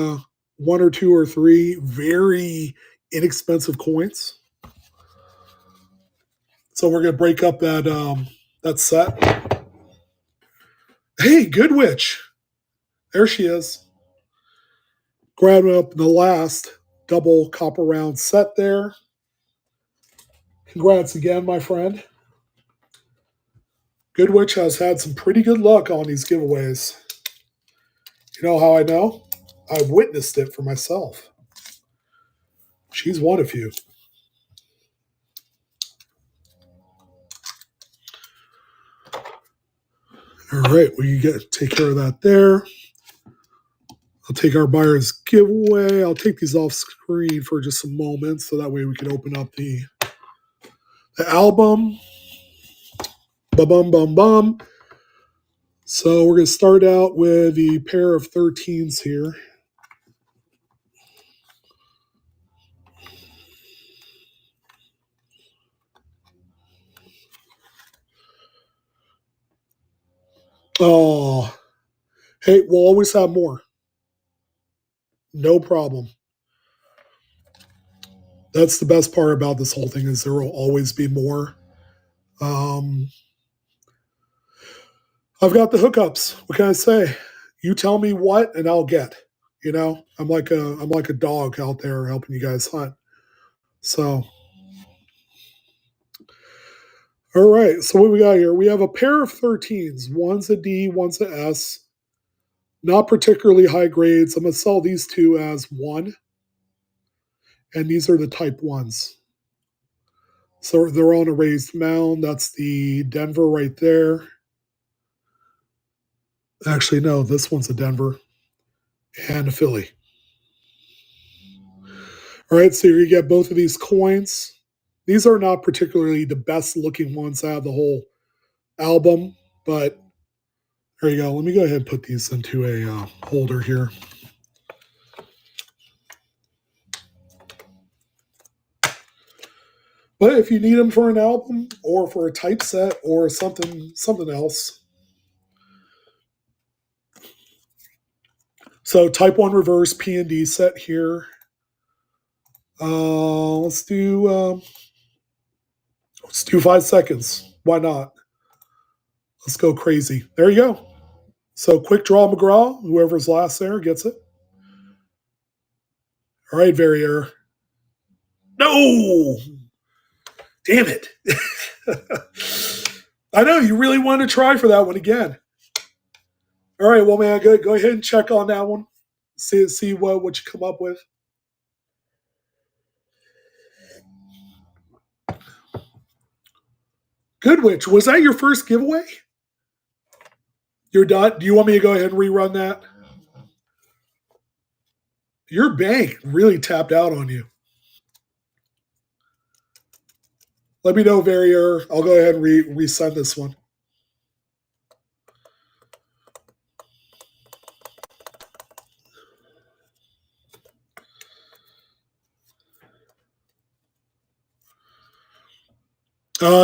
1 or 2 or 3 very inexpensive coins. So we're going to break up that set. Hey, Good Witch. There she is. Grabbing up the last double copper round set there. Congrats again, my friend. Good Witch has had some pretty good luck on these giveaways. You know how I know? I've witnessed it for myself. She's won a few. All right, we take care of that there. I'll take our buyer's giveaway. I'll take these off screen for just a moment so that way we can open up the album. Bum. So we're going to start out with the pair of 13s here. Oh, hey, we'll always have more. No problem. That's the best part about this whole thing is there will always be more. I've got the hookups. What can I say? You tell me what, and I'll get. You know, I'm like a dog out there helping you guys hunt. So, all right. So what we got here? We have a pair of 13s. One's a D, one's a S. Not particularly high grades. I'm gonna sell these two as 1, and these are the type 1s. So they're on a raised mound. That's the Denver right there. Actually, no, this one's a Denver and a Philly. All right, so you get both of these coins. These are not particularly the best looking ones out of the whole album, but there you go. Let me go ahead and put these into a holder here. But if you need them for an album or for a typeset or something else. So type 1 reverse P&D set here. Let's do 5 seconds. Why not? Let's go crazy. There you go. So quick draw McGraw. Whoever's last there gets it. All right, Verrier. No! Damn it. I know, you really want to try for that one again. All right, well, man, go ahead and check on that one. See what you come up with. Good Witch, was that your first giveaway? You're done? Do you want me to go ahead and rerun that? Your bank really tapped out on you. Let me know, Verrier. I'll go ahead and resend this one.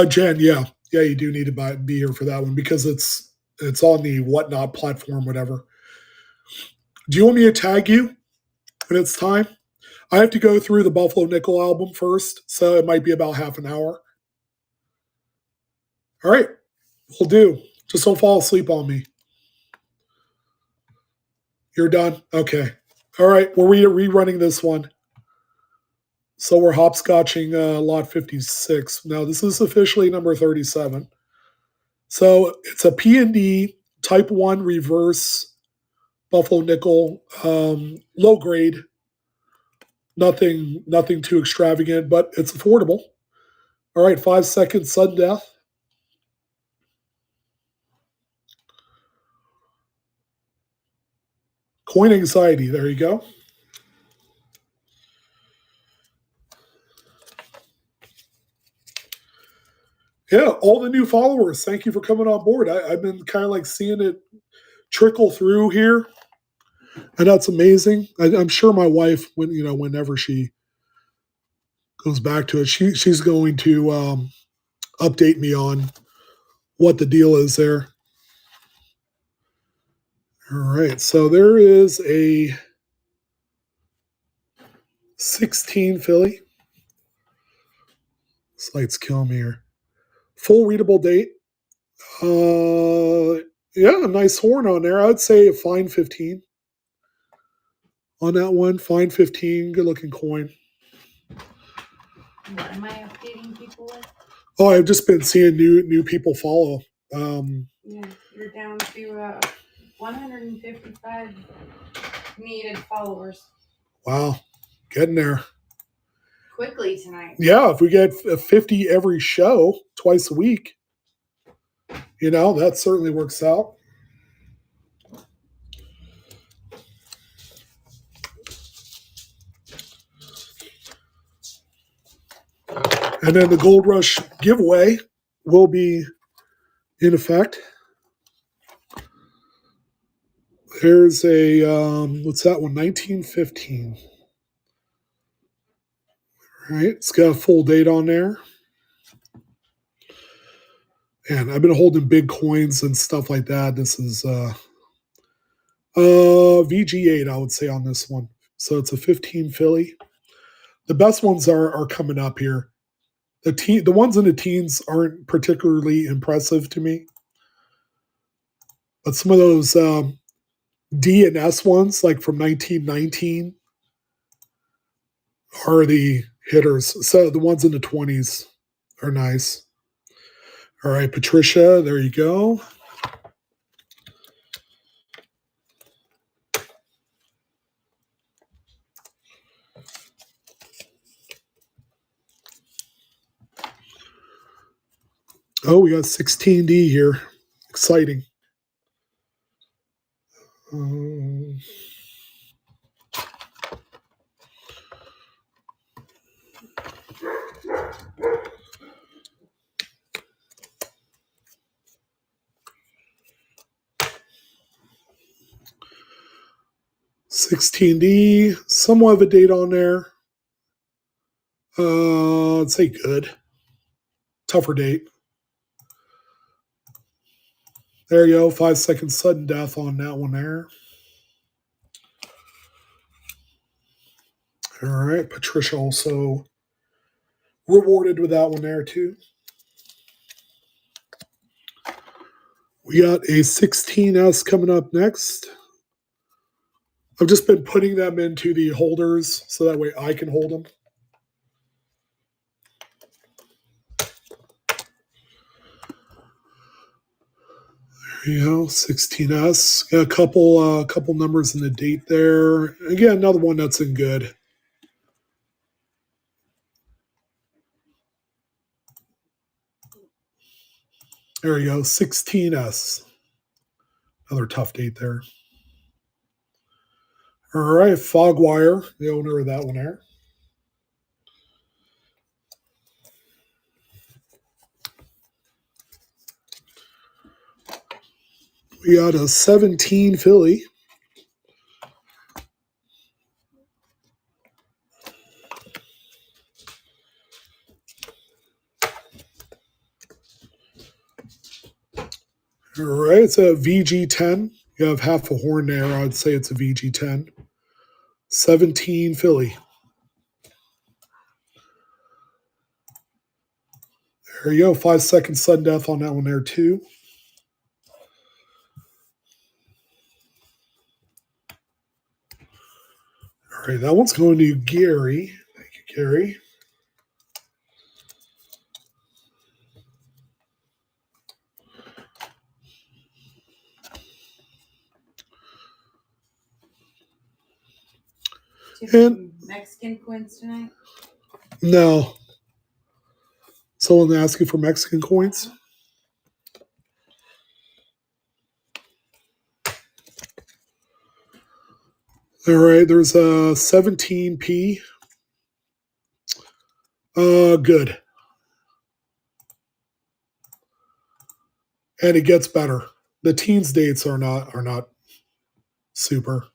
Jen, yeah, you do need to be here for that one because it's on the Whatnot platform, whatever. Do you want me to tag you when it's time? I have to go through the Buffalo Nickel album first, so it might be about half an hour. All right, we'll do. Just don't fall asleep on me. You're done? Okay. All right, we're rerunning this one. So we're hopscotching lot 56. Now, this is officially number 37. So it's a P&D type 1 reverse Buffalo nickel, low grade, nothing too extravagant, but it's affordable. All right, 5 seconds, sudden death. Coin anxiety, there you go. Yeah, all the new followers, thank you for coming on board. I've been kind of like seeing it trickle through here, and that's amazing. I'm sure my wife, whenever she goes back to it, she's going to update me on what the deal is there. All right, so there is a 16 Philly. This light's killing me here. Full readable date. Yeah, a nice horn on there. I'd say a fine 15 on that one. Fine 15. Good looking coin. What am I updating people with? Oh, I've just been seeing new people follow. Yeah, you're down to 155 needed followers. Wow, getting there. Quickly tonight. Yeah, if we get 50 every show, twice a week, that certainly works out. And then the Gold Rush giveaway will be in effect. There's a, what's that one? 1915. All right, it's got a full date on there. And I've been holding big coins and stuff like that. This is VG8, I would say, on this one. So it's a 15 Philly. The best ones are coming up here. The ones in the teens aren't particularly impressive to me. But some of those D and S ones, like from 1919, are the hitters. So the ones in the 20s are nice. All right, Patricia, there you go. Oh, we got 16D here. Exciting. 16D, somewhat of a date on there. I'd say good. Tougher date. There you go. 5 seconds sudden death on that one there. All right. Patricia also rewarded with that one there too. We got a 16S coming up next. I've just been putting them into the holders so that way I can hold them. There you go, 16S. Got a couple numbers in the date there. Again, another one that's in good. There you go, 16S. Another tough date there. All right, Fogwire, the owner of that one there. We got a 17 Philly. All right, it's a VG10. You have half a horn there. I'd say it's a VG10. 17 Philly. There you go. 5 seconds sudden death on that one there too. All right, that one's going to Gary. Thank you, Gary. Some Mexican coins tonight? No. Someone asking for Mexican coins? All right, there's a 17p. Good. And it gets better. The teens dates are not super.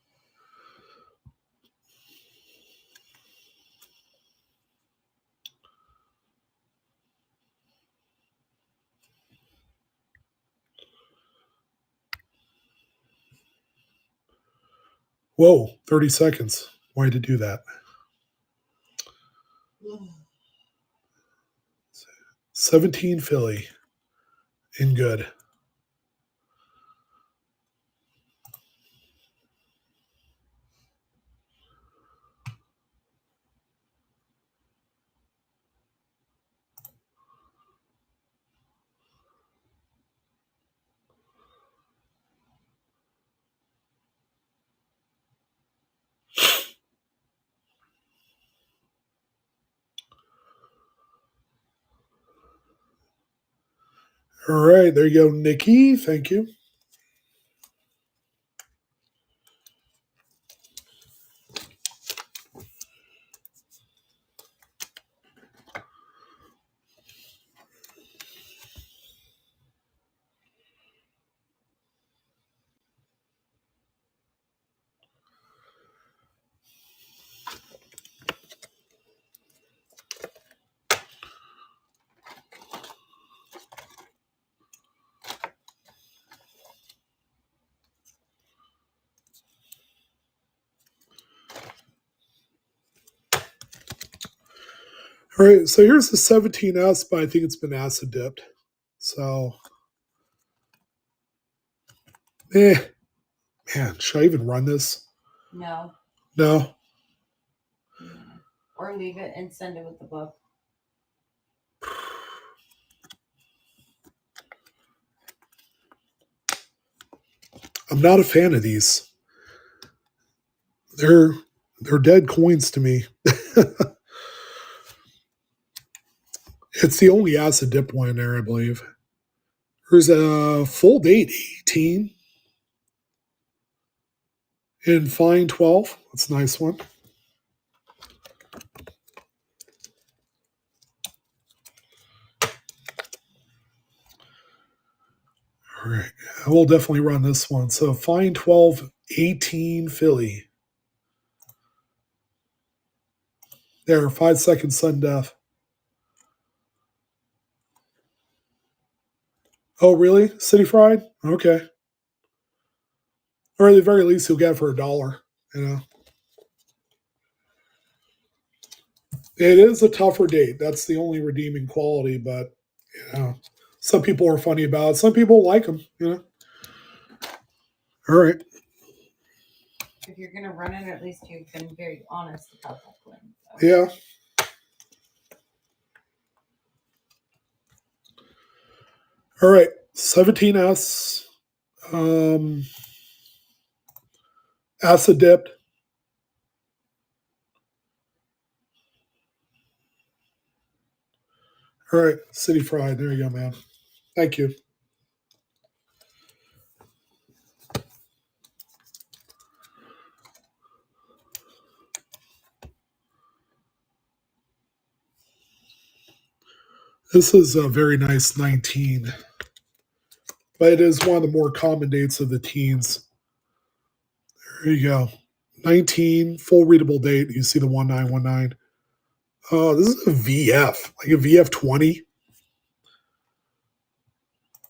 Whoa, 30 seconds. Why to do that? 17 Philly in good. All right, there you go, Nikki. Thank you. All right, so here's the 17S, but I think it's been acid dipped. So, man, should I even run this? No. No. Or leave it and send it with the book. I'm not a fan of these. They're dead coins to me. It's the only acid dip one in there, I believe. There's a full date 18 in fine 12. That's a nice one. All right. I will definitely run this one. So fine 12, 18 Philly. There, 5 seconds sudden death. Oh, really? City fried? Okay. Or at the very least, you'll get it for $1. You know, it is a tougher date. That's the only redeeming quality. But you know, some people are funny about it. Some people like them. You know. All right. If you're gonna run it, at least you've been very honest about that one. So. Yeah. All right. 17S. Acid dipped. All right, City Fried. There you go, man. Thank you. This is a very nice 19, but it is one of the more common dates of the teens. There you go. 19, full readable date. You see the 1919. Oh, this is a VF, like a VF 20.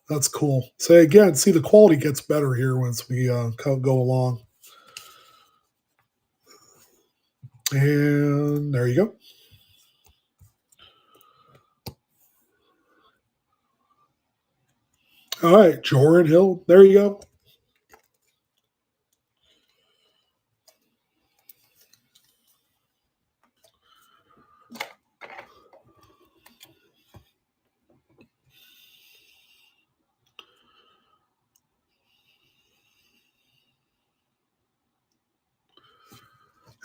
That's cool. So again, see the quality gets better here once we go along. And there you go. All right, Jordan Hill. There you go.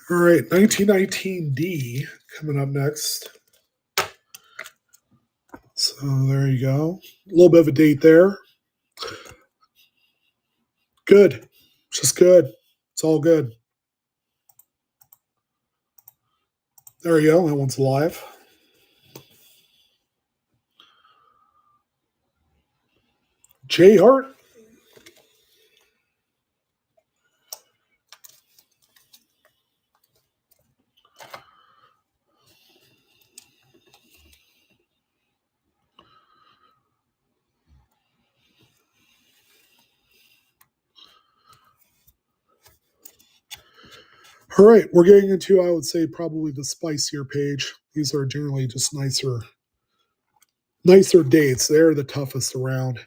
All right, 1919D coming up next. So there you go. A little bit of a date there. Good. Just good. It's all good. There you go. That one's live. J Hart. All right, we're getting into, I would say, probably the spicier page. These are generally just nicer dates. They're the toughest around.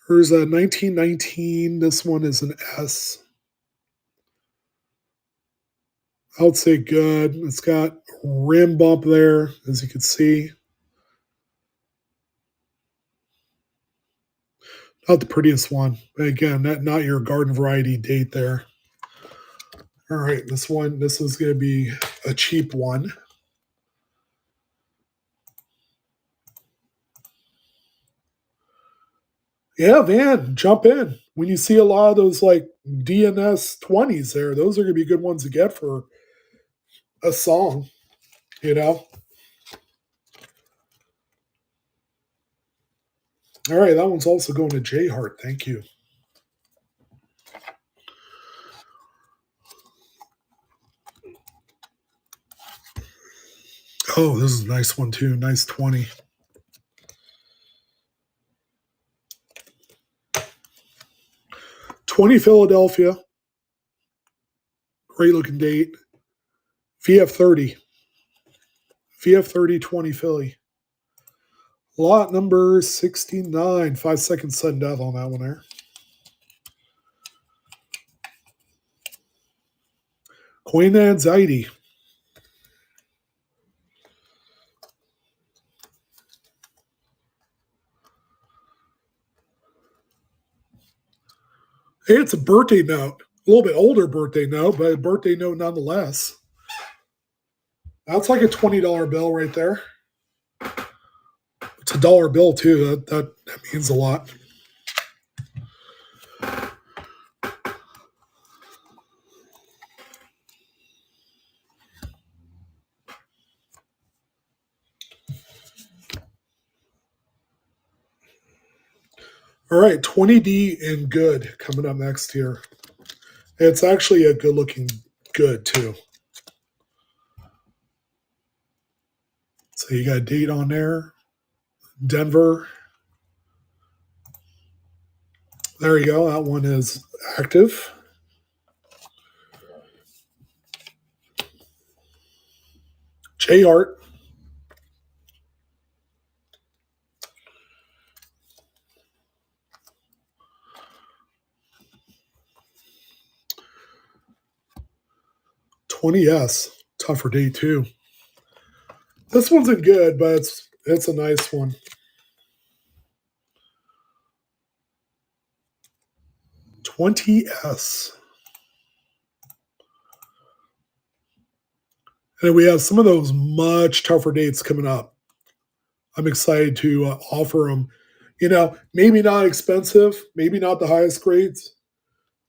Here's a 1919. This one is an S. I would say good. It's got rim bump there, as you can see. Not the prettiest one, but again, not your garden variety date there. All right, this is going to be a cheap one. Yeah, Van, jump in. When you see a lot of those like DNS 20s there, those are going to be good ones to get for a song, you know? All right, that one's also going to J Hart. Thank you. Oh, this is a nice one too. Nice 20. '20 Philadelphia. Great looking date. VF30. VF30 20 Philly. Lot number 69. 5 seconds sudden death on that one there. Coin anxiety. Hey, it's a birthday note. A little bit older birthday note, but a birthday note nonetheless. That's like a $20 bill right there. It's a dollar bill too. That means a lot. All right, 20D and good coming up next here. It's actually a good looking good too. So you got a date on there. Denver. There you go. That one is active. J Art. '20S. Tougher date too. This one's a good, but it's a nice one. '20S. And we have some of those much tougher dates coming up. I'm excited to offer them. You know, maybe not expensive, maybe not the highest grades,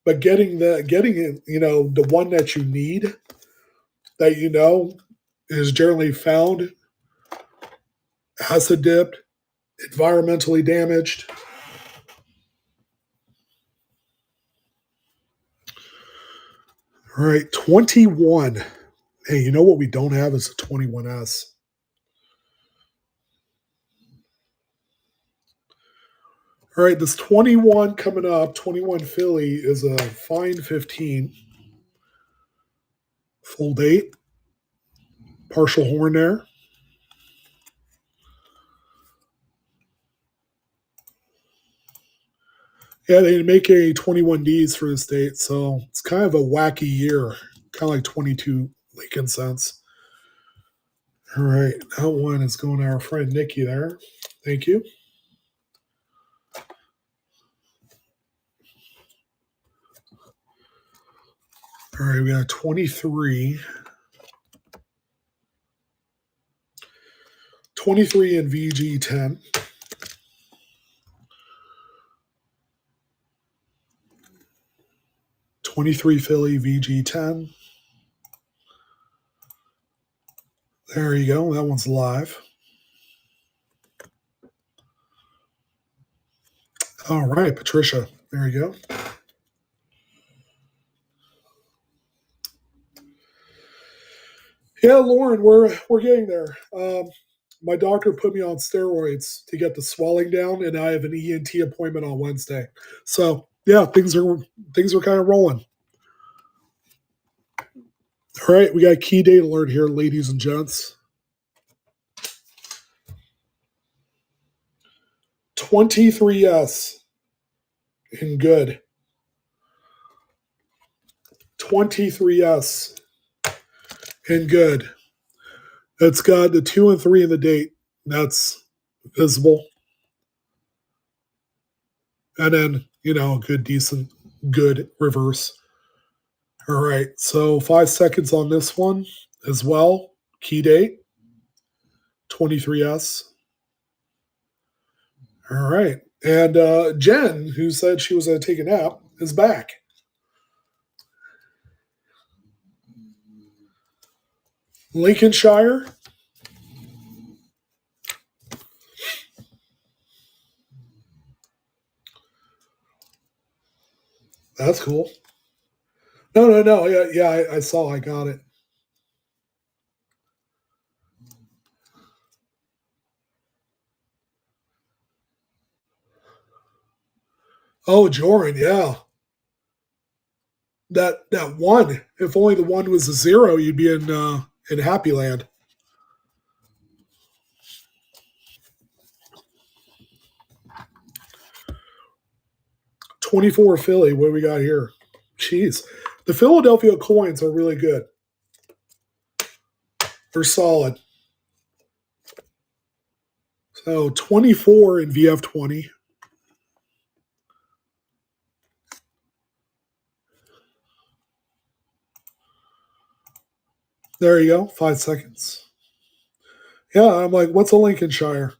but getting it, you know, the one that you need, that you know is generally found, acid dipped, environmentally damaged. All right, 21. Hey, you know what we don't have is a 21S. All right, this 21 coming up, 21 Philly is a fine 15. Full date. Partial horn there. Yeah, they make a 21Ds for this date, so it's kind of a wacky year. Kind of like 22 Lincoln cents. All right, that one is going to our friend Nikki there. Thank you. All right, we got 23. 23 in VG10. 23 Philly VG10. There you go. That one's live. All right, Patricia. There you go. Yeah, Lauren, we're getting there. My doctor put me on steroids to get the swelling down, and I have an ENT appointment on Wednesday. So yeah, things are kind of rolling. All right, we got key date alert here, ladies and gents. 23S in good. 23S in good. It's got the 2 and 3 in the date. That's visible. And then, good, decent, good reverse. All right, so 5 seconds on this one as well. Key date, 23S. All right. And Jen, who said she was going to take a nap, is back. Lincolnshire. That's cool. No. Yeah, I saw. I got it. Oh, Joran, yeah. That one. If only the one was a 0, you'd be in Happy Land. $24 Philly. What do we got here? Jeez. The Philadelphia coins are really good. They're solid. So 24 in VF20. There you go. 5 seconds. Yeah, I'm like, what's a Lincolnshire?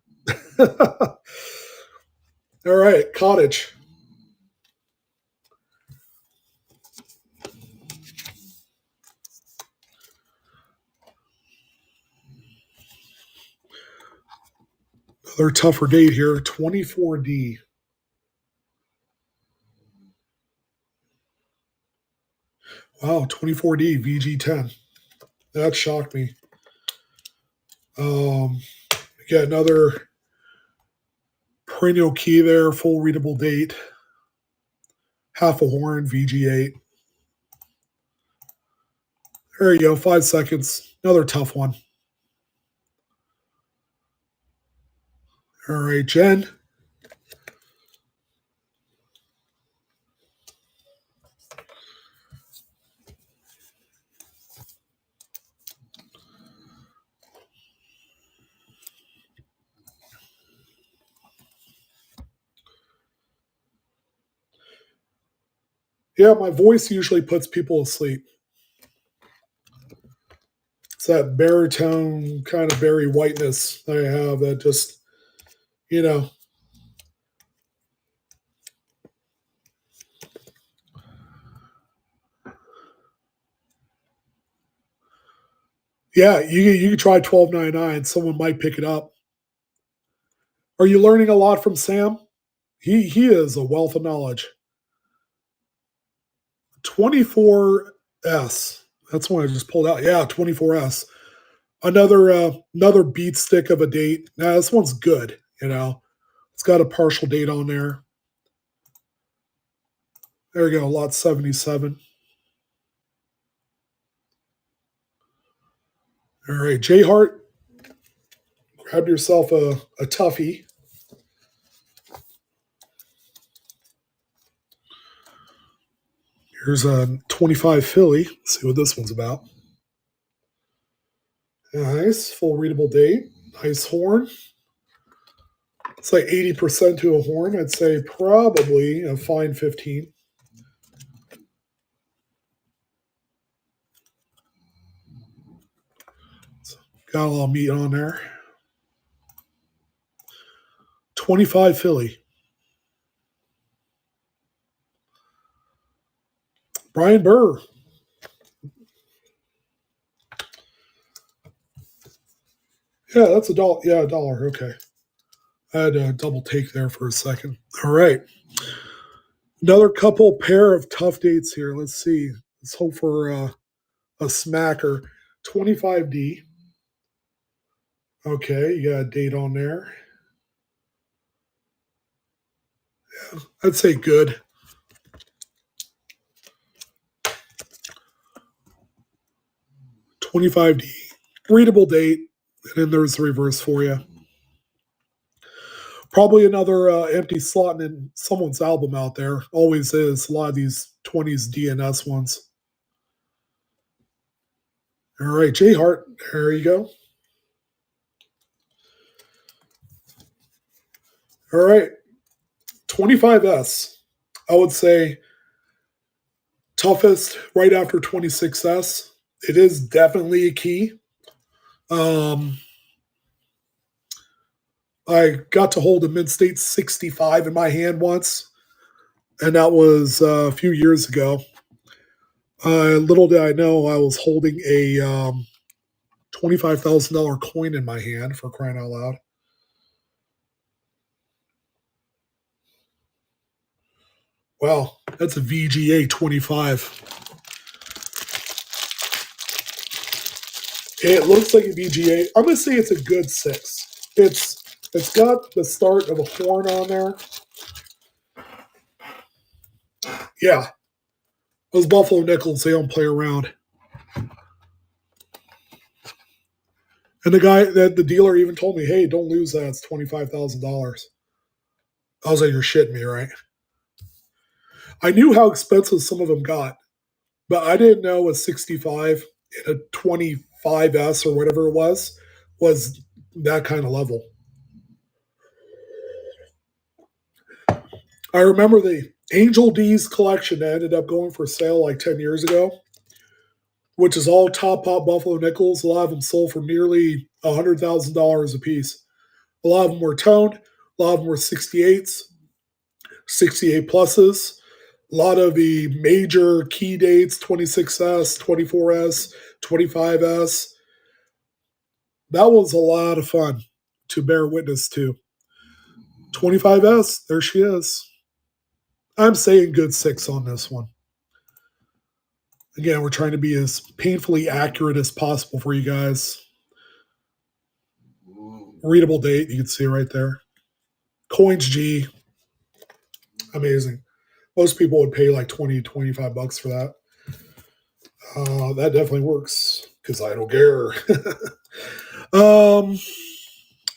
All right, Cottage. Another tougher date here, 24D. Wow, 24D, VG10. That shocked me. Got another perennial key there, full readable date. Half a horn, VG8. There you go, 5 seconds. Another tough one. All right, Jen. Yeah, my voice usually puts people to sleep. It's that baritone kind of Barry Whiteness that I have that just, Yeah, you can try 12.99. Someone might pick it up. Are you learning a lot from Sam? He is a wealth of knowledge. 24S. That's one I just pulled out. Yeah, 24S. Another beat stick of a date. Now this one's good. It's got a partial date on there. There you go. Lot 77. All right, J Hart. Grab yourself a toughie. Here's a 25 Philly. Let's see what this one's about. Nice, full readable date. Nice horn. It's like 80% to a horn. I'd say probably a fine 15. Got a little meat on there. 25 Philly. Brian Burr. Yeah, that's $1. Yeah, $1. Okay. I had a double take there for a second. All right. Another couple pair of tough dates here. Let's see. Let's hope for a smacker. 25D. Okay, you got a date on there. Yeah, I'd say good. 25D. Readable date. And then there's the reverse for you. Probably another empty slot in someone's album out there. Always is. A lot of these 20s DNS ones. All right, J Hart. There you go. All right. 25S. I would say toughest right after 26S. It is definitely a key. I got to hold a mid-state 65 in my hand once, and that was a few years ago. Little did I know I was holding a $25,000 coin in my hand, for crying out loud. Wow, that's a VGA 25. It looks like a VGA. I'm gonna say it's a good 6. It's got the start of a horn on there. Yeah, those Buffalo nickels, they don't play around. And the dealer even told me, "Hey, don't lose that. It's $25,000." I was like, "You're shitting me, right?" I knew how expensive some of them got, but I didn't know a 65 and a 25S or whatever it was that kind of level. I remember the Angel D's collection that ended up going for sale like 10 years ago, which is all top pop Buffalo nickels. A lot of them sold for nearly $100,000 a piece. A lot of them were toned. A lot of them were 68s, 68 pluses. A lot of the major key dates, 26S, 24S, 25S. That was a lot of fun to bear witness to. 25S, there she is. I'm saying good 6 on this one. Again, we're trying to be as painfully accurate as possible for you guys. Readable date, you can see right there. Coins G, amazing. Most people would pay like 20, 25 bucks for that. That definitely works because I don't care.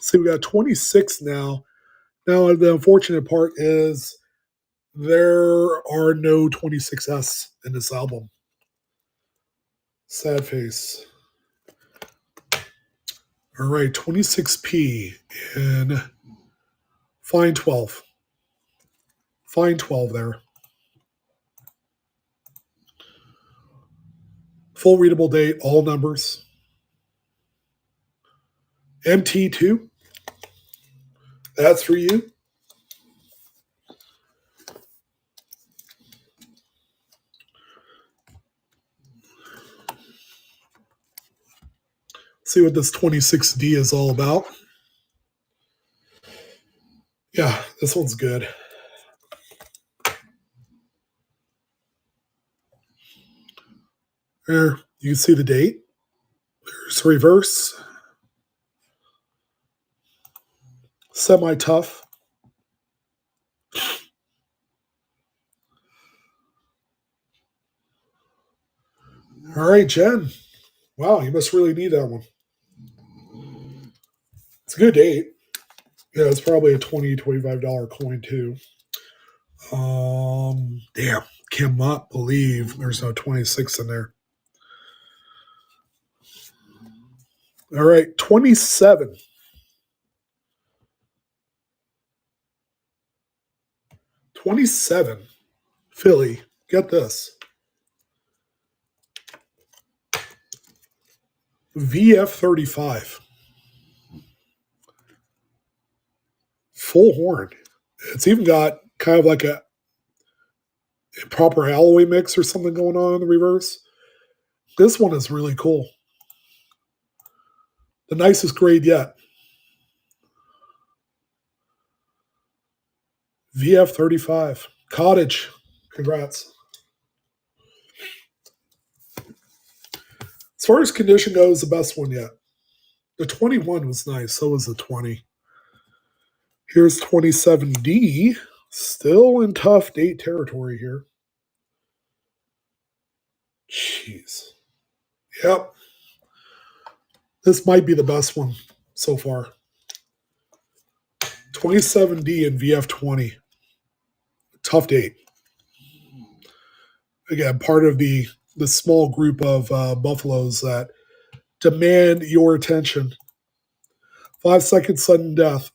See, we got 26 now. Now, the unfortunate part is there are no 26S in this album. Sad face. All right, 26P in fine 12. Fine 12 there. Full readable date, all numbers. MT2. That's for you. See what this 26D is all about. Yeah, this one's good. There, you can see the date. There's reverse. Semi-tough. All right, Jen. Wow, you must really need that one. It's a good date. Yeah, it's probably a $20, $25 coin too. Damn, cannot believe there's no 26 in there. All right, 27. 27. Philly, get this. VF35. Full horn. It's even got kind of like a proper alloy mix or something going on in the reverse. This one is really cool. The nicest grade yet. VF35. Cottage. Congrats. As far as condition goes, the best one yet. The 21 was nice. So was the 20. Here's 27D. Still in tough date territory here. Jeez. Yep. This might be the best one so far. 27D and VF20. Tough date. Again, part of the small group of buffaloes that demand your attention. 5 second sudden death.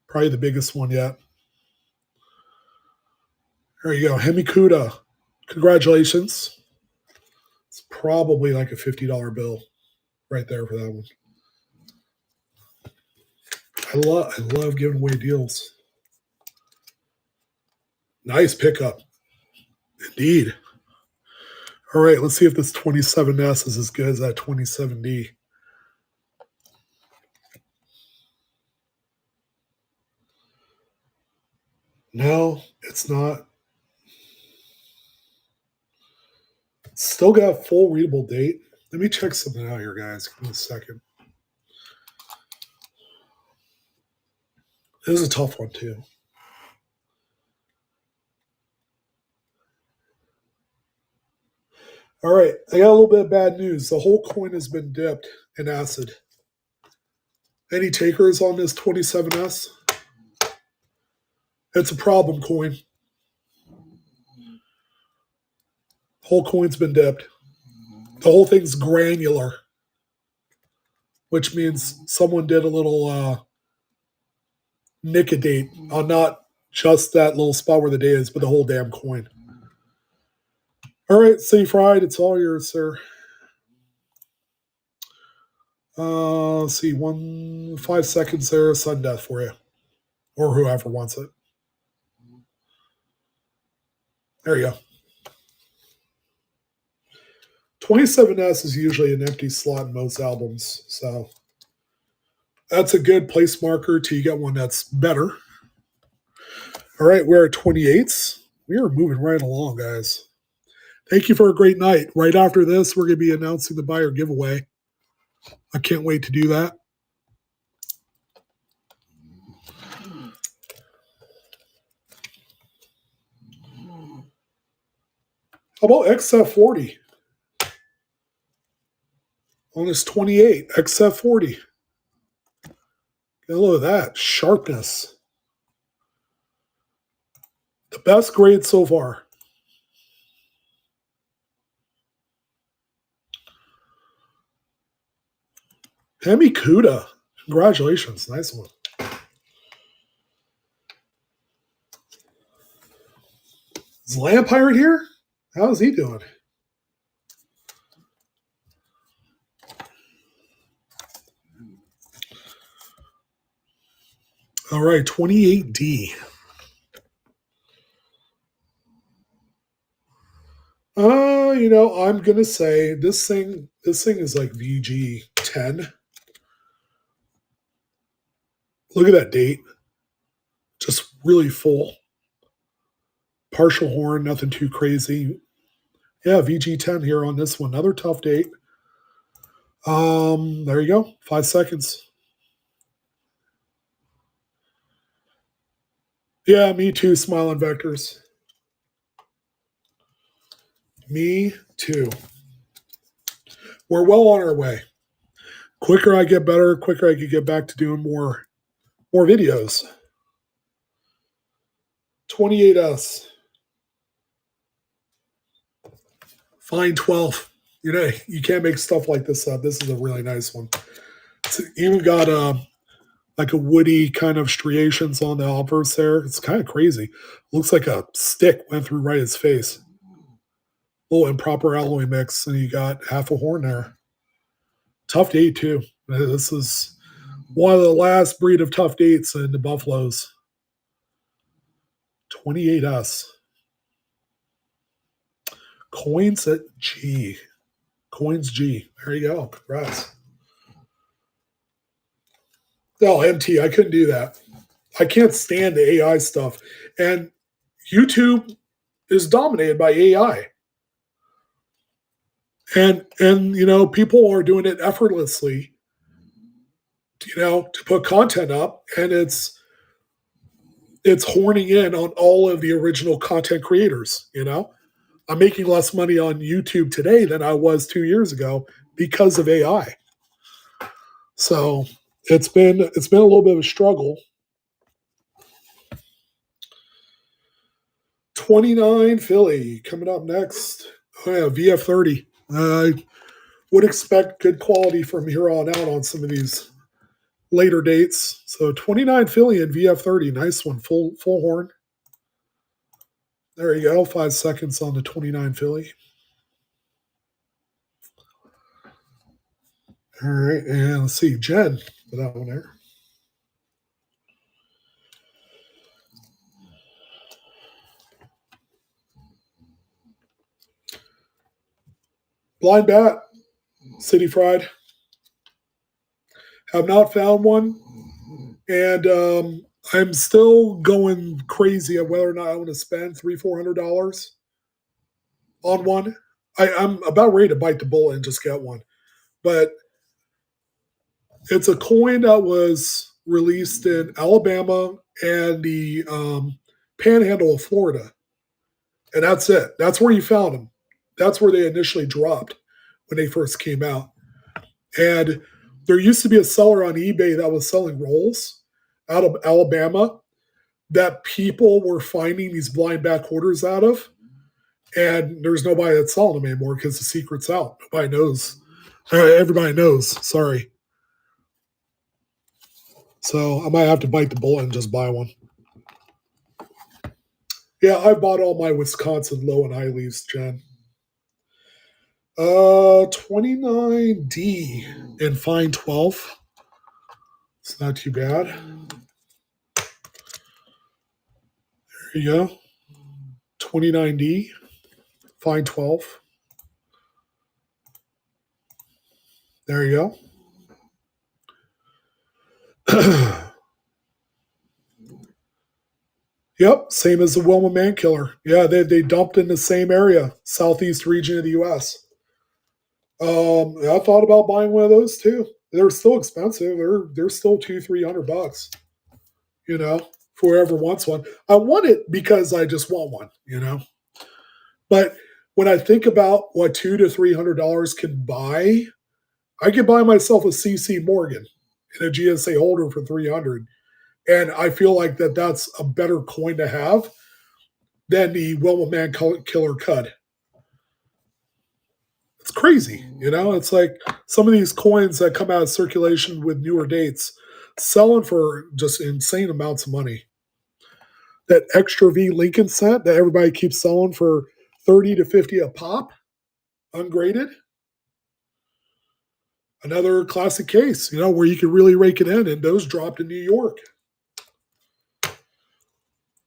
Probably the biggest one yet. There you go. Hemikuda. Congratulations. It's probably like a $50 bill right there for that one. I love giving away deals. Nice pickup. Indeed. All right, let's see if this 27S is as good as that 27D. No, it's not. Still got full readable date. Let me check something out here, guys. Give me a second. This is a tough one, too. All right, I got a little bit of bad news. The whole coin has been dipped in acid. Any takers on this 27S? It's a problem coin. Whole coin's been dipped. The whole thing's granular, which means someone did a little nicodate on not just that little spot where the date is, but the whole damn coin. All right, Safe Ride, it's all yours, sir. Let's see, 5 seconds there, sudden death for you, or whoever wants it. There you go. 27S is usually an empty slot in most albums, so that's a good place marker till you get one that's better. All right, we're at 28s. We are moving right along, guys. Thank you for a great night. Right after this, we're going to be announcing the buyer giveaway. I can't wait to do that. How about XF40? On this 28, XF40. Get a look at that. Sharpness. The best grade so far. Hemikuda. Congratulations. Nice one. Is Lamp Pirate here? How's he doing? All right, 28D. I'm gonna say this thing is like VG10. Look at that date. Just really full. Partial horn, nothing too crazy. Yeah, VG10 here on this one. Another tough date. There you go. 5 seconds. Yeah, me too, Smiling Vectors. Me too. We're well on our way. Quicker I get better, quicker I can get back to doing more videos. 28S. Fine 12. You can't make stuff like this up. This is a really nice one. It's even got like a woody kind of striations on the obverse there. It's kind of crazy. Looks like a stick went through right his face. Little improper alloy mix, and you got half a horn there. Tough date too. This is one of the last breed of tough dates in the Buffaloes. 28S. Coins at G. Coins G. There you go. Congrats. No, MT. I couldn't do that. I can't stand the AI stuff. And YouTube is dominated by AI. And people are doing it effortlessly, to put content up, and it's horning in on all of the original content creators. I'm making less money on YouTube today than I was 2 years ago because of AI. So it's been a little bit of a struggle. 29 Philly coming up next. Oh yeah, VF30. I would expect good quality from here on out on some of these later dates. So 29 Philly and VF30, nice one, full horn. There you go, 5 seconds on the 29 Philly. All right, and let's see, Jen, for that one there. Blind bat, City Fried. Have not found one, and I'm still going crazy on whether or not I want to spend $300-400 on one. I'm about ready to bite the bullet and just get one, but it's a coin that was released in Alabama and the Panhandle of Florida, and that's it. That's where you found them. That's where they initially dropped when they first came out, and there used to be a seller on eBay that was selling rolls out of Alabama that people were finding these blind back quarters out of. And there's nobody that's selling them anymore because the secret's out. Nobody knows. Everybody knows. Sorry. So I might have to bite the bullet and just buy one. Yeah, I bought all my Wisconsin low and high leaves, Jen. 29D and fine 12. It's not too bad. There you go. 29D, fine 12. There you go. Yep, same as the Wilma Man Killer. Yeah, they dumped in the same area, southeast region of the U.S. I thought about buying one of those too. They're still expensive. They're still $200-300. For whoever wants one. I want it because I just want one. But when I think about what $200-300 can buy, I could buy myself a CC Morgan and a GSA holder for $300, and I feel like that's a better coin to have than the Wilma Man Killer Cud. It's crazy, It's like some of these coins that come out of circulation with newer dates selling for just insane amounts of money. That extra V Lincoln set that everybody keeps selling for 30 to 50 a pop, ungraded. Another classic case, where you can really rake it in, and those dropped in New York.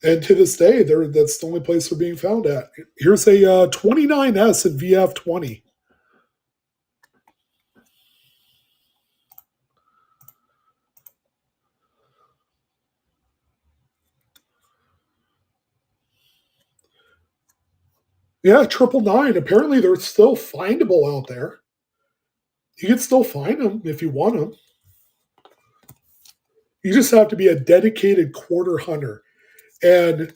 And to this day, that's the only place they're being found at. Here's a 29S in VF20. Yeah, 999. Apparently, they're still findable out there. You can still find them if you want them. You just have to be a dedicated quarter hunter. And,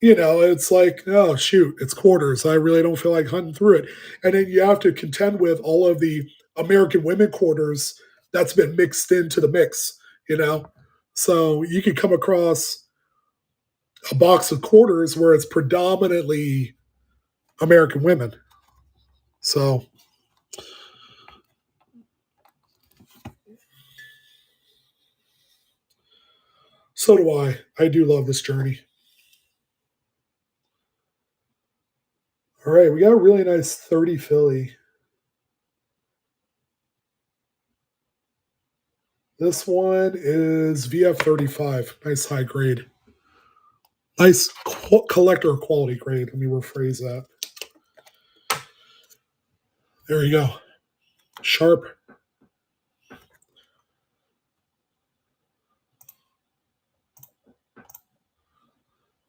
it's like, oh, shoot, it's quarters. I really don't feel like hunting through it. And then you have to contend with all of the American women quarters that's been mixed into the mix. So you could come across a box of quarters where it's predominantly American women. So do I. I do love this journey. All right, we got a really nice 30 Philly. This one is VF35. Nice high grade. Nice collector quality grade. Let me rephrase that. There you go. Sharp.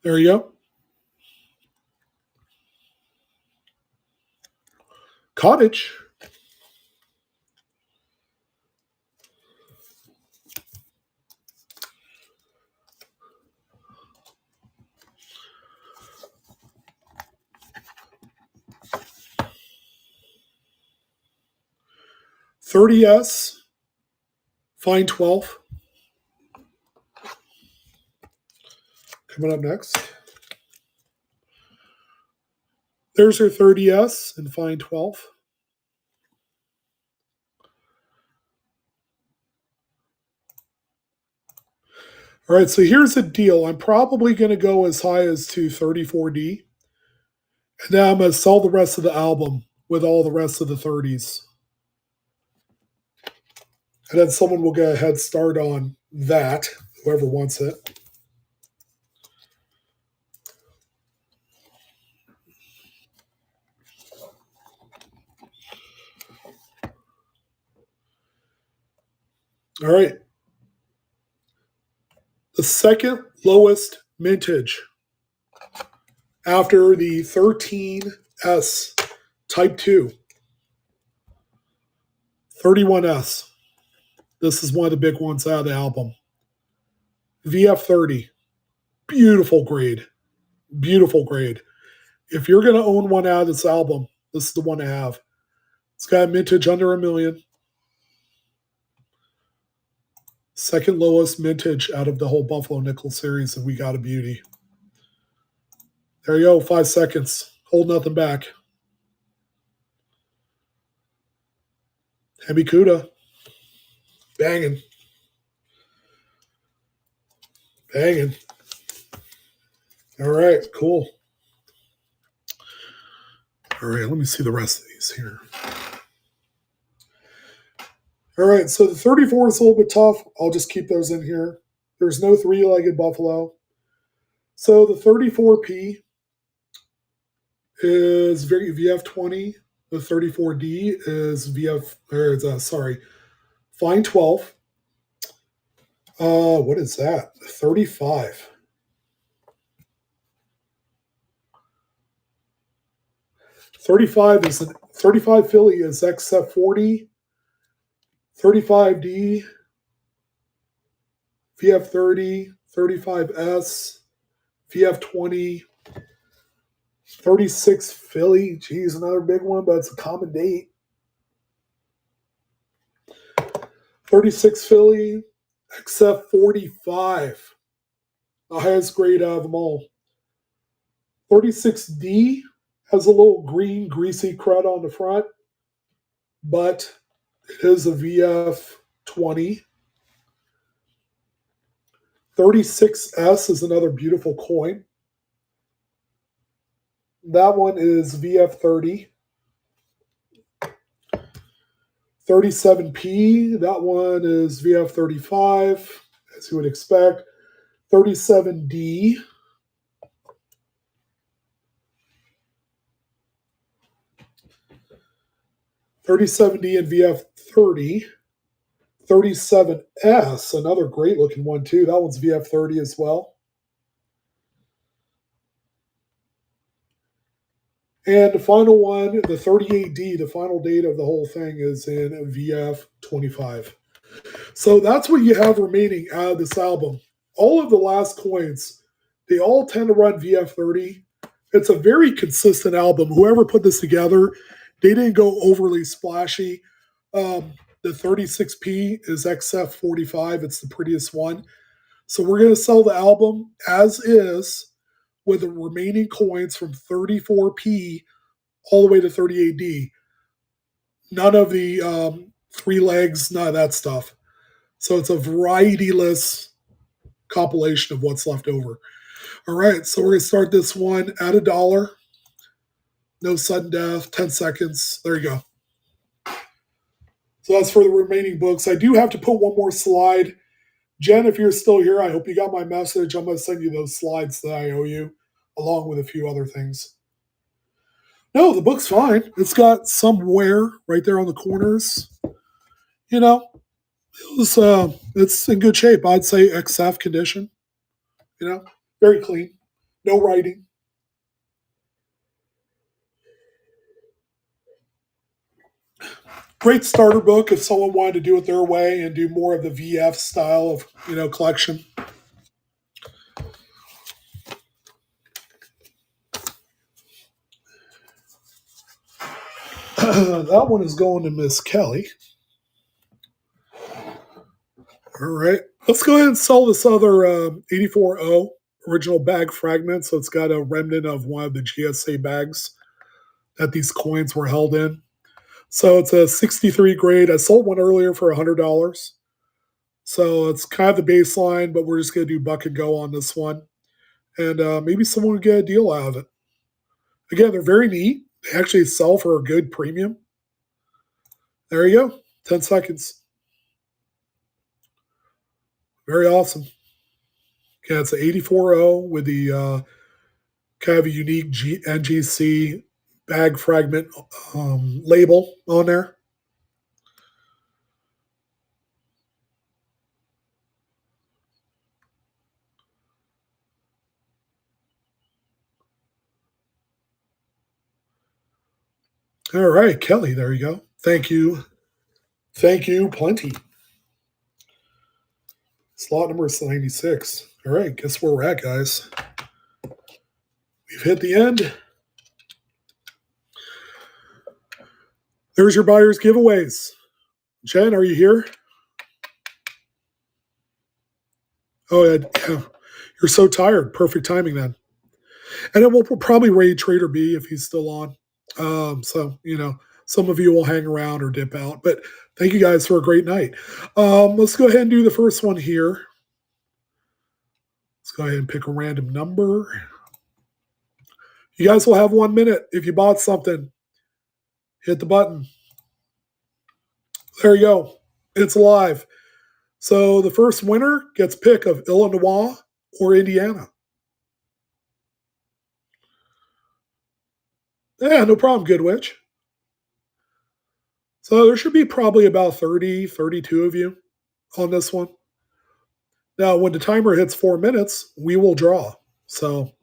There you go. Cottage. .30S, fine 12. Coming up next. There's your .30S and fine 12. All right, so here's the deal. I'm probably going to go as high as to 34D. And then I'm going to sell the rest of the album with all the rest of the 30s. And then someone will get a head start on that, whoever wants it. All right. The second lowest mintage after the 13S Type 2. 31S. This is one of the big ones out of the album. VF30. Beautiful grade. Beautiful grade. If you're going to own one out of this album, this is the one to have. It's got a mintage under $1 million. Second lowest mintage out of the whole Buffalo Nickel series, and we got a beauty. There you go, 5 seconds. Hold nothing back. Hemi Cuda. Banging. Banging. All right, cool. All right, let me see the rest of these here. All right, so the 34 is a little bit tough. I'll just keep those in here. There's no three-legged buffalo. So the 34P is VF20. The 34D is fine 12. What is that? 35. .35 Philly is XF40. 35D, VF30, 35S, VF20, 36 Philly. Geez, another big one, but it's a common date. 36 Philly, XF45, the highest grade out of them all. 36D has a little green, greasy crud on the front, but it is a VF20. 36S is another beautiful coin. That one is VF30. 37P, that one is VF35, as you would expect. 37D. .3070 and VF30. 37S, another great looking one too. That one's VF30 as well. And the final one, the 38D, the final date of the whole thing is in VF25. So that's what you have remaining out of this album. All of the last coins, they all tend to run VF30. It's a very consistent album. Whoever put this together, they didn't go overly splashy. The 36P is XF45. It's the prettiest one. So we're going to sell the album as is with the remaining coins from 34P all the way to 38D. None of the 3 legs, none of that stuff. So it's a varietyless compilation of what's left over. All right, so we're going to start this one at $1. No sudden death, 10 seconds. There you go. So that's for the remaining books. I do have to put one more slide. Jen, if you're still here, I hope you got my message. I'm going to send you those slides that I owe you, along with a few other things. No, the book's fine. It's got some wear right there on the corners. You know, it's in good shape. I'd say XF condition. You know, very clean. No writing. Great starter book if someone wanted to do it their way and do more of the VF style of collection. That one is going to Miss Kelly. All right, let's go ahead and sell this other 84O original bag fragment. So it's got a remnant of one of the GSA bags that these coins were held in. So it's a 63 grade. I sold one earlier for $100. So it's kind of the baseline, but we're just going to do buck and go on this one. And maybe someone would get a deal out of it. Again, they're very neat. They actually sell for a good premium. There you go. 10 seconds. Very awesome. Okay, it's an 84O with the kind of a unique NGC bag fragment label on there. All right, Kelly, there you go. Thank you. Thank you, plenty. Slot number is 96. All right, guess where we're at, guys. We've hit the end. There's your buyer's giveaways. Jen, are you here? Oh, yeah. You're so tired. Perfect timing then. And it will probably raid Trader B if he's still on. So, some of you will hang around or dip out. But thank you guys for a great night. Let's go ahead and do the first one here. Let's go ahead and pick a random number. You guys will have 1 minute. If you bought something, hit the button. There you go. It's live. So the first winner gets pick of Illinois or Indiana. Yeah, no problem, Good Witch. So there should be probably about 30, 32 of you on this one. Now, when the timer hits 4 minutes, we will draw. So,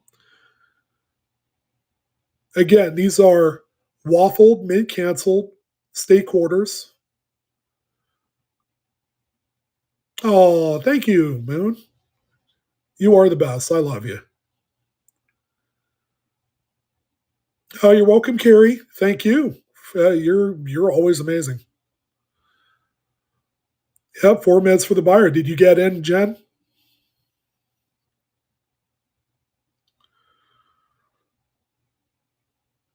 again, these are waffled, mid-canceled state quarters. Oh, thank you, Moon. You are the best. I love you. Oh, you're welcome, Carrie. Thank you. You're always amazing. Yep, 4 minutes for the buyer. Did you get in, Jen?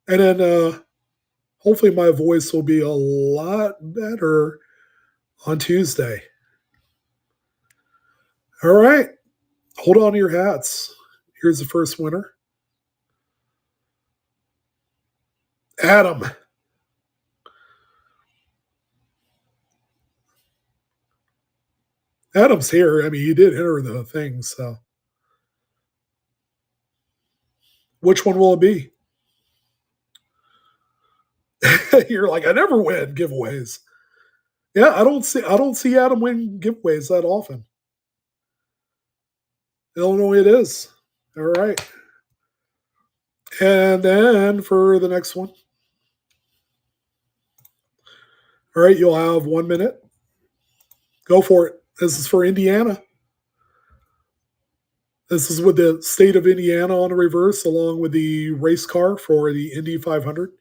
And then hopefully my voice will be a lot better on Tuesday. All right. Hold on to your hats. Here's the first winner. Adam. Adam's here. I mean, he did enter the thing, so. Which one will it be? You're like, I never win giveaways. Yeah, I don't see Adam win giveaways that often. Illinois it is. All right. And then for the next one. All right, you'll have 1 minute. Go for it. This is for Indiana. This is with the state of Indiana on the reverse, along with the race car for the Indy 500.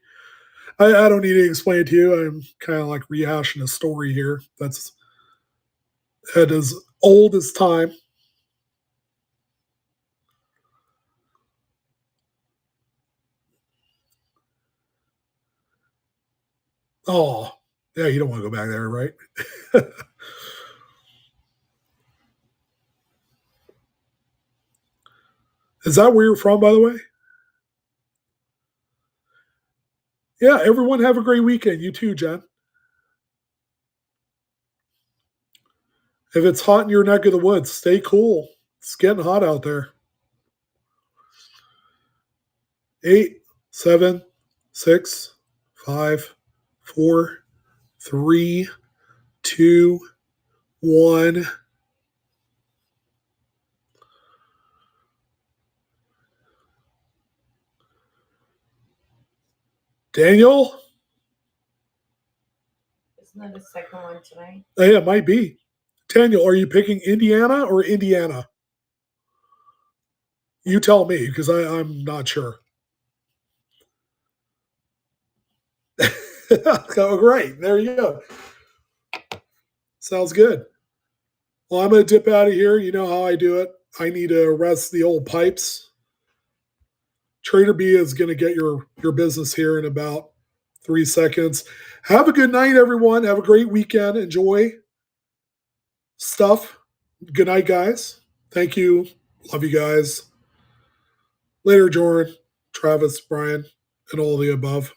I don't need to explain it to you. I'm kind of like rehashing a story here. That is old as time. Oh, yeah, you don't want to go back there, right? Is that where you're from, by the way? Yeah, everyone have a great weekend. You too, Jen. If it's hot in your neck of the woods, stay cool. It's getting hot out there. 8, 7, 6, 5, 4, 3, 2, 1. Daniel? Isn't that the second one tonight? Yeah, it might be. Daniel, are you picking Indiana or Indiana? You tell me, because I'm not sure. Oh, great. There you go. Sounds good. Well, I'm going to dip out of here. You know how I do it. I need to rest the old pipes. Trader B is going to get your business here in about 3 seconds. Have a good night, everyone. Have a great weekend. Enjoy stuff. Good night, guys. Thank you. Love you guys. Later, Jordan, Travis, Brian, and all the above.